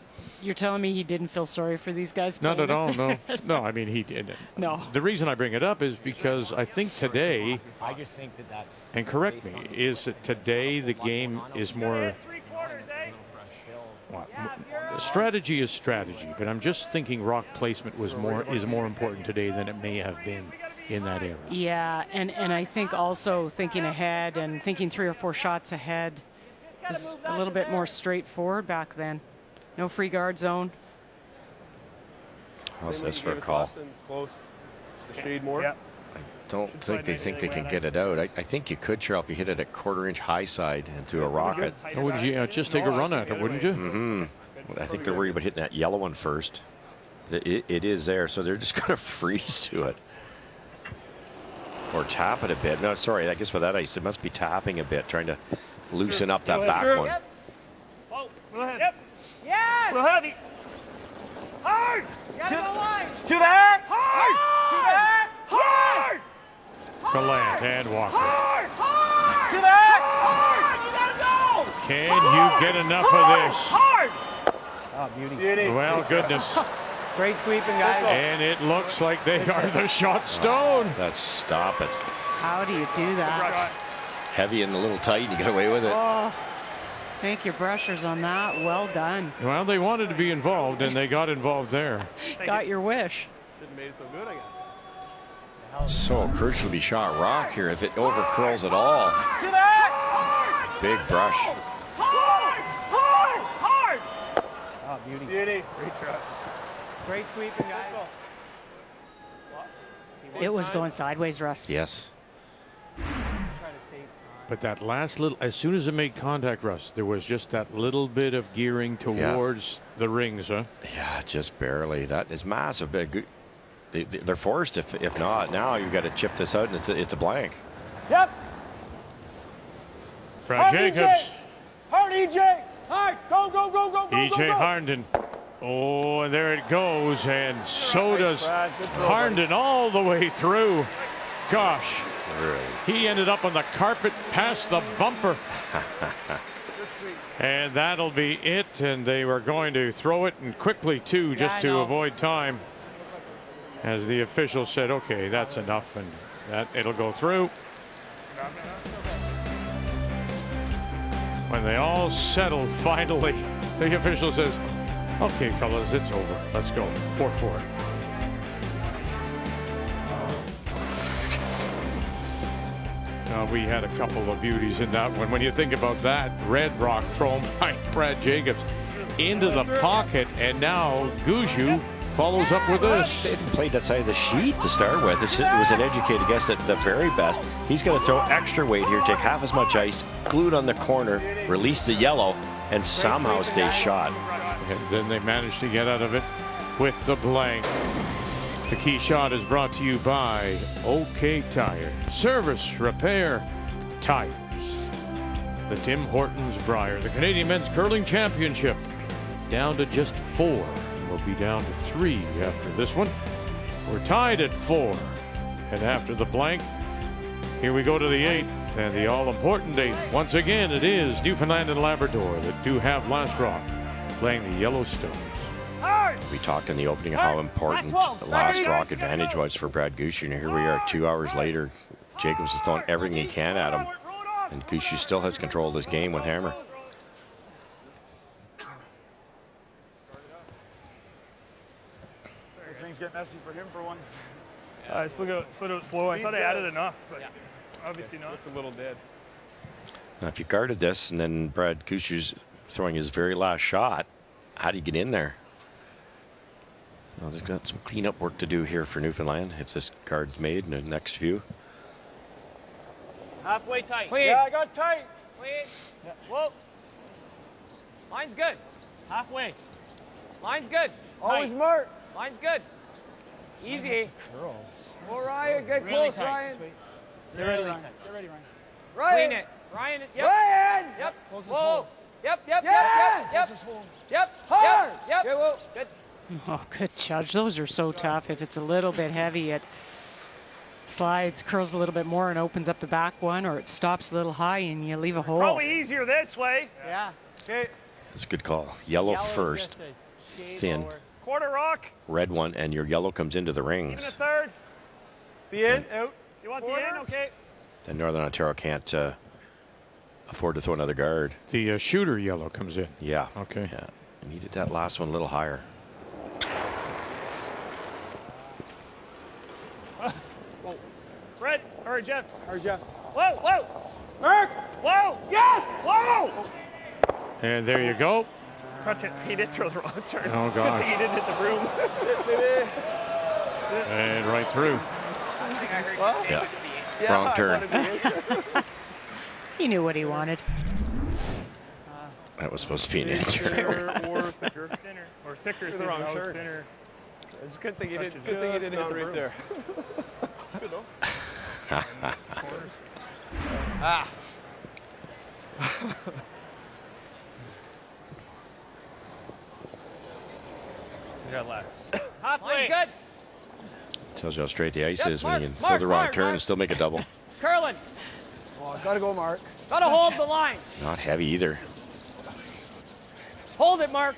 you're telling me he didn't feel sorry for these guys? Not at all. playing? No. I mean, he didn't. No. The reason I bring it up is because I think today, I just think that that's. and correct me, is that today the game is more. What? Strategy is strategy, but I'm just thinking rock placement is more important today than it may have been in that era. Yeah, and I think also thinking ahead and thinking 3 or 4 shots ahead was a little bit more straightforward back then. No free guard zone. How's this for a call? Close. The shade more. Yeah. Don't think they can get it out. I think you could, Cheryl, if you hit it at quarter-inch high side and through a rocket. Or would you just take a run at it, wouldn't you? Mm-hmm. I think they're worried about hitting that yellow one first. It is there, so they're just going to freeze to it. Or tap it a bit. No, sorry, I guess with that ice, it must be tapping a bit, trying to loosen up that back one. Yep. Oh, go ahead. Yep. Yes. Go heavy. Hard. Get the line. To that. Hard. To that. Hard. Gallant and Walker. Hard. Hard. To that. Hard. You gotta go. Can you get enough of this? Hard. Oh, beauty. Well, goodness. Great sweeping, guys. And it looks like they are the shot stone. That's stop it. How do you do that? Heavy and a little tight, and you get away with it. Oh, thank your brushers on that. Well done. Well, they wanted to be involved, and they got involved there. Got your wish. Shouldn't have made it so good, I guess. So crucial to be shot rock here if it over curls at all. To that. Big brush. Hard. Hard. Hard. Oh, beauty. Beauty. Great try. Great sweeping, guys. It was going sideways, Russ. Yes. But that last little, as soon as it made contact, Russ, there was just that little bit of gearing towards the rings, huh? Yeah, just barely. That is massive. They're forced if not. Now you've got to chip this out, and it's a blank. Yep. Brad Hard, Jacobs. EJ. Hard, EJ. Hard. Go, go, go, go, go, EJ go, go. Harnden. Oh, and there it goes, and so Nice, does Brad. Good throw, Harnden all the way through. Gosh, Really. he ended up on the carpet past the bumper. And that'll be it, and they were going to throw it, and quickly too, just to avoid time. As the official said, okay, that's enough, and that it'll go through. When they all settled, finally, the official says, okay, fellas, it's over. Let's go. 4-4. We had a couple of beauties in that one. When you think about that, red rock thrown by Brad Jacobs into the pocket, and now Gushue follows up with this. They didn't play that side of the sheet to start with. It was an educated guess at the very best. He's going to throw extra weight here, take half as much ice, glue it on the corner, release the yellow, and somehow stay shot. And then they managed to get out of it with the blank. The key shot is brought to you by OK Tire. Service, repair, tires. The Tim Hortons Brier, the Canadian Men's Curling Championship, down to just 4. We'll be down to 3 after this one. We're tied at 4. And after the blank, here we go to the 8th. And the all-important date, once again, it is Newfoundland and Labrador that do have Last Rock playing the Yellowstones. We talked in the opening of how important the Last Rock advantage was for Brad Gushue, and here we are 2 hours later. Jacobs is throwing everything he can at him, and Gushue still has control of this game with hammer. Things get messy for him for once. I slid out slow. I thought I added enough, but obviously not. Looked a little dead. Now, if you guarded this, and then Brad Gushue's throwing his very last shot, how do you get in there? Well, there's got some cleanup work to do here for Newfoundland if this card's made in the next few. Halfway tight. Clean. Yeah, I got tight. Clean. Yeah. Whoa. Line's good. Halfway. Line's good. Always Tight. mark. Line's good. Easy. Go, Ryan. Get Really close, tight. Ryan. Get ready, Ryan. Get ready, Ryan. Ryan. Clean it. Ryan. Yep. Ryan. Yep. Close this Whoa. hole. Yep. Yes. Yep. Close this hole. Yep. Hard. Yep. Okay, whoa. Good. Oh, good judge. Those are so tough. If it's a little bit heavy, it slides, curls a little bit more and opens up the back one, or it stops a little high and you leave a hole. Probably easier this way. Yeah. Okay. That's a good call. Yellow first, thin, Quarter rock. red one, and your yellow comes into the rings. Even a third. The end, out. You want the end? Okay. Then Northern Ontario can't afford to throw another guard. The shooter yellow comes in. Yeah. Okay. Yeah. Needed that last one a little higher. Fred. Or Jeff. Or Jeff. Whoa. Whoa. Mark. Whoa. Yes. Whoa. And there you go. Touch it. He did throw the wrong turn. Oh, gosh. He didn't hit the broom. And right through. Yeah. Wrong turn. He knew what he wanted. That was supposed to be an inch. Thinner or thicker. Thinner. Or thicker. The wrong now it's turn. thinner. It's a good thing you Touch didn't. is Good thing you just didn't hit not the right broom. there. Good though. Ah. You got less. Halfway. Good. Tells you how straight the ice Yep, is when you can Mark, throw the wrong Mark, turn Mark. and still make a double. Curling. Oh, gotta go, Mark. Gotta hold the line. Not heavy either. Hold it, Mark.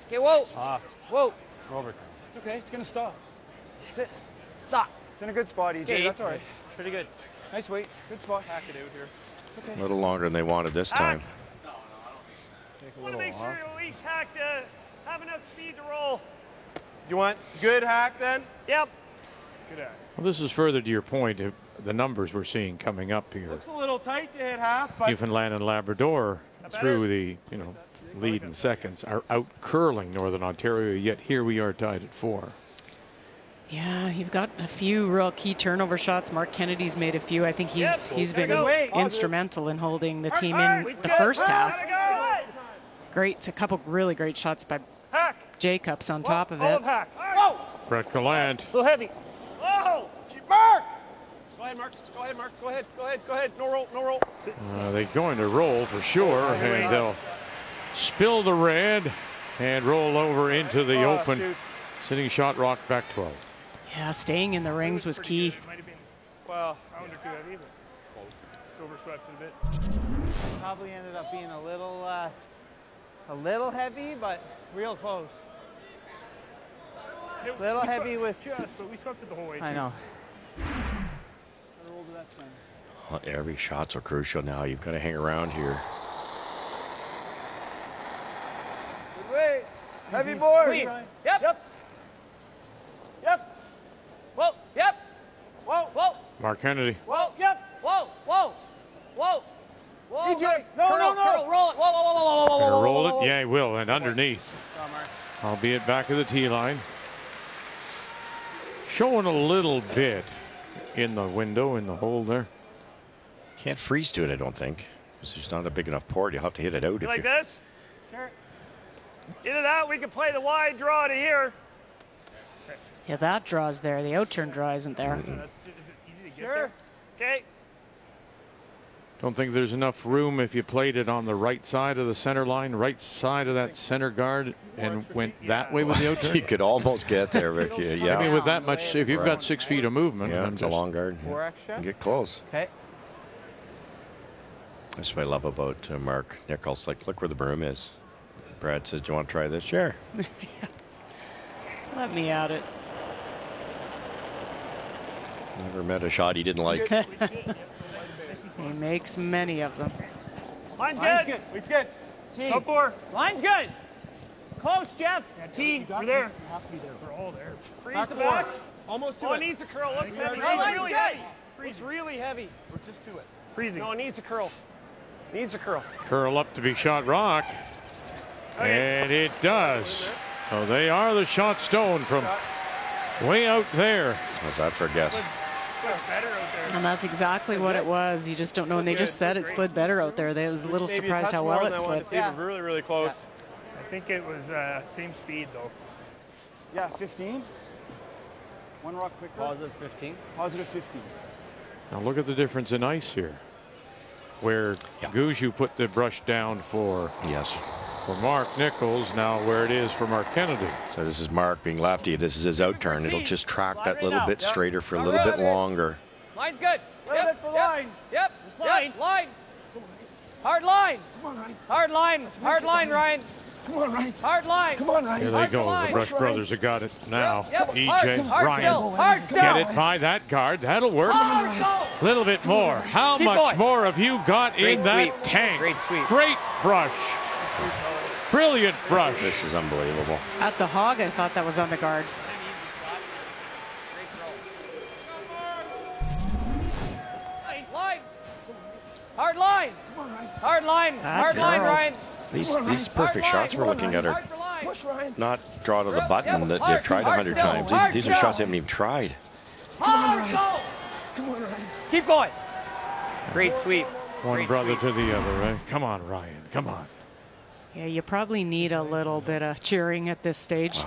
Okay, whoa. Off. Whoa. Overtime. It's okay. It's gonna stop. Sit. Stop. It's in a good spot, EJ. Okay. That's all right. Pretty good. Nice weight. Good spot. Hack it out here. It's okay. A little longer than they wanted this time. Take a Want to little make sure off. you at least hack to have enough speed to roll. You want good hack then? Yep. Good eye. Well, this is further to your point. The numbers we're seeing coming up here. Looks a little tight to hit half, but Newfoundland and Labrador, better? through the lead in seconds, are out curling Northern Ontario. Yet here we are tied at 4. Yeah, you've got a few real key turnover shots. Mark Kennedy's made a few. I think he's been instrumental in holding the team in the first half. Great, a couple really great shots by Jacobs on top of it. Brett Gallant. A little heavy. Whoa! Mark! Go ahead, Mark. Go ahead, Mark. Go ahead. Go ahead. Go ahead. No roll. No roll. They're going to roll for sure, and they'll spill the red and roll over into the open. Shoot. Sitting shot rock back 12. Yeah, staying in the rings was key. It might have been well, a pound or two heavy, but just overswept it a bit. Probably ended up being a little heavy, but real close. Little We heavy swept with. just, but we swept it the whole way. I too. know. Roll to that side. Well, every shot's so crucial now. You've got to hang around here. Good weight. Heavy board. Clean. Yep. Yep. Yep. Whoa. Yep. Whoa. Whoa. Mark Kennedy. Whoa. Yep. Whoa. Whoa. Whoa. Whoa. EJ. No, curl, no, no. Curl, roll it. Whoa, whoa, whoa, whoa, whoa, whoa, Gonna whoa, roll whoa, it? Yeah, he will. And underneath, albeit back of the tee line. Showing a little bit in the window, in the hole there. Can't freeze to it, I don't think. Because there's not a big enough port. You'll have to hit it out. You like this? Sure. Either that, we can play the wide draw to here. Yeah, that draw's there. The out turn draw isn't there. Is it easy to get there? Okay. Don't think there's enough room if you played it on the right side of the center line, right side of that center guard, and went that way with the out turn. You could almost get there, Rick. Yeah. I mean, with that much, if you've got 6 feet of movement. Yeah, it's a long guard. 4 extra. You get close. Okay. That's what I love about Mark Nichols. Like, look where the broom is. Brad says, do you want to try this? Sure. Let me at it. Never met a shot he didn't like. He makes many of them. Line's Line's good. good. It's good. T. Go 4. Line's good. Close, Jeff. Yeah, T. We're there. Have to be there. We're all there. Freeze Back the four. back. Almost to Oh, it. it needs a curl. Looks heavy. Freeze Line's really good. heavy. Freeze really heavy. We're just to it. Freezing. No, it needs a curl. Needs a curl. Curl up to be shot rock. And it does. So they are the shot stone from way out there. How's that for a guess? Better out there. And that's exactly what it was. You just don't know. And they just said it slid better out there. They was a little surprised how well it slid. Really, really close. I think it was same speed though. Yeah, 15. One rock quicker. Positive 15. Positive 15. Now look at the difference in ice here. Where Gushue put the brush down for Mark Nichols, now where it is for Mark Kennedy. So this is Mark being lefty. This is his out turn. It'll just track that little bit straighter for a little bit longer. Line's good. Little bit for line. Yep. Line. Line. Hard line. Come on, Ryan. Hard line. Hard line, Ryan. Come on, Ryan. Hard line. Come on, Ryan. Here they go. The Brush brothers have got it now. Yep. EJ, Hard Ryan. still. Hard still. Get it by that guard. That'll work. A little bit more. How Keep much going. more have you got Great in that sweep. tank? Great sweep. Great brush. Brilliant brush. This is unbelievable. At the hog, I thought that was on the guard. Line. Hard line. Hard line. Hard line, Ryan. These perfect shots we're looking at are Push, Ryan. not draw to the button that you've tried 100 times. These are shots they haven't even tried. Hard go. Come on, Ryan. Keep going. Great sweep. One Great brother sweep. to the other, right? Come on, Ryan. Come on. Yeah, you probably need a little bit of cheering at this stage.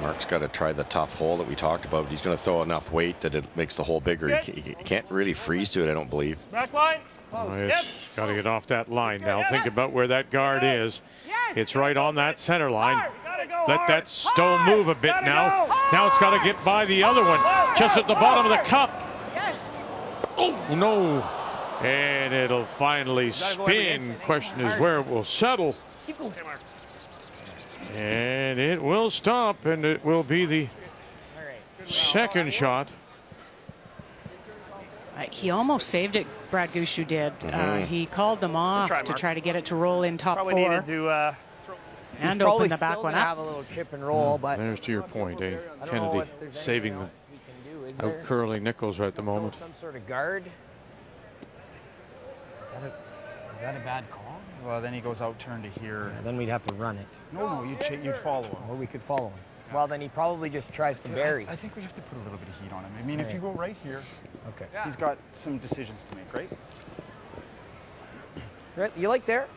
Mark's got to try the tough hole that we talked about. He's going to throw enough weight that it makes the hole bigger. He can't really freeze to it, I don't believe. Back line. Got to get off that line now. Think about where that guard is. It's right on that center line. Let that stone move a bit now. Now it's got to get by the other one. Just at the bottom of the cup. Oh, no. And it'll finally spin. Question is where it will settle. Keep going. And it will stop, and it will be the second shot. He almost saved it, Brad Gushue did. He called them off to try to get it to roll in top Probably four. needed to And open the back one have up. a little chip and roll, but There's to your point, eh? I don't know Kennedy if there's saving anything the else we can do. Is there out-curling Nichols right at the moment. some sort of guard? Is that a bad call? Well, then he goes out turn to here. Yeah, then we'd have to run it. No, you'd follow him. Or we could follow him. Well, then he probably just tries to bury. I think we have to put a little bit of heat on him. I mean, if you go right here, Okay. he's got some decisions to make, right? You like there?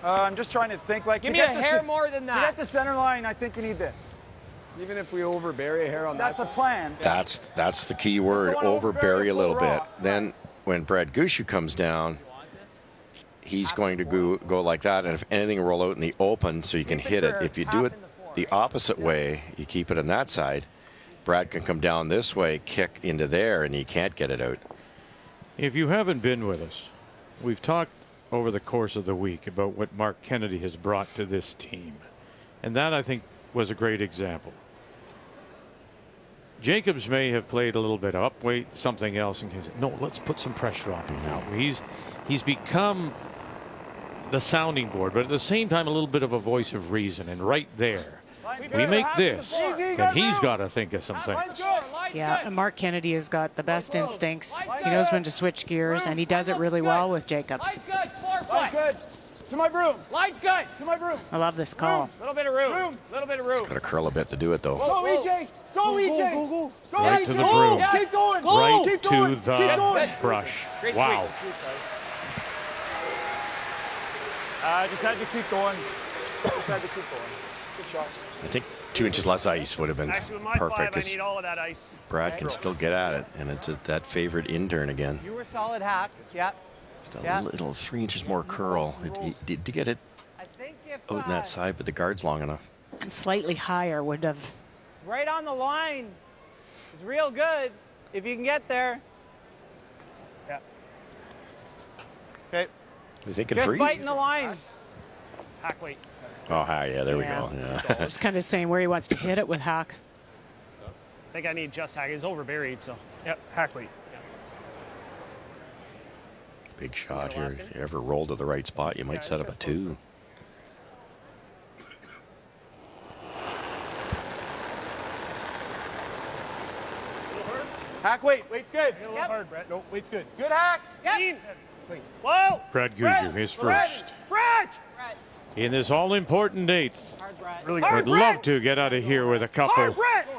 I'm just trying to think like. Give to me a get hair the, more than To that. get the center line, I think you need this. Even if we overbury a hair on that That's a plan. That's the key word, don't wanna overbury a little full bit. rock. Then when Brad Gushue comes down, he's going to go like that, and if anything, roll out in the open so you can hit it. If you do it the opposite way, you keep it on that side, Brad can come down this way, kick into there, and he can't get it out. If you haven't been with us, we've talked over the course of the week about what Mark Kennedy has brought to this team. And that, I think, was a great example. Jacobs may have played a little bit up, wait, something else in case. No, let's put some pressure on him now. He's become the sounding board, but at the same time, a little bit of a voice of reason. And right there, we make this, then he's got to think of some things. Yeah, and Mark Kennedy has got the best instincts. He knows when to switch gears, and he does it really well with Jacobs. Line's good. 4 Line's good. To my broom. Line's good. To my broom. I love this call. Little bit of room. Little bit of room. Got to curl a bit to do it, though. Go, EJ. Go, EJ. Go, Right EJ. to the broom. Keep going. Right Keep to going. the Keep going. brush. Great Wow. Just had to keep going. Just had to keep going. Good shot. I think 2 inches less ice would have been Actually, with my perfect. 5, I need all of that ice. Brad can still get at it, and it's that favorite in-turn again. You were solid hack. Yep. Just a little 3 inches more curl. It did to get it out in that side, but the guard's long enough. And slightly higher would have. Right on the line. It's real good if you can get there. Yeah. Okay. You think it Just freeze? biting the line. Hack weight. Oh, hi, yeah, there we go. Yeah. I was kind of saying where he wants to hit it with hack. I think I need just hack. It's over buried, so yep, hack weight. Big shot here. If you ever roll to the right spot, you might set up a 2. Hack weight. Weight's good. A little hard, Brett. No, weight's good. Good hack. Yep. Whoa. Brad Gushue, his first. Brett. In this all-important 8th. Really Would love to get out of here with a couple.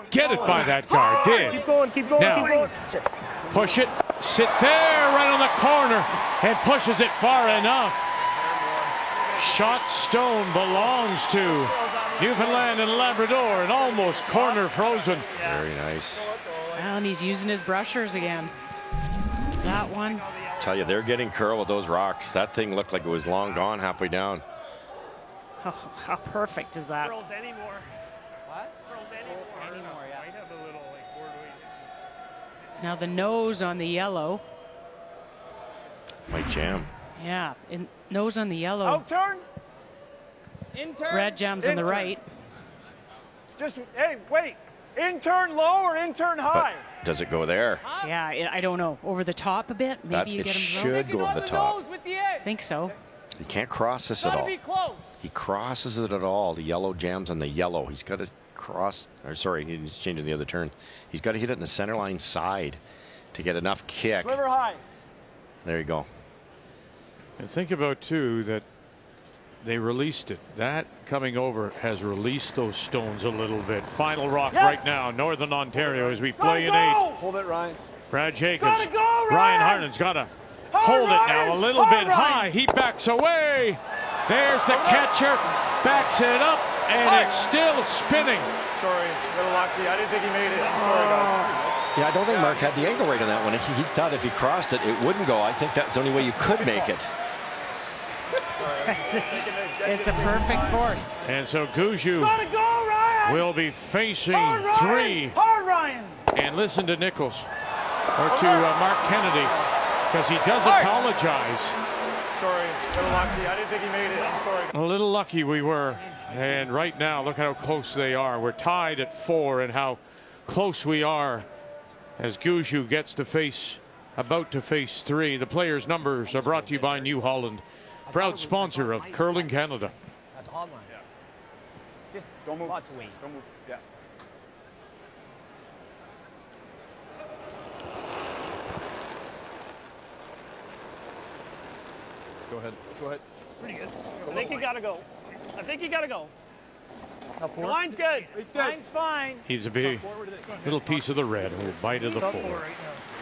Get it by that guard. Did. Keep going, keep going, Now, keep going. push it. Sit there right on the corner and pushes it far enough. Shot stone belongs to Newfoundland and Labrador and almost corner frozen. Very nice. Well, and he's using his brushers again. That one. Tell you, they're getting curl with those rocks. That thing looked like it was long gone halfway down. Oh, how perfect is that? Curls anymore. What? Curls anymore. Yeah. Might have a little like board weight. Now the nose on the yellow. Might jam. Yeah, nose on the yellow. Out turn. In turn. Red jams on the In turn. right. Just, hey, wait. In turn low or in turn high? But does it go there? Yeah, I don't know. Over the top a bit? Maybe you It get him should go over the top. I think so. He can't cross this at all. Be close. He crosses it at all. The yellow jams on the yellow. He's got to cross, or sorry, he's changing the other turn. He's got to hit it in the center line side to get enough kick. Sliver high. There you go. And think about, too, that they released it. That coming over has released those stones a little bit. Final rock right now, Northern Ontario, as we play in 8. Hold it, Ryan. Brad Jacobs. Gotta go, Ryan Harnon's got to hold it now a little bit high. He backs away. There's the catcher. Backs it up, and it's still spinning. Sorry, a little lucky. I didn't think he made it. I'm sorry, guys. Yeah, I don't think Mark had the angle right on that one. He thought if he crossed it, it wouldn't go. I think that's the only way you could make it. It's a perfect force. And so Gushue Gotta go, Ryan. will be facing Hard, Ryan. 3. Hard, Ryan. And listen to Nichols, or to Mark Kennedy, because he does apologize. Sorry, a little lucky. I didn't think he made it. I'm sorry. A little lucky we were. And right now, look how close they are. We're tied at 4, and how close we are as Gushue gets to face, about to face 3. The players' numbers are brought to you by New Holland, proud sponsor of Curling Canada. At the hot line. Yeah. Just Don't move. lots of weight. Don't move. Yeah. Go ahead. Go ahead. Pretty good. I think you gotta go. I think you gotta go. Up The forward. line's good. It's good. Line's fine. He's a big little piece of the red, a little bite of the 4.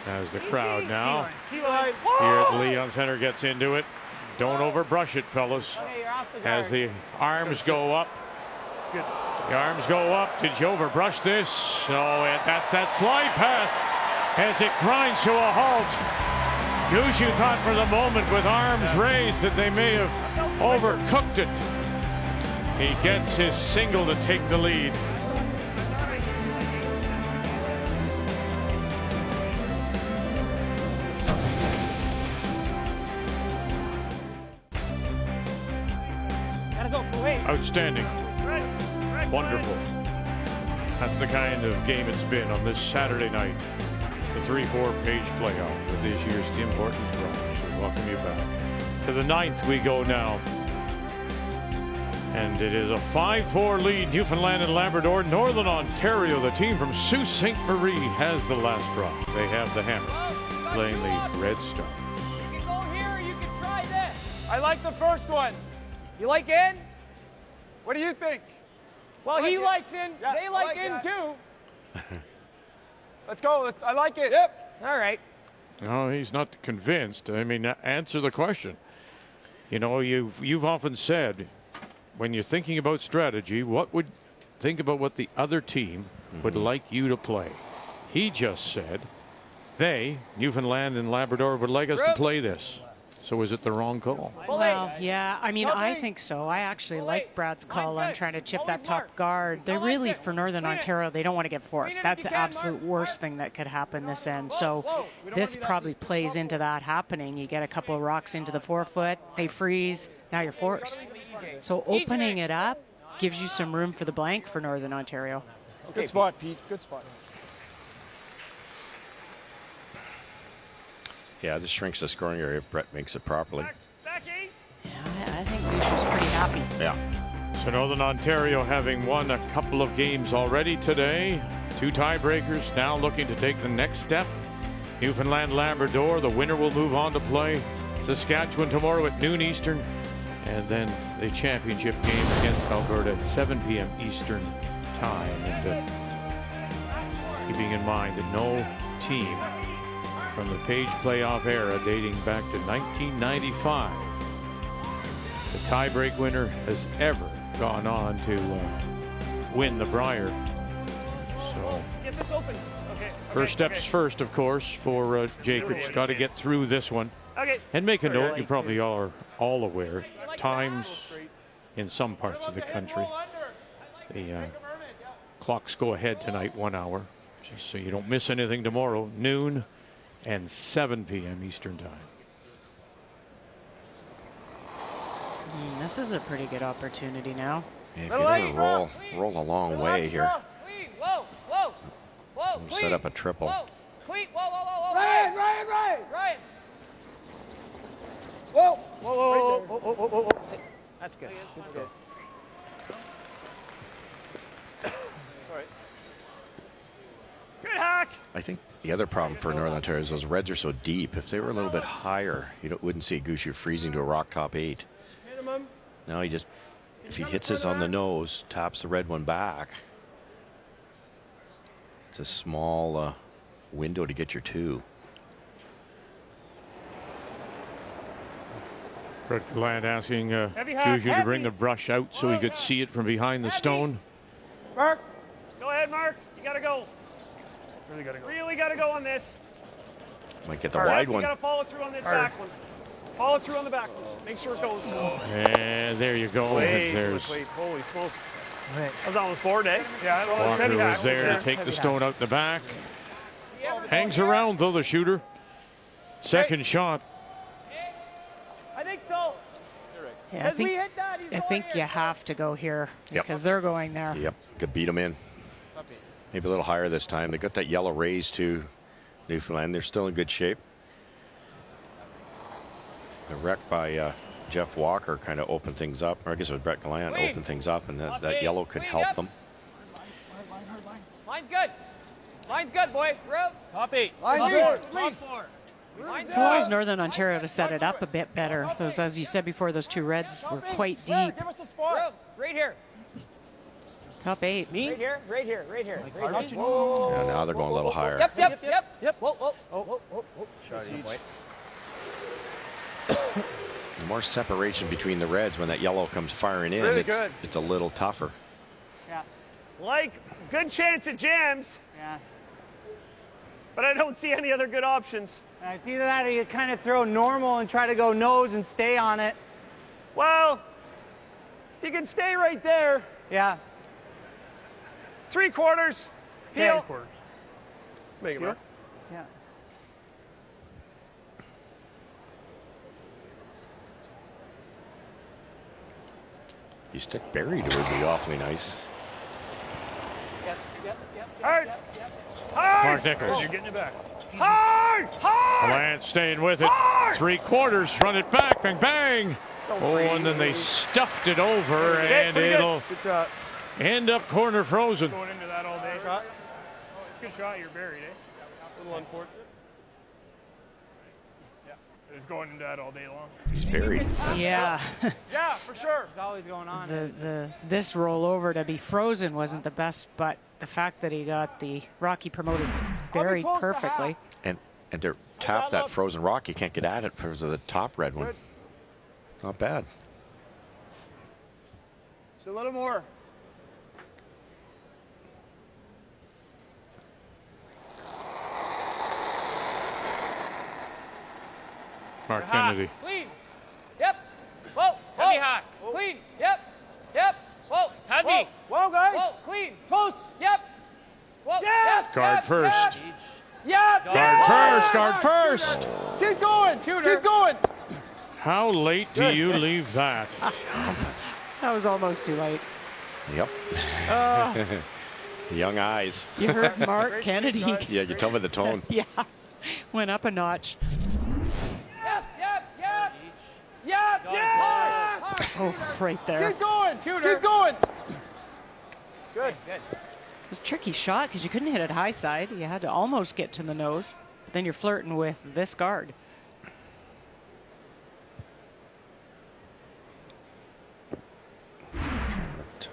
As the crowd now here at Leon Center gets into it. Don't overbrush it, fellas. Okay, you're off the guard. As the arms go up. The arms go up. Did you overbrush this? No, that's that slide path as it grinds to a halt. Gushue thought for the moment with arms raised that they may have overcooked it. He gets his single to take the lead. Gotta go for weight. Outstanding. Wonderful. That's the kind of game it's been on this Saturday night. The 3-4 page playoff with this year's Tim Hortons Brier. So welcome you back. To the 9th we go now. And it is a 5-4 lead, Newfoundland and Labrador. Northern Ontario, the team from Sault Ste. Marie, has the last drop. They have the hammer, playing the Red Stars. You can go here, or you can try this. I like the first one. You like in? What do you think? Well, he likes in. Yeah, They I like like in that. too. Let's go. I like it. Yep. All right. No, he's not convinced. I mean, answer the question. You know, you've often said, when you're thinking about strategy, what would think about what the other team would like you to play. He just said they, Newfoundland and Labrador, would like us to play this. So is it the wrong call? Well, yeah, I mean, I think so. I actually like Brad's call on trying to chip that top guard. They really, for Northern Ontario, they don't want to get forced. That's the absolute worst thing that could happen this end. So this probably plays into that happening. You get a couple of rocks into the forefoot, they freeze, now you're forced. So opening it up gives you some room for the blank for Northern Ontario. Good spot, Pete. Good spot. Yeah, this shrinks the scoring area if Brett makes it properly. I think Gushue's pretty happy. Yeah. So Northern Ontario having won a couple of games already today. 2 tiebreakers, now looking to take the next step. Newfoundland Labrador, the winner will move on to play Saskatchewan tomorrow at noon Eastern. And then the championship game against Alberta at 7 p.m. Eastern time. And keeping in mind that no team from the Page playoff era dating back to 1995, the tiebreak winner has ever gone on to win the Brier. So Get this open. Okay. First steps first, of course, for Jacobs. Got to get through this one. Okay. And make a note, you probably are all aware, times in some parts of the country, the clocks go ahead tonight 1 hour, just so you don't miss anything tomorrow. Noon and 7 p.m. Eastern time. This is a pretty good opportunity now. Yeah, if you're going to roll a long way here. Whoa, whoa, whoa. Set up a triple. Whoa, Cleat, whoa. Ryan. Whoa. That's good. Good. Good hack. I think the other problem for Northern Ontario is those reds are so deep. If they were a little bit higher, you wouldn't see Gushue freezing to a rock top 8. Minimum. Now he just, if he hits this on the nose, taps the red one back. It's a small window to get your 2. Fred Gallant asking Gushue to bring the brush out so he could see it from behind the stone. Mark. Go ahead, Mark. You got to go. Really got to go on this. Might get the wide one. You got to follow through on this back one. Follow through on the back one. Make sure it goes. And there you go. There's Wait, holy smokes. That was almost 4, eh? Yeah, Walker was there to take the stone out the back. Hangs around, though, the shooter. Second shot. I think so. Yeah, I think you have to go here because they're going there. Yep, could beat them in. Maybe a little higher this time. They got that yellow raise to Newfoundland. They're still in good shape. The wreck by Jeff Walker kind of opened things up. Or I guess it was Brett Gallant opened things up, and that yellow could help them. Line's good. Line's good, boy. Rope. Top 8. Top 4. So allows Northern Ontario to set it up a bit better. Those, as you said before, those 2 reds were quite deep. Give us the spot. Right here. Top 8. Me? Right here. Yeah, now they're going a little higher. Yep. Whoa. The more separation between the reds when that yellow comes firing in, it's a little tougher. Yeah. Like, good chance it jams. Yeah. But I don't see any other good options. It's either that or you kind of throw normal and try to go nose and stay on it. Well, if you can stay right there. Yeah. 3/4. Peel. Let's make it work. Yeah. You stick buried, it would be awfully nice. Hard. Mark Nichols. You're getting it back. Hard. Gallant staying with it. 3/4, run it back, bang, bang. Oh, and then they stuffed it over, and it'll end up corner frozen. Going into that all day. Good shot. You're buried, eh? A little unfortunate. It was going into that all day long. He's buried. Yeah. Yeah, for sure. It's always going on. This rollover to be frozen wasn't the best, but the fact that he got the Rocky promoted very perfectly. And to tap that frozen rock, you can't get at it for the top red one. Not bad. Just a little more. Mark Kennedy. Clean. Yep. Whoa. Heavy hot. Clean. Yep. Yep. Whoa. Heavy. Whoa, guys. Whoa. Clean. Close. Yep. Whoa. Yes. Yep. Guard Yep. first. Yep. Guard first. Keep going. Shooter. Keep going. How late do you leave that? That was almost too late. Yep. Young eyes. You heard Mark Kennedy. Yeah, you tell me the tone. Yeah, went up a notch. Yep. Yep. Yep. Yep. Yes. Oh, right there. Keep going. Shooter. Keep going. Good. Good. It was a tricky shot because you couldn't hit it high side. You had to almost get to the nose. But then you're flirting with this guard.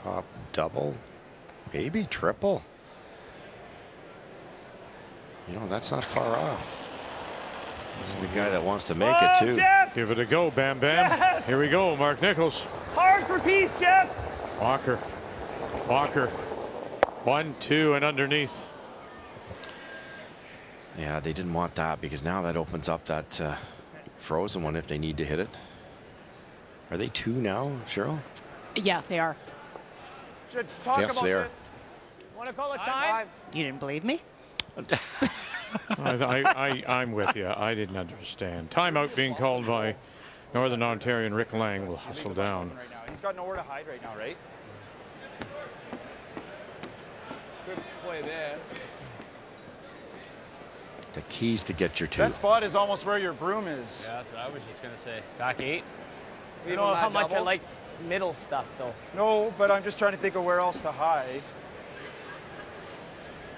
Top double, maybe triple. You know, that's not far off. This is the guy that wants to make it too. Jeff! Give it a go, Bam Bam. Jeff! Here we go, Mark Nichols. Hard for peace, Jeff. Walker. 1, 2, and underneath. Yeah, they didn't want that because now that opens up that frozen one if they need to hit it. Are they 2 now, Cheryl? Yeah, they are. Should talk Yes, about they are. this. Want to call it time? You didn't believe me? I'm with you. I didn't understand. Timeout being called by Northern Ontarian Rick Lang will hustle down. Right now. He's got nowhere to hide right now, right? Could play this. The keys to get your 2. That spot is almost where your broom is. Yeah, that's what I was just going to say. Back 8. You know how much I like middle stuff, though. No, but I'm just trying to think of where else to hide.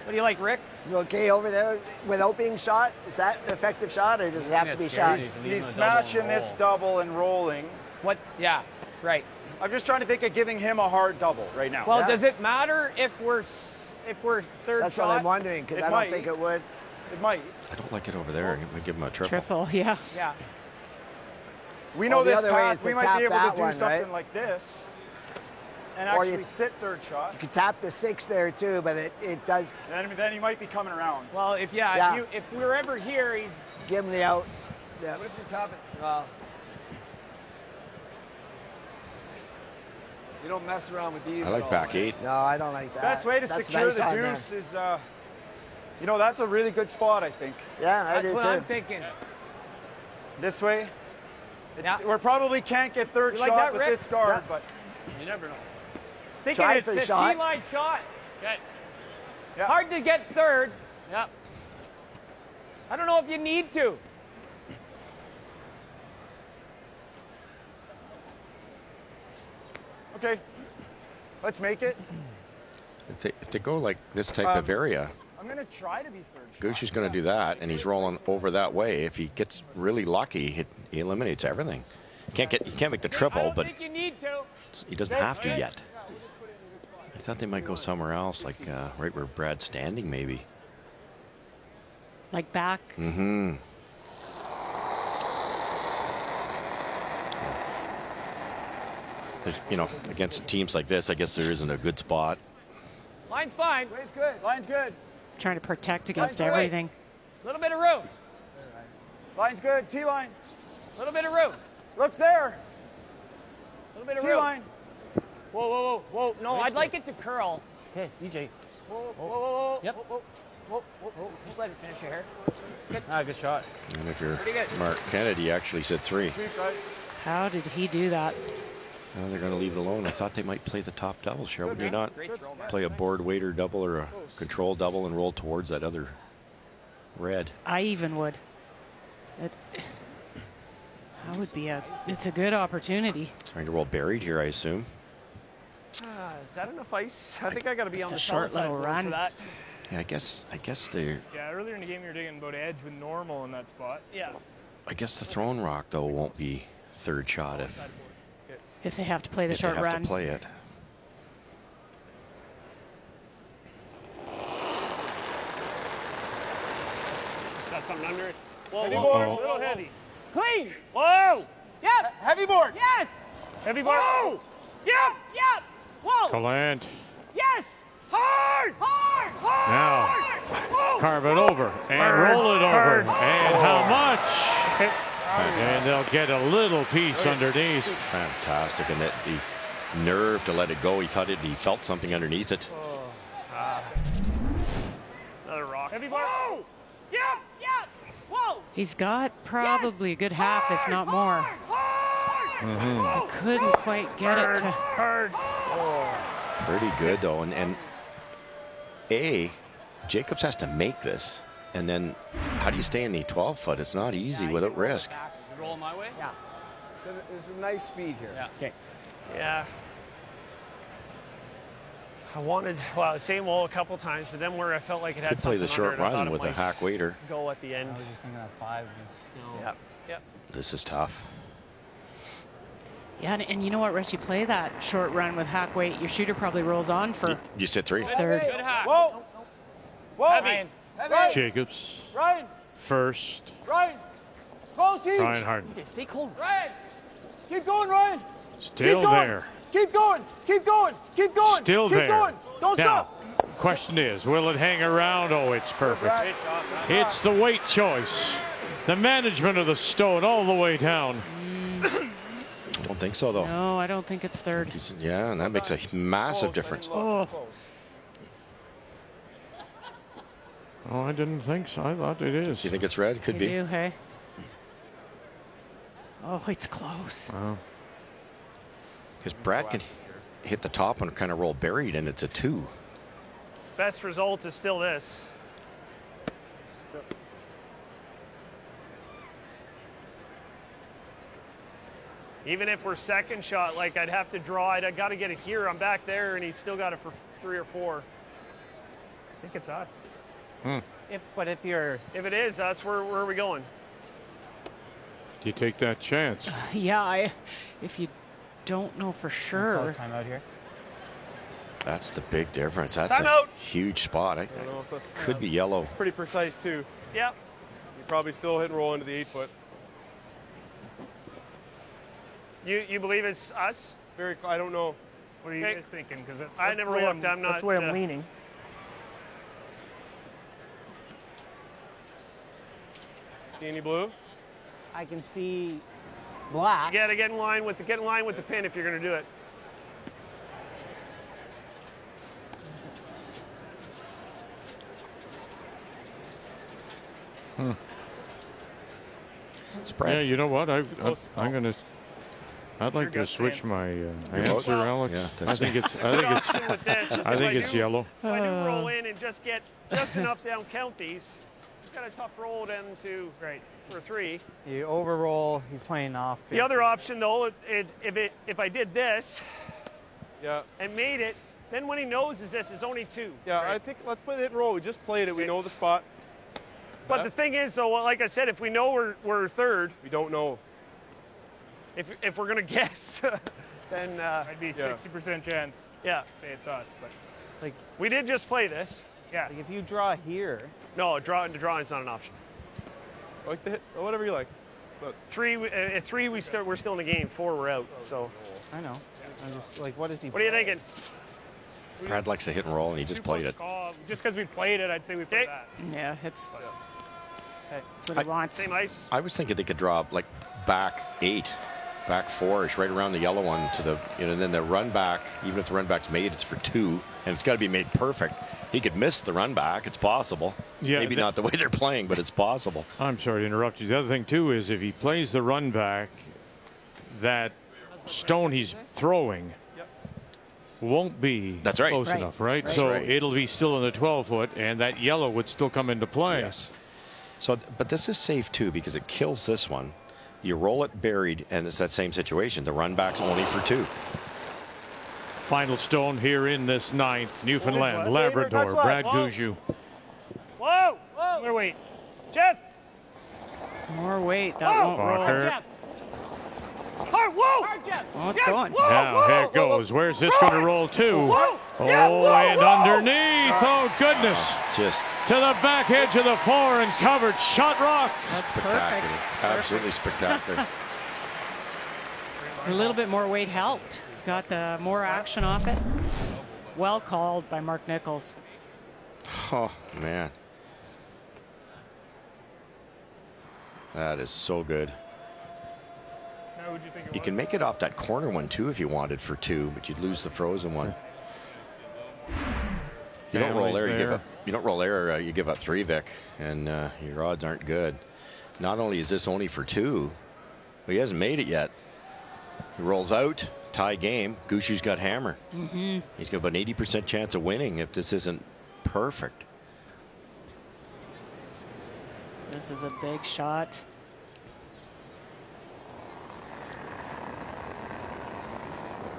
What do you like, Rick? Is it okay over there without being shot? Is that an effective shot, or does it have to be shot? He's smashing this double and rolling. What? Yeah, right. I'm just trying to think of giving him a hard double right now. Well, does it matter if we're third That's shot? what I'm wondering, because I don't think it would. It might. I don't like it over there. I might give him a triple. Triple, yeah. Yeah. We know the this other way path. is to We might tap be able that to do one, something right? like this and Or actually you- sit third shot. You could tap the 6 there too, but it does Then he might be coming around. Well, if we're ever here, he's give him the out. Yeah. What if you top it? Well, you don't mess around with these. I like at all, back right? 8. No, I don't like that. Best way to That's secure nice the on there. deuce is, that's a really good spot, I think. Yeah, I that's do what too. I'm thinking. This way. Yeah. We probably can't get third You shot like that, with Rick? this guard, Yeah. but You never know. Thinking Try it's for the a shot. T-line shot. Okay. Yeah. Hard to get third. Yep. I don't know if you need to. okay. Let's make it. If they go like this type of area, I'm going to try to be third shot. Gushue's going to do that, and he's rolling over that way. If he gets really lucky, he eliminates everything. You can't make the I triple, don't but think you need to. he doesn't have to yet. I thought they might go somewhere else, like right where Brad's standing, maybe. Like back. Mm-hmm. Against teams like this, I guess there isn't a good spot. Line's fine. Line's good. Line's good. Trying to protect against Line's away. everything. Little bit of room. Line's good. T-line. Little bit of room. Looks there. Little bit of room. T-line. Whoa, whoa, whoa, whoa. No, I'd like it to curl. Okay, DJ. Whoa, whoa, whoa, whoa. Yep. Whoa, whoa, whoa, whoa. Just let it finish your hair. Good shot. And if you're Pretty good. Mark Kennedy, actually said 3. Sweep, guys. How did he do that? Well, they're going to leave it alone. I thought they might play the top double, Cheryl. Would you not Great throw, Mark. play a board waiter double or a control double and roll towards that other red? I even would. That would be it's a good opportunity. Trying to roll buried here, I assume. Is that enough ice? I think I got to be It's on a the short solid side little for run. that. Yeah, I guess they're. Yeah, earlier in the game you were digging about edge with normal in that spot. Yeah. I guess the thrown rock though won't be third shot If they have to play the if short they have run. to play it. It's got something under it. Whoa, Heavy whoa, board. whoa, a little heavy. Clean. Whoa! Yep. Heavy board. Yes. Heavy bar. Whoa! Yep. Yep. Whoa. Gallant. Yes. Hard! Hard. Now, Whoa! carve it over and roll it over. And how much? And they'll get a little piece underneath. Fantastic. And that the nerve to let it go. He felt something underneath it. Another rock. Heavy bar. Whoa! Yep! Yep! Whoa! He's got probably a good half, if not more. He couldn't quite get it to. Hard. Pretty good, though. And Jacobs has to make this. And then how do you stay in the 12-foot? It's not easy without risk. Is it rolling my way? Yeah. It's a nice speed here. Yeah. Okay. Yeah. I wanted, well, same hole a couple times, but then where I felt like it had Could play something the short under it, I thought run it with a might hack waiter. go at the end. I was just thinking that 5 is still. Yep. Yep. This is tough. Yeah, and you know what, Russ? You play that short run with hack weight, your shooter probably rolls on for You sit 3. third. Good hack. Whoa! Whoa! Heavy. Heavy! Jacobs Ryan! first. Ryan! Close each! Ryan Harden. Just stay close. Ryan! Keep going, Ryan! Still Keep going. there. Keep going! Keep going! Keep going! Still Keep there. going! Don't Now, stop! question is, will it hang around? Oh, it's perfect. It's the weight choice. The management of the stone all the way down. I don't think so, though. No, I don't think it's third. Yeah, and that makes a massive difference. Oh. Oh, I didn't think so. I thought it is. You think it's red? Could You be. do, hey? Oh, it's close. Wow. Because Brad can hit the top and kind of roll buried, and it's a 2. Best result is still this. Even if we're second shot, like I'd have to draw, I'd got to get it here. I'm back there, and he's still got it for 3 or 4. I think it's us. But if you're. If it is us, where are we going? Do you take that chance? Yeah, if you don't know for sure. Timeout here. That's the big difference. That's Timeout. a huge spot. I don't know if that's Could be yellow. pretty precise too. Yep. You probably still hit and roll into the 8-foot. You believe it's us? I don't know. What are you Okay. guys thinking? Because I never looked. I'm not. That's the way I'm leaning. See any blue? I can see black. You got to get in line with the pin if you're going to do it. Yeah, you know what? I'm gonna. I'd like to switch my answer, Alex. Yeah, I think it's. Option with this is I think if it's do- yellow. If I do roll in and just get just enough down, count these. It's got a tough roll then to for 3. You overroll. He's playing off. The other option though, if I did this, Yeah. and made it, then when he knows this is only 2. Yeah, I think let's play the hit and roll. We just played it. We know the spot. But the thing is though, like I said, if we know we're third, we don't know. If we're gonna guess, then I'd be 60% chance. Yeah. Say it's us, but like we did just play this. Yeah. Like if you draw here. No, drawing's not an option. Like the hit, or whatever you like. But 3, at 3 we're still in the game. 4 we're out. So I know. I'm just like, what is he? what are you thinking? Brad likes to hit and roll, and he just played it. Just because we played it, I'd say we played that. Yeah, it's what he wants. Same ice. I was thinking they could draw like back 8, back 4-ish, right around the yellow one to the, and then the run back, even if the run back's made, it's for 2, and it's got to be made perfect. He could miss the run back. It's possible. Yeah, Maybe not the way they're playing, but it's possible. I'm sorry to interrupt you. The other thing too is if he plays the run back, that stone he's throwing won't be close enough, right? That's So right. it'll be still in the 12-foot, and that yellow would still come into play. Yes. So, but this is safe too because it kills this one. You roll it buried, and it's that same situation. The run back's only for 2. Final stone here in this 9th. Newfoundland, Touch Labrador, left. Brad Whoa. Gushue. Whoa! More weight. Jeff! More weight. That won't roll. Walker. Jeff! Hard, whoa! Hard, Jeff. Oh, it's Jeff, going. whoa, Now whoa, here it whoa, goes. Where's this going to roll to? Whoa. Oh, Yeah, whoa, and whoa. underneath. Oh, goodness. Just To the back edge of the floor and covered. Shot rock. That's spectacular. perfect. Absolutely spectacular. A little bit more weight helped. Got the more action off it. Well called by Mark Nichols. Oh, man. That is so good. You can make it off that corner one too if you wanted for 2, but you'd lose the frozen one. You don't roll there, you give up. You don't roll there, you give up 3, Vic, and your odds aren't good. Not only is this only for 2, but he hasn't made it yet. He rolls out, tie game. Gushue's got hammer. He's got about an 80% chance of winning if this isn't perfect. This is a big shot.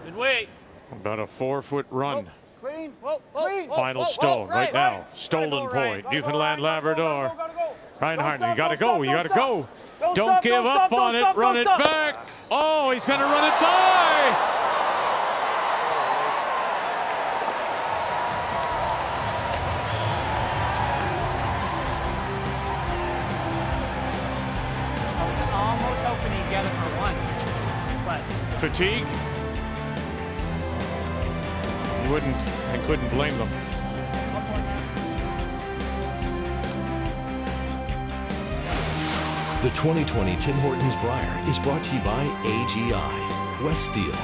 Good weight. About a 4-foot run. Clean. Clean. Final stone right now. Stolen point. Newfoundland Labrador. Reinhardt, you got to go. You got to go. Don't give up on it. Run it back. Oh, he's going to run it by. Almost hoping he'd get it for 1. But Fatigue. You wouldn't and couldn't blame them. The 2020 Tim Hortons Brier is brought to you by AGI, West Steel,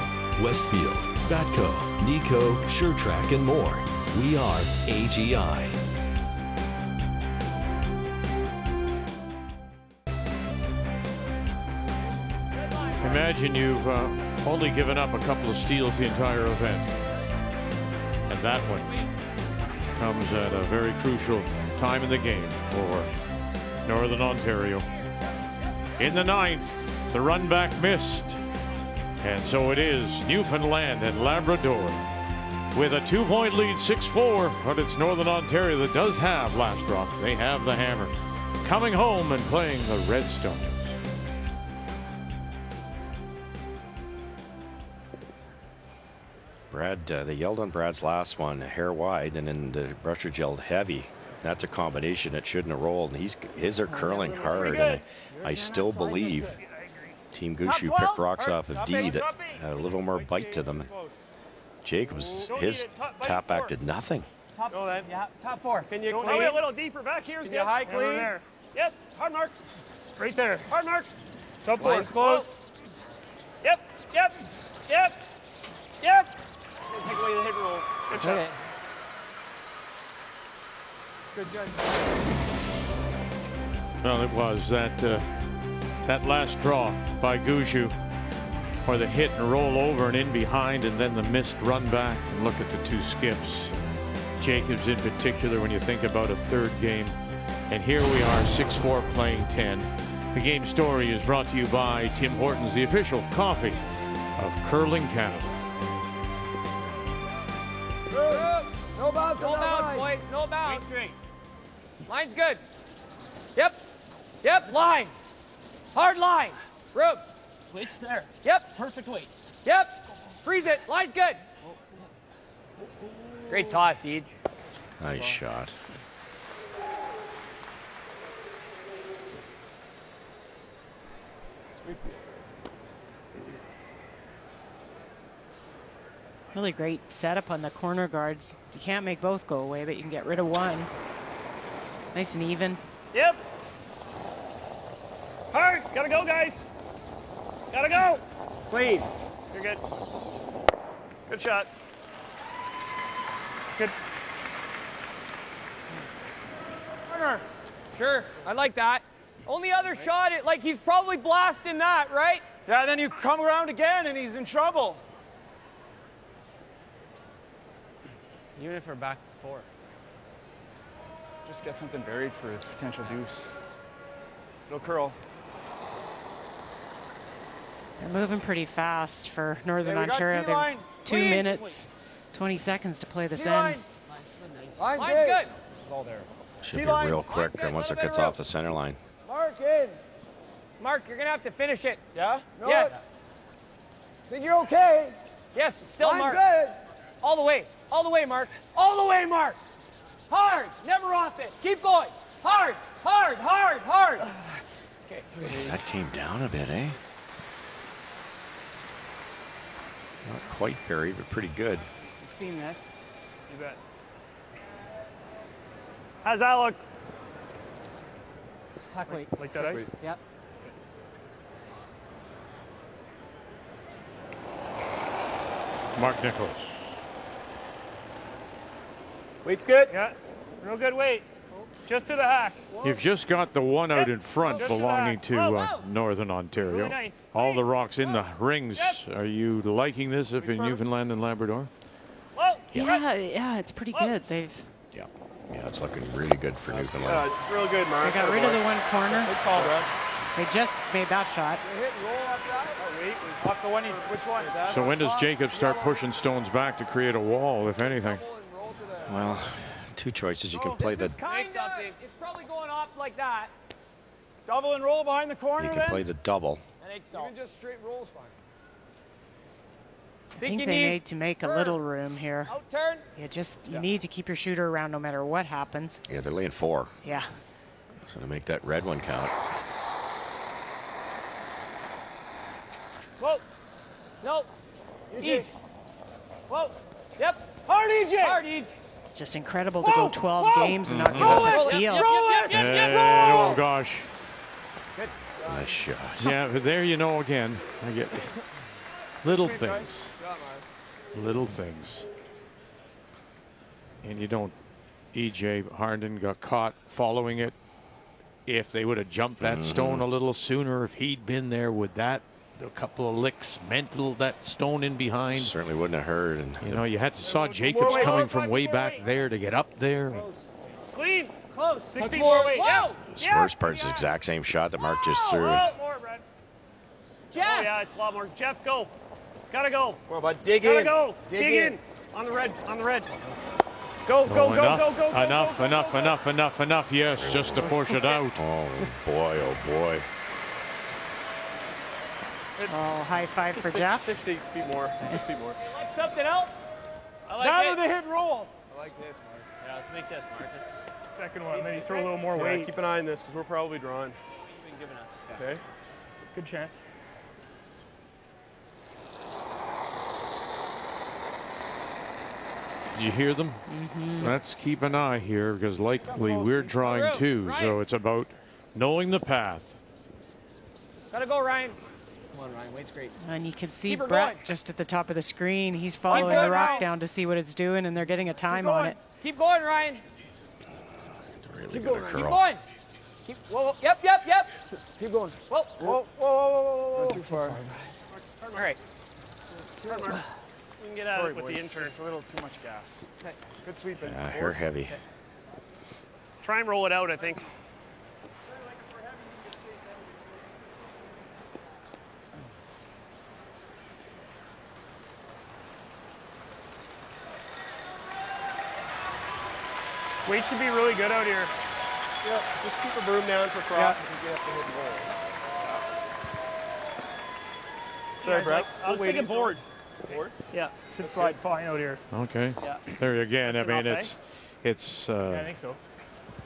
Westfield, Batco, Nico, SureTrack, and more. We are AGI. Imagine you've only given up a couple of steals the entire event. And that one comes at a very crucial time in the game for Northern Ontario. In the 9th, the run back missed. And so it is Newfoundland and Labrador with a 2-point lead, 6-4. But it's Northern Ontario that does have last rock. They have the hammer. Coming home and playing the Redstones. Brad, they yelled on Brad's last one, hair wide, and then the Brushers yelled heavy. That's a combination that shouldn't have rolled. And his are curling hard, and I still believe Team Gushue picked rocks off of D that had a little more bite to them. Jacobs, his tap back did nothing. top 4. Can you clean a little deeper back here? Is good. High clean. There. Yep. Hard mark. Right there. Hard mark. Top 4. Close. Yep. Yep. Yep. Yep. Take away the head roll. Good shot. Okay. Good job. Well, it was that last draw by Gushue, or the hit and roll over and in behind, and then the missed run back. And look at the 2 skips. Jacobs in particular, when you think about a 3rd game. And here we are, 6-4 playing 10. The game story is brought to you by Tim Hortons, the official coffee of Curling Canada. No bounce, No bounce, boys. No bounce. Line's good. Yep. Yep. Line. Hard line. Room. Weight's there. Yep. Perfect weight. Yep. Freeze it. Line's good. Great toss, Eej. Nice shot. Really great setup on the corner guards. You can't make both go away, but you can get rid of one. Nice and even. Yep. Hard. Gotta go, guys. Gotta go. Clean. You're good. Good shot. Good. Corner. Sure. I like that. Only other shot, like he's probably blasting that, right? Yeah, then you come around again and he's in trouble. Even if we're back 4. Just get something buried for a potential deuce. Little curl. They're moving pretty fast for Northern Okay, we got Ontario. They're T-line. 2 Please. minutes, 20 seconds to play this T-line. end. Line's Line's good. It's all there. Should be T-line. real quick once it gets off the center line. Mark in. Mark, you're gonna have to finish it. Yeah? No. Yes. Think you're okay. Yes, still Line's Mark. good. All the way. All the way, Mark. All the way, Mark. Hard. Never off it. Keep going. Hard. Hard. Hard. Hard. Okay. That came down a bit, eh? Not quite buried, but pretty good. You've seen this. You bet. How's that look? Puck weight. Like that ice? Yep. Mark Nichols. Weight's good. Yeah, real good weight. Just to the hack. You've just got the one out in front Just belonging to the to Northern Ontario. Really nice. All the rocks in the rings. Are you liking this if in Newfoundland and Labrador? Yeah, it's pretty good. They've Yeah, it's looking really good for Newfoundland. It's real good, Mark. they got rid of the one corner. Good call, Brad. They just made that shot. Hit and roll after that? Oh, wait. Off the one. Which one? So when does Jacob start pushing stones back to create a wall, if anything? Well, two choices. You can play the It's probably going up like that. Double and roll behind the corner, you can play the double. I think so. Even just straight rolls fine. I think they need to make a little room here. Out turn. You need to keep your shooter around no matter what happens. Yeah, they're laying 4. Yeah. So to make that red one count. Whoa. No. EJ. Whoa. Yep. Hard, EJ. Hard, EJ. It's just incredible to go 12 games and not give up a steal. Oh, gosh. Good. Nice shot. Yeah, but there you know again. I get little things. Little things. And you don't. EJ Harnden got caught following it. If they would have jumped that stone a little sooner, if he'd been there, would that a couple of licks mental that stone in behind? Certainly wouldn't have hurt. And you know, you had to saw Jacobs coming from way back there to get up there. Clean. Close. 6 That's feet more. more weight. Yeah. this worst part is the exact same shot that Mark just threw. More, Brad. Jeff. Oh, yeah, it's a lot more. Jeff, go. Gotta go. Well, but dig Gotta in. go. Dig in. On the red. On the red. Go, go, go, enough, go, go, go. enough, go, enough, go, go. enough, enough, enough. Yes, just to push it out. Oh boy, oh boy. Oh, high five for Jeff. 6 feet more. 6 feet more. Like something else? I like That it. or the hit and roll. I like this, Mark. Yeah, let's make this, Marcus. Second one. Then you throw a little more Yeah, weight. keep an eye on this because we're probably drawing. Okay. Good chance. You hear them? Let's keep an eye here because likely we're drawing too. So it's about knowing the path. Gotta go, Ryan. Come on, Ryan. Weight's great. And you can see Keep her Brett going. just at the top of the screen. He's following going, the rock Ryan. down to see what it's doing, and they're getting a time on it. Keep going, Ryan. Really gonna curl. Keep going. Keep. Whoa, whoa. Yep, yep, yep. Keep going. Whoa. Whoa, whoa, whoa, whoa, whoa. Not too far. All right. We can get out of it with the intern. It's a little too much gas. Okay. Good sweeping. Yeah, hair heavy. Try and roll it out, I think. Weight should be really good out here. Yeah, just keep a broom down for crop if you get up the hit and roll. Sorry, Brett. I was thinking board. Board? Yeah, should slide fine out here. Okay. Yeah. There again. That's I mean, enough, it's Yeah, I think so.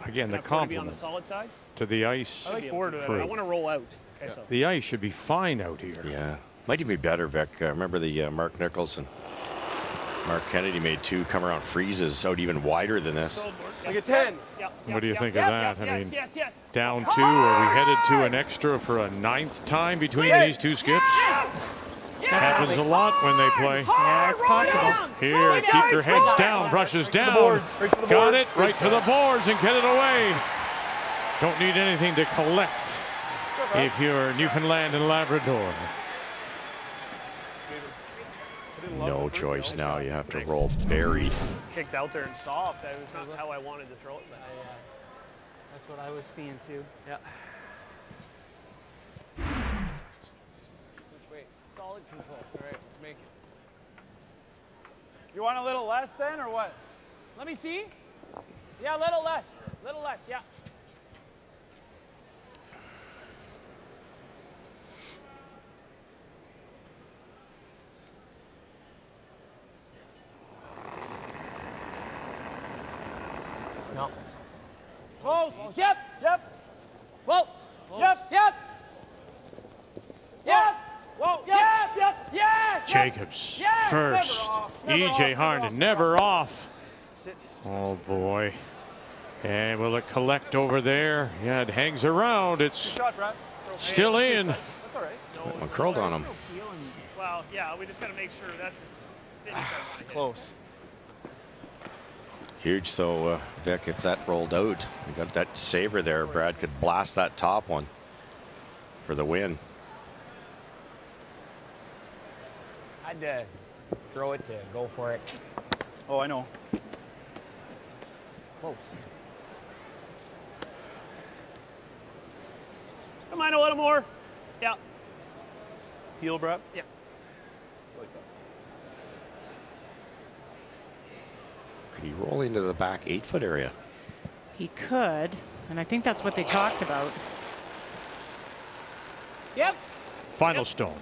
again the Enough board to be on the compliment solid side. to the ice. I like board. I want to roll out. Okay, so. The ice should be fine out here. Yeah, might even be better, Beck. Remember the Mark Nichols and Mark Kennedy made 2 come around freezes out even wider than this. Like a 10. What do you think of that? I mean, yes. down 2. Are we headed to an extra for a 9th time between these 2 skips? Happens a lot when they play. Yeah, it's possible. Here, keep your heads down, brushes down. Got it, right to the boards and get it away. Don't need anything to collect if you're Newfoundland and Labrador. No choice now. You have to roll buried. Kicked out there and soft. That was not how I wanted to throw it. But That's what I was seeing too. yeah. Which way? Solid control. All right, let's make it. You want a little less then, or what? Let me see. Yeah, a little less. Little less, yeah. No. Close. Yep. Yep. Whoa. Yep. Yep. Yep. Whoa. Yep. Yep. Yes. Jacobs Yes. first. EJ Harnden never off. Sit. Oh boy. And will it collect over there? Yeah, it hangs around. It's Good shot, Brad. still in. That's all right. One curled on him. Well, yeah, we just got to make sure that's Close. Huge, so Vic, if that rolled out, we got that saver there. Brad could blast that top one for the win. I'd throw it to go for it. Oh, I know. Close. Come on, a little more. Yeah. Heel, Brad? Yeah. Could he roll into the back 8-foot area? He could, and I think that's what they talked about. Yep. Final stone.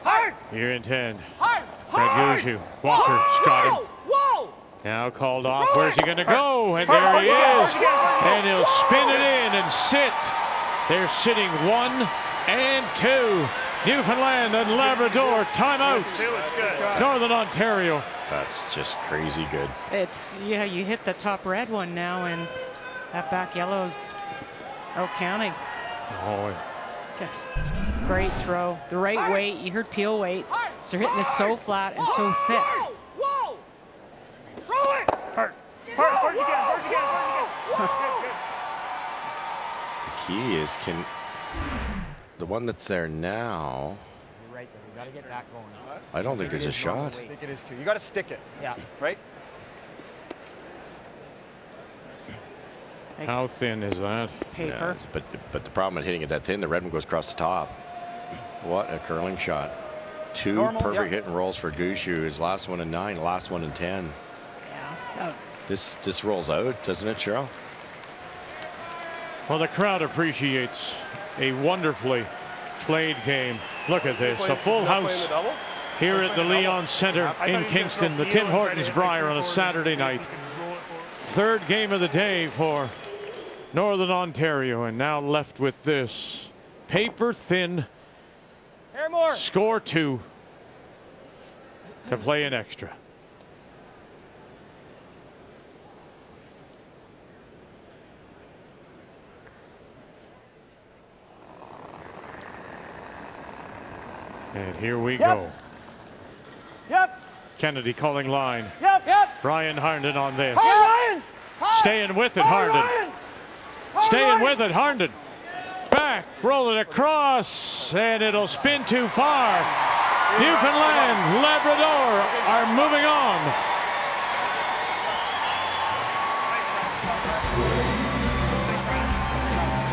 Hard. Here in 10. Hard. Gushue. Walker's got him. Whoa. Now called off. Where's he going to go? And there he is. And he'll spin it in and sit. They're sitting 1 and 2. Newfoundland and Labrador timeout. Northern Ontario. That's just crazy good. It's, yeah, you hit the top red one now, and that back yellow's out counting. Oh, just great throw. The right weight. You heard Peel weight. So they're hitting this so flat and so thick. Whoa. Throw it. Hard again. The key is the one that's there now. You're right there. You got to get that going. I don't think there's a shot. I think it is too. You got to stick it. Yeah. Right? how thin is that? Paper. Yeah, but the problem with hitting it that thin, the red one goes across the top. What a curling shot. Two perfect hit and rolls for Gushue. His last one in 9, last one in 10. Yeah. This rolls out, doesn't it, Cheryl? Well, the crowd appreciates a wonderfully played game. Look at this, a full house here at the Leon Center in Kingston. The Tim Hortons Brier on a Saturday night. Third game of the day for Northern Ontario, and now left with this paper thin score 2 to play an extra. And here we go. Yep. Kennedy calling line. Yep. Brian Harnden on this. Ryan. Staying with it, Harnden. Staying with it, Harnden. Back, roll it across, and it'll spin too far. Newfoundland, Labrador are moving on.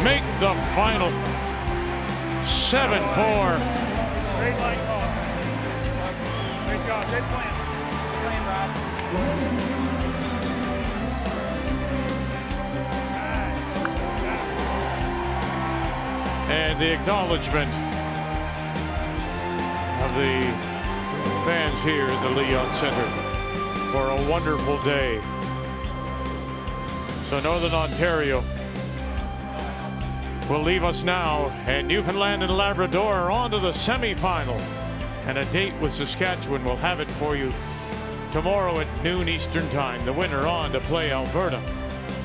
Make the final 7-4. Great line call. Great job. Great plan. Good plan, Rob. And the acknowledgement of the fans here at the Leon Center for a wonderful day. So Northern Ontario will leave us now, and Newfoundland and Labrador are on to the semifinal. And a date with Saskatchewan will have it for you tomorrow at noon Eastern Time. The winner on to play Alberta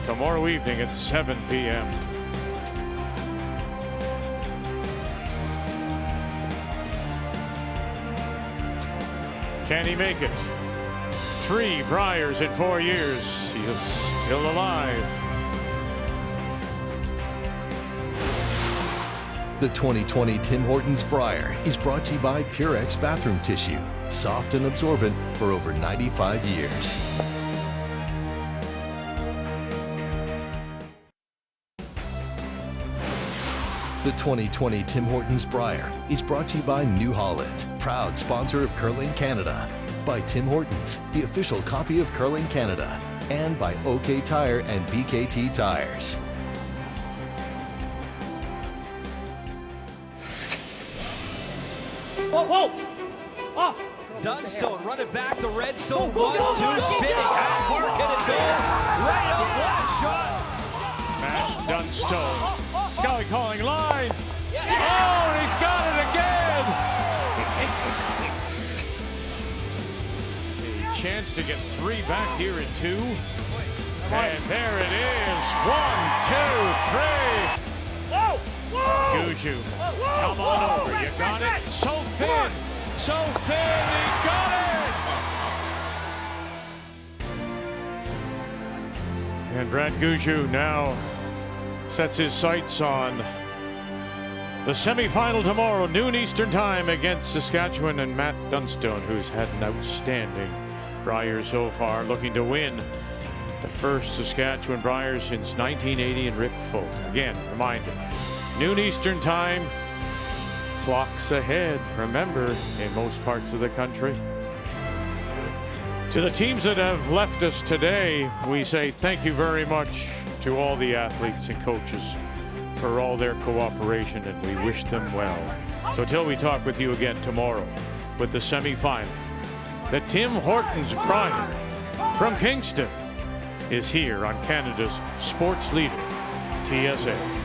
tomorrow evening at 7 p.m. Can he make it? 3 Briers in 4 years. He is still alive. The 2020 Tim Hortons Brier is brought to you by Purex Bathroom Tissue. Soft and absorbent for over 95 years. The 2020 Tim Hortons Brier is brought to you by New Holland, proud sponsor of Curling Canada. By Tim Hortons, the official coffee of Curling Canada. And by OK Tire and BKT Tires. Whoa! Off! Dunstone running back, the Redstone 1-2 spinning. How far can it go? Right out, last shot. Matt Dunstone. Scully calling line. Oh, and he's got it again. A chance to get 3 back here in 2. And there it is. 1, 2, 3. Gushue, come on over. You got it. So thin. so thin. He got it! And Brad Gushue now sets his sights on the semifinal tomorrow, noon Eastern time, against Saskatchewan and Matt Dunstone, who's had an outstanding Brier so far, looking to win the first Saskatchewan Brier since 1980 and Rick Folk. Again, reminder, noon Eastern time, clocks ahead, remember, in most parts of the country. To the teams that have left us today, we say thank you very much to all the athletes and coaches for all their cooperation, and we wish them well. So till we talk with you again tomorrow with the semifinal, the Tim Hortons Brier from Kingston is here on Canada's sports leader, TSN.